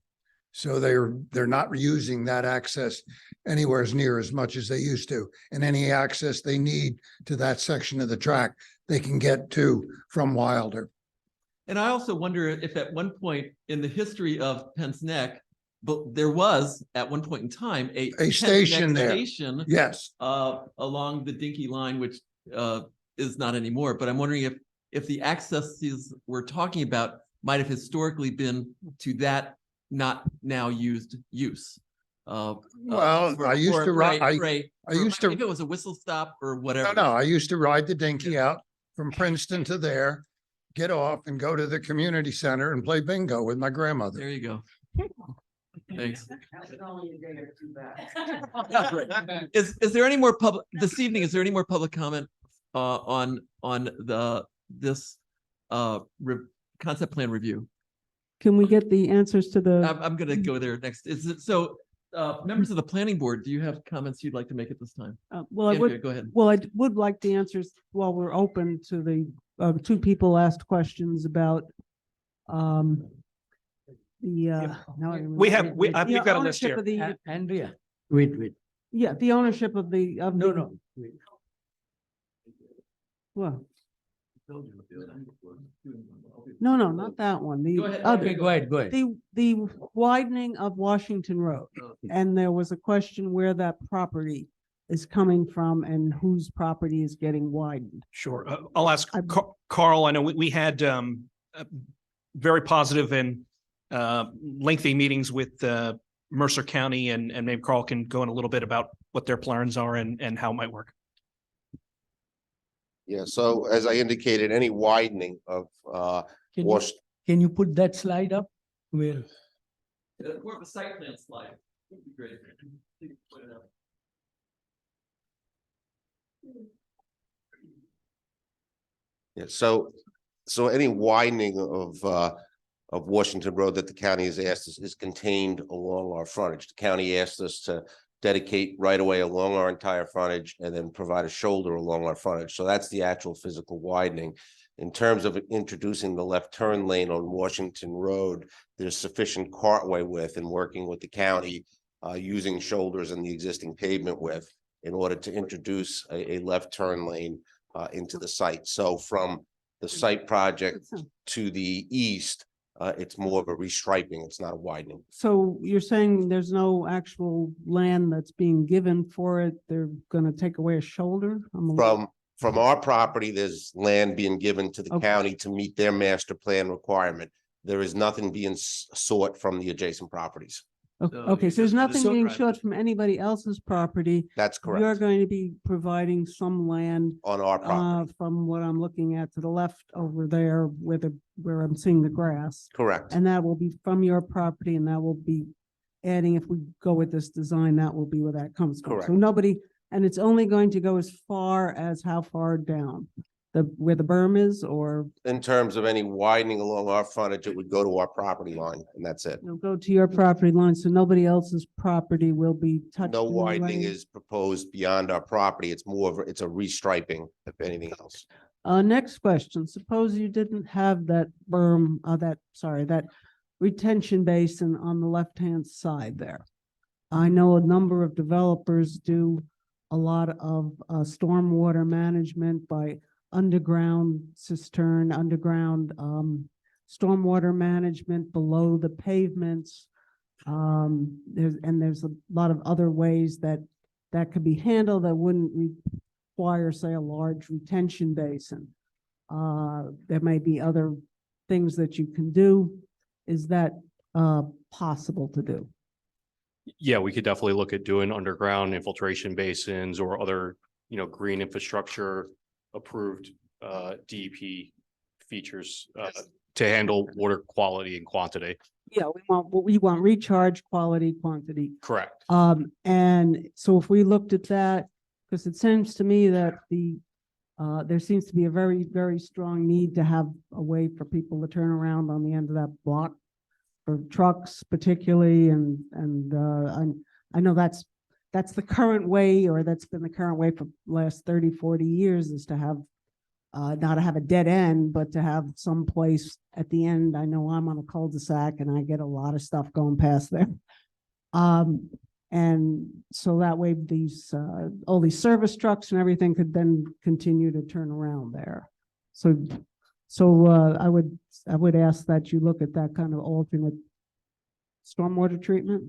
Speaker 15: So they're not using that access anywhere as near as much as they used to. And any access they need to that section of the track, they can get to from Wilder.
Speaker 1: And I also wonder if at one point in the history of Penn's Neck, but there was at one point in time a Penn's
Speaker 15: station
Speaker 1: Neck
Speaker 15: there.
Speaker 1: Station,
Speaker 15: yes,
Speaker 1: along the Dinky line, which is not anymore. But I'm wondering if the accesses we're talking about might have historically been to that not now used use.
Speaker 15: Well, I used to ride. I used to.
Speaker 1: If it was a whistle stop or whatever.
Speaker 15: No, I used to ride the Dinky out from Princeton to there, get off, and go to the community center and play bingo with my grandmother.
Speaker 1: There you go. Thanks. Is there any more public this evening? Is there any more public comment on this concept plan review?
Speaker 6: Can we get the answers to the?
Speaker 1: I'm going to go there next. Is it so? Members of the planning board, do you have comments you'd like to make at this time?
Speaker 6: Well,
Speaker 1: Andrea, go ahead.
Speaker 6: Well, I would like the answers while we're open to the two people asked questions about we've
Speaker 5: got a list here. Andrea, wait.
Speaker 6: Yeah, the ownership of
Speaker 5: No. Wait.
Speaker 6: Well. No, not that one. The other.
Speaker 5: Okay, go ahead.
Speaker 6: The widening of Washington Road.
Speaker 5: Okay.
Speaker 6: And there was a question where that property is coming from and whose property is getting widened.
Speaker 8: Sure. I'll ask Carl. I know we had very positive and lengthy meetings with Mercer County, and maybe Carl can go in a little bit about what their plans are and how it might work.
Speaker 21: Yeah, so as I indicated, any widening of
Speaker 5: Can you put that slide up? Where?
Speaker 1: More of a site plan slide. Would be great. Put it up.
Speaker 21: Yeah, so any widening of Washington Road that the county has asked us is contained along our frontage. The county asked us to dedicate right away along our entire frontage and then provide a shoulder along our frontage. So that's the actual physical widening. In terms of introducing the left turn lane on Washington Road, there's sufficient cartway width and working with the county using shoulders and the existing pavement width in order to introduce a left turn lane into the site. So from the site project to the east, it's more of a restriping. It's not a widening.
Speaker 6: So you're saying there's no actual land that's being given for it. They're gonna take away a shoulder?
Speaker 21: From our property, there's land being given to the county to meet their master plan requirement. There is nothing being sought from the adjacent properties.
Speaker 6: Okay, so there's nothing being sought from anybody else's property.
Speaker 21: That's correct.
Speaker 6: You're going to be providing some land
Speaker 21: on our property.
Speaker 6: From what I'm looking at to the left over there where I'm seeing the grass.
Speaker 21: Correct.
Speaker 6: And that will be from your property, and that will be adding, if we go with this design, that will be where that comes from.
Speaker 21: Correct.
Speaker 6: So and it's only going to go as far as how far down? where the berm is, or
Speaker 21: In terms of any widening along our frontage, it would go to our property line and that's it.
Speaker 6: it'll go to your property line, so nobody else's property will be touched?
Speaker 21: No
Speaker 6: in any
Speaker 21: widening
Speaker 6: way?
Speaker 21: is proposed beyond our property. It's more of, it's a restriping if anything else.
Speaker 6: Next question. Suppose you didn't have that berm, that retention basin on the left-hand side there. I know a number of developers do a lot of stormwater management by underground cistern, underground stormwater management below the pavements. There's a lot of other ways that could be handled that wouldn't require, say, a large retention basin. There may be other things that you can do. Is that possible to do?
Speaker 17: Yeah, we could definitely look at doing underground infiltration basins or other, green infrastructure approved DEP features to handle water quality and quantity.
Speaker 6: Yeah, we want recharge, quality, quantity.
Speaker 17: Correct.
Speaker 6: And so if we looked at that, because it seems to me that there seems to be a very, very strong need to have a way for people to turn around on the end of that block for trucks particularly, and I know that's the current way, or that's been the current way for the last 30, 40 years, is to have not to have a dead end, but to have some place at the end. I know I'm on a cul-de-sac and I get a lot of stuff going past there. And so that way all these service trucks and everything could then continue to turn around there. So I would ask that you look at that kind of alternate stormwater treatment.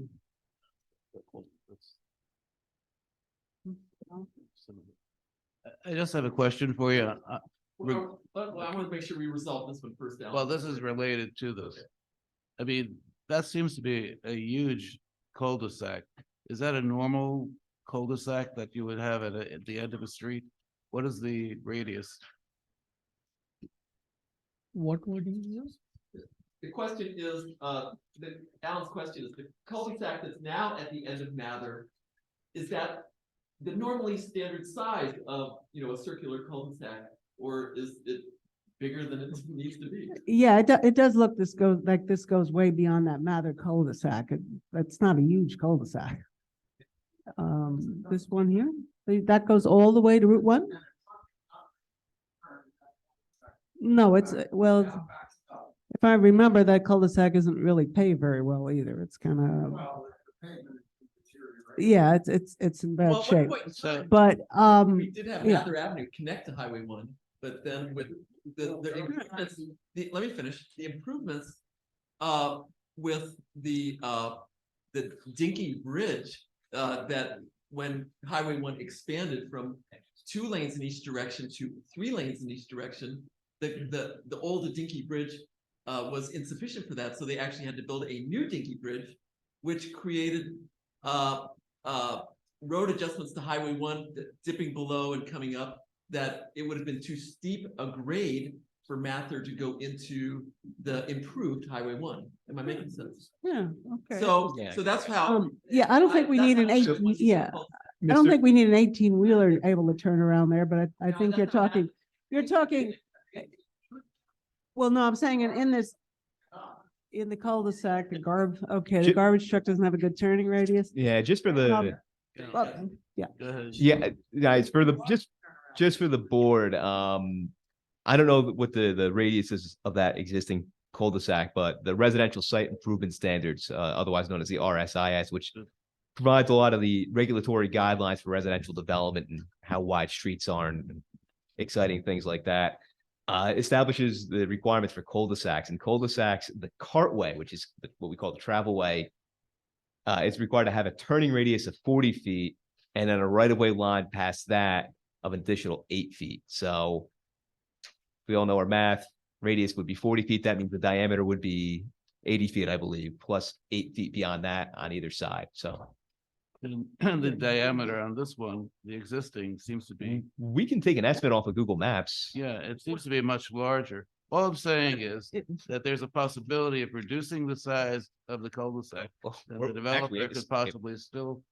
Speaker 3: I just have a question for you.
Speaker 1: I want to make sure we resolve this one first. Alan.
Speaker 3: Well, this is related to this. I mean, that seems to be a huge cul-de-sac. Is that a normal cul-de-sac that you would have at the end of a street? What is the radius?
Speaker 5: What would you use?
Speaker 1: The question is, Alan's question is, the cul-de-sac that's now at the end of Mather, is that the normally standard size of, a circular cul-de-sac, or is it bigger than it needs to be?
Speaker 6: Yeah, it does look, this goes way beyond that Mather cul-de-sac. That's not a huge cul-de-sac. This one here, that goes all the way to Route 1? No, well, if I remember, that cul-de-sac isn't really paved very well either. It's kind of, yeah, it's in bad shape. But
Speaker 1: we did have
Speaker 6: yeah.
Speaker 1: Mather Avenue connect to Highway 1, but then with the improvements, let me finish. The improvements with the Dinky Bridge, that when Highway 1 expanded from 2 lanes in each direction to 3 lanes in each direction, the old Dinky Bridge was insufficient for that, so they actually had to build a new Dinky Bridge, which created road adjustments to Highway 1, dipping below and coming up, that it would have been too steep a grade for Mather to go into the improved Highway 1. Am I making sense?
Speaker 6: Yeah, okay.
Speaker 1: So that's how.
Speaker 6: Yeah, I don't think we need an 18, yeah. I don't think we need an 18-wheeler able to turn around there, but I think you're talking, well, no, I'm saying in the cul-de-sac, the garbage truck doesn't have a good turning radius.
Speaker 14: Yeah, just for the,
Speaker 6: Yeah.
Speaker 14: yeah, guys, for the, just for the board, I don't know what the radius is of that existing cul-de-sac, but the residential site improvement standards, otherwise known as the RSIS, which provides a lot of the regulatory guidelines for residential development and how wide streets are and exciting things like that, establishes the requirements for cul-de-sacs. And cul-de-sacs, the cartway, which is what we call the travel way, is required to have a turning radius of 40 feet and then a right-of-way line past that of an additional 8 feet. So we all know our math. Radius would be 40 feet. That means the diameter would be 80 feet, I believe, plus 8 feet beyond that on either side. So
Speaker 3: and the diameter on this one, the existing, seems to be.
Speaker 14: We can take an estimate off of Google Maps.
Speaker 3: Yeah, it seems to be much larger. All I'm saying is that there's a possibility of reducing the size of the cul-de-sac. And the developer could possibly still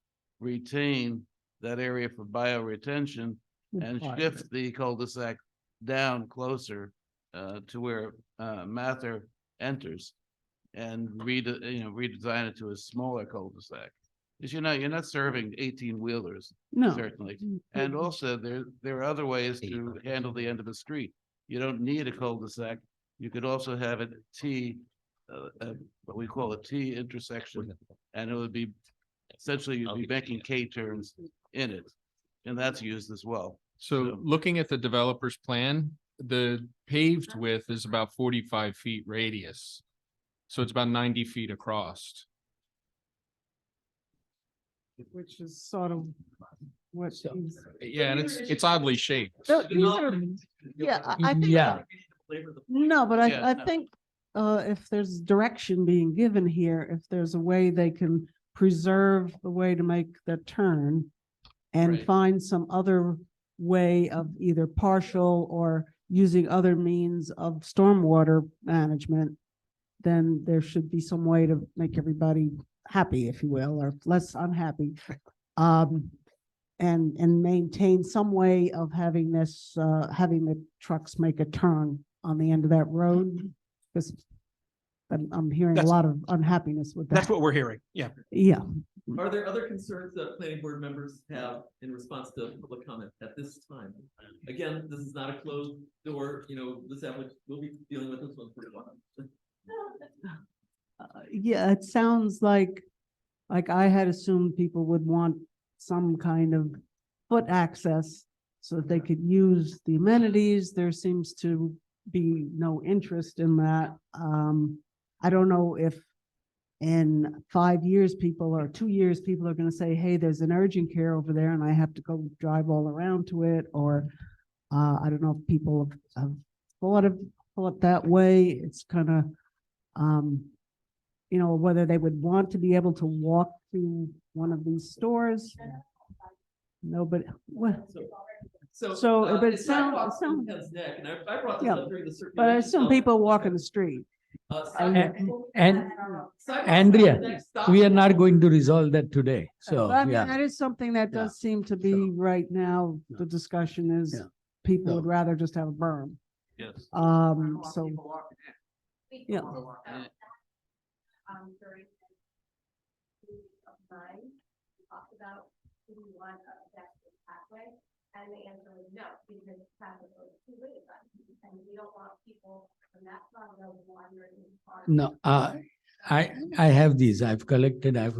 Speaker 3: retain that area for bioretention and shift the cul-de-sac down closer to where Mather enters and redesign it to a smaller cul-de-sac. Because you're not serving 18-wheelers,
Speaker 6: No.
Speaker 3: certainly. And also there are other ways to handle the end of the street. You don't need a cul-de-sac. You could also have a T, what we call a T intersection, and it would be essentially you'd be making K turns in it, and that's used as well.
Speaker 10: So looking at the developer's plan, the paved width is about 45 feet radius. So it's about 90 feet across.
Speaker 6: Which is sort of what he's.
Speaker 10: Yeah, and it's oddly shaped.
Speaker 6: Yeah, I think.
Speaker 5: Yeah.
Speaker 6: No, but
Speaker 3: Yeah,
Speaker 6: I
Speaker 3: no.
Speaker 6: think if there's direction being given here, if there's a way they can preserve the way to make the turn and
Speaker 3: Right.
Speaker 6: find some other way of either partial or using other means of stormwater management, then there should be some way to make everybody happy, if you will, or less unhappy. And maintain some way of having this, having the trucks make a turn on the end of that road. Because I'm hearing a
Speaker 8: That's-
Speaker 6: lot of unhappiness with that.
Speaker 8: That's what we're hearing. Yeah.
Speaker 6: Yeah.
Speaker 1: Are there other concerns that planning board members have in response to public comment at this time? Again, this is not a closed door, this applicant, we'll be dealing with this one for a while.
Speaker 6: Yeah, it sounds like I had assumed people would want some kind of foot access so that they could use the amenities. There seems to be no interest in that. I don't know if in 5 years, people or 2 years, people are gonna say, hey, there's an urgent care over there and I have to go drive all around to it, or I don't know if people have thought that way. It's kind of, whether they would want to be able to walk to one of these stores. Nobody, what? So, but it sounds,
Speaker 1: And I brought this
Speaker 6: yeah,
Speaker 1: up during the circulation.
Speaker 6: but I assume people walk in the street.
Speaker 5: And Andrea, we are not going to resolve that today. So,
Speaker 6: But I mean,
Speaker 5: yeah.
Speaker 6: that is something that does seem to be right now, the discussion is
Speaker 5: Yeah.
Speaker 6: people
Speaker 5: So-
Speaker 6: would rather just have a berm.
Speaker 3: Yes.
Speaker 6: So, yeah.
Speaker 4: During of mine, we talked about, do we want a pedestrian pathway? And the answer was no, because traffic goes two ways, and we don't want people from that side of the road wandering in the park.
Speaker 5: No, I have these. I've collected, I've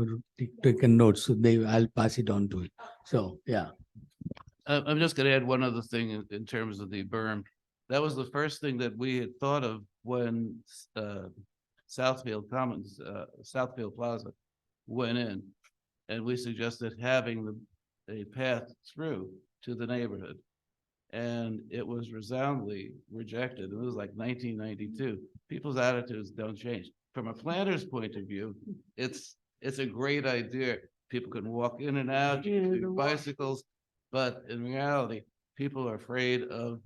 Speaker 5: taken notes, so I'll pass it on to it. So, yeah.
Speaker 3: I'm just gonna add one other thing in terms of the berm. That was the first thing that we had thought of when Southfield Commons, Southfield Plaza went in. And we suggested having a path through to the neighborhood. And it was resoundingly rejected. It was like 1992. People's attitudes don't change. From a planner's point of view, it's a great idea. People can walk in and out, you can do bicycles, but in reality, people are afraid of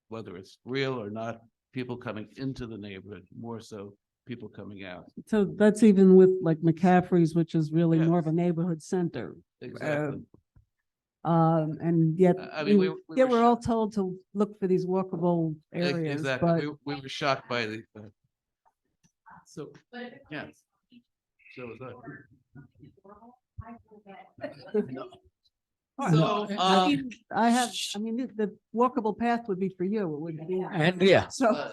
Speaker 3: whether it's real or not, people coming into the neighborhood, more so people coming out.
Speaker 6: So that's even with like McCaffrey's, which is really more of a neighborhood center.
Speaker 3: Exactly.
Speaker 6: And yet,
Speaker 3: I mean,
Speaker 6: yet we're all told to look for these walkable areas,
Speaker 3: Exactly.
Speaker 6: but
Speaker 3: We were shocked by the. So, yeah. So was
Speaker 1: So,
Speaker 6: I mean, the walkable path would be for you, it wouldn't be.
Speaker 5: Andrea.
Speaker 6: So.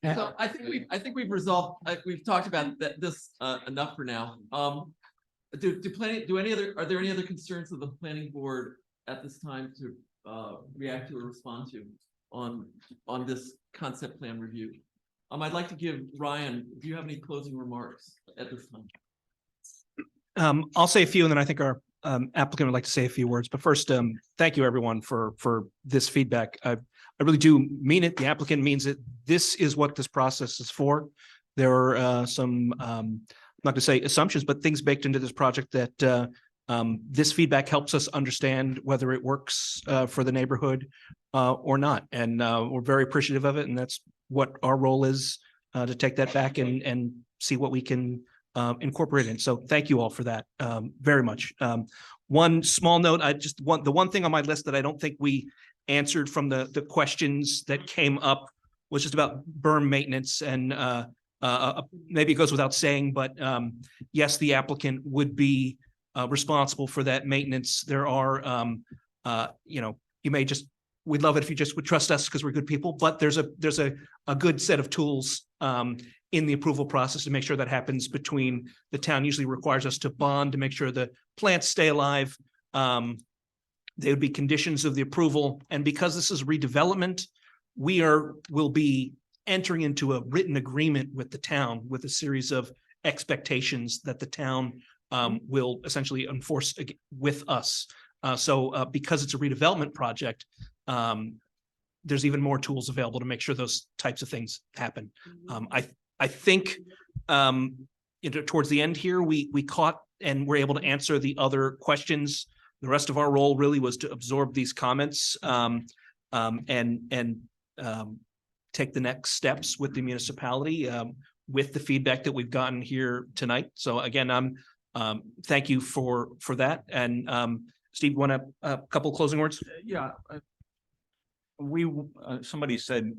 Speaker 1: So I think we've resolved, we've talked about this enough for now. Are there any other concerns of the planning board at this time to react to or respond to on this concept plan review? I'd like to give Ryan, do you have any closing remarks at this time?
Speaker 8: I'll say a few, and then I think our applicant would like to say a few words. But first, thank you everyone for this feedback. I really do mean it. The applicant means it. This is what this process is for. There are some, I'm not going to say assumptions, but things baked into this project that this feedback helps us understand whether it works for the neighborhood or not. And we're very appreciative of it. And that's what our role is, to take that back and see what we can incorporate in. So thank you all for that very much. One small note, the one thing on my list that I don't think we answered from the questions that came up was just about berm maintenance and maybe it goes without saying, but yes, the applicant would be responsible for that maintenance. There are, you may just, we'd love it if you just would trust us because we're good people, but there's a good set of tools in the approval process to make sure that happens between the town usually requires us to bond to make sure the plants stay alive. There would be conditions of the approval. And because this is redevelopment, will be entering into a written agreement with the town with a series of expectations that the town will essentially enforce with us. So because it's a redevelopment project, there's even more tools available to make sure those types of things happen. I think towards the end here, we caught and were able to answer the other questions. The rest of our role really was to absorb these comments and take the next steps with the municipality with the feedback that we've gotten here tonight. So again, thank you for that. And Steve, you want a couple of closing words?
Speaker 16: Yeah. Somebody said,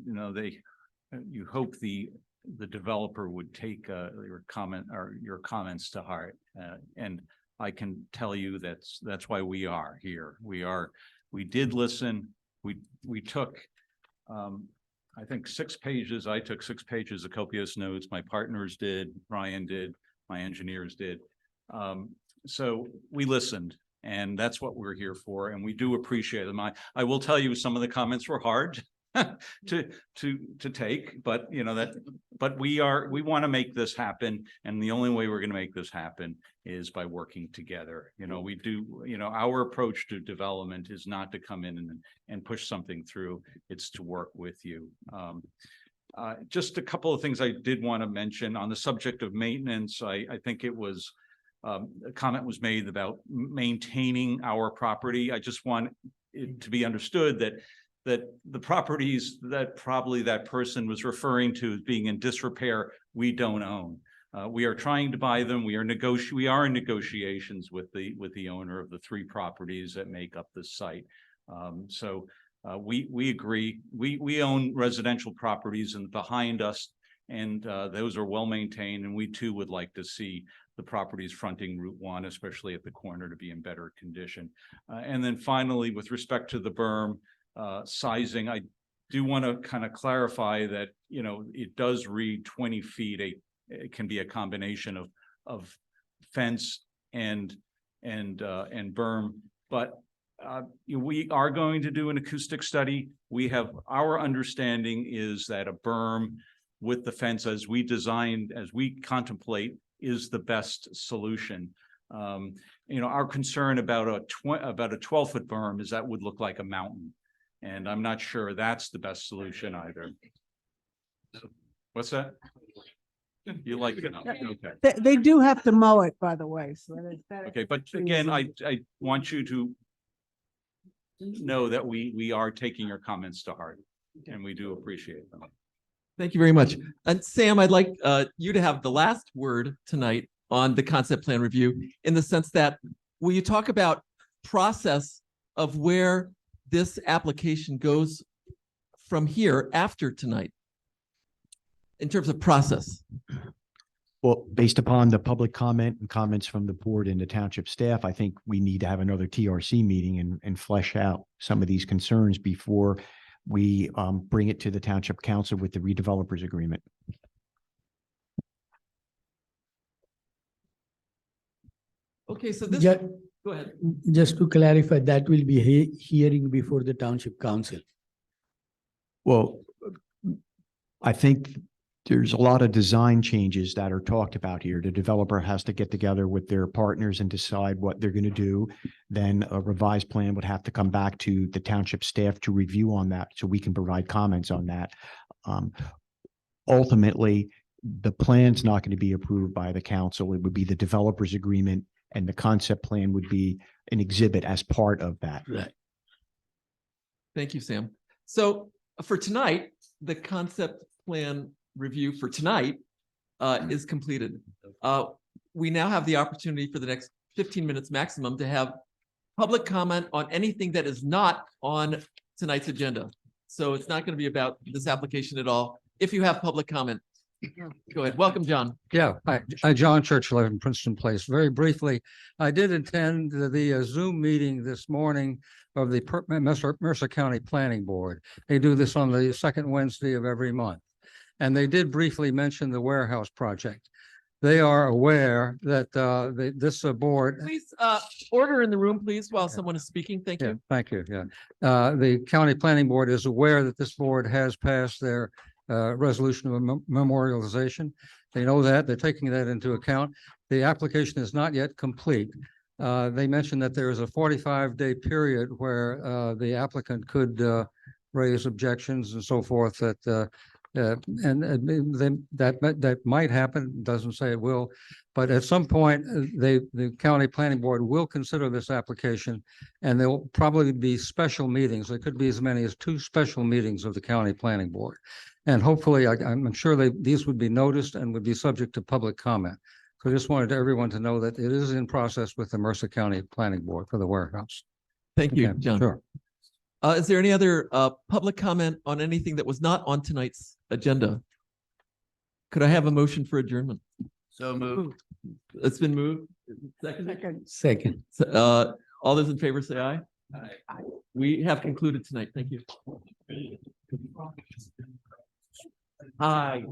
Speaker 16: you hope the developer would take your comment or your comments to heart. And I can tell you that's why we are here. We did listen. We took, I think 6 pages. I took 6 pages of copious notes. My partners did, Ryan did, my engineers did. So we listened. And that's what we're here for, and we do appreciate them. I will tell you, some of the comments were hard to take, but but we want to make this happen, and the only way we're going to make this happen is by working together. We do. Our approach to development is not to come in and push something through. It's to work with you. Just a couple of things I did want to mention on the subject of maintenance. I think it was. A comment was made about maintaining our property. I just want it to be understood that the properties that probably that person was referring to as being in disrepair, we don't own. We are trying to buy them. We are in negotiations with the owner of the 3 properties that make up this site. So we agree. We own residential properties and behind us, and those are well maintained. And we too would like to see the properties fronting Route 1, especially at the corner, to be in better condition. And then finally, with respect to the berm sizing, I do want to kind of clarify that, it does read 20 feet. It can be a combination of fence and berm, but we are going to do an acoustic study. Our understanding is that a berm with the fence as we contemplate is the best solution. Our concern about a 12-foot berm is that would look like a mountain, and I'm not sure that's the best solution either. What's that? You like it? Okay.
Speaker 6: They do have to mow it, by the way, so that.
Speaker 16: Okay, but again, I want you to know that we are taking your comments to heart, and we do appreciate them.
Speaker 12: Thank you very much. And Sam, I'd like you to have the last word tonight on the concept plan review, in the sense that, will you talk about process of where this application goes from here after tonight in terms of process?
Speaker 22: Well, based upon the public comment and comments from the board and the township staff, I think we need to have another TRC meeting and flesh out some of these concerns before we bring it to the township council with the redevelopers agreement.
Speaker 12: Okay, so this, go ahead.
Speaker 5: Just to clarify, that will be hearing before the township council.
Speaker 22: Well, I think there's a lot of design changes that are talked about here. The developer has to get together with their partners and decide what they're going to do. Then a revised plan would have to come back to the township staff to review on that, so we can provide comments on that. Ultimately, the plan's not going to be approved by the council. It would be the developer's agreement, and the concept plan would be an exhibit as part of that.
Speaker 12: Right. Thank you, Sam. So for tonight, the concept plan review for tonight is completed. We now have the opportunity for the next 15 minutes maximum to have public comment on anything that is not on tonight's agenda. So it's not going to be about this application at all. If you have public comment, go ahead. Welcome, John.
Speaker 11: Yeah, John Church, 11 Princeton Place. Very briefly, I did attend the Zoom meeting this morning of the Mercer County Planning Board. They do this on the second Wednesday of every month. And they did briefly mention the warehouse project. They are aware that this board.
Speaker 12: Please, order in the room, please, while someone is speaking. Thank
Speaker 11: Yeah,
Speaker 12: you.
Speaker 11: thank you. Yeah. The county planning board is aware that this board has passed their resolution of memorialization. They know that. They're taking that into account. The application is not yet complete. They mentioned that there is a 45-day period where the applicant could raise objections and so forth that that might happen, doesn't say it will, but at some point, the county planning board will consider this application, and there will probably be special meetings. There could be as many as 2 special meetings of the county planning board. And hopefully, I'm sure these would be noticed and would be subject to public comment. So I just wanted everyone to know that it is in process with the Mercer County Planning Board for the warehouse.
Speaker 12: Thank you,
Speaker 11: Okay,
Speaker 12: John.
Speaker 11: Sure.
Speaker 12: Is there any other public comment on anything that was not on tonight's agenda? Could I have a motion for adjournment?
Speaker 3: So moved.
Speaker 12: It's been moved. Second.
Speaker 11: Second.
Speaker 12: All those in favor say aye. Aye. We have concluded tonight. Thank you. Aye.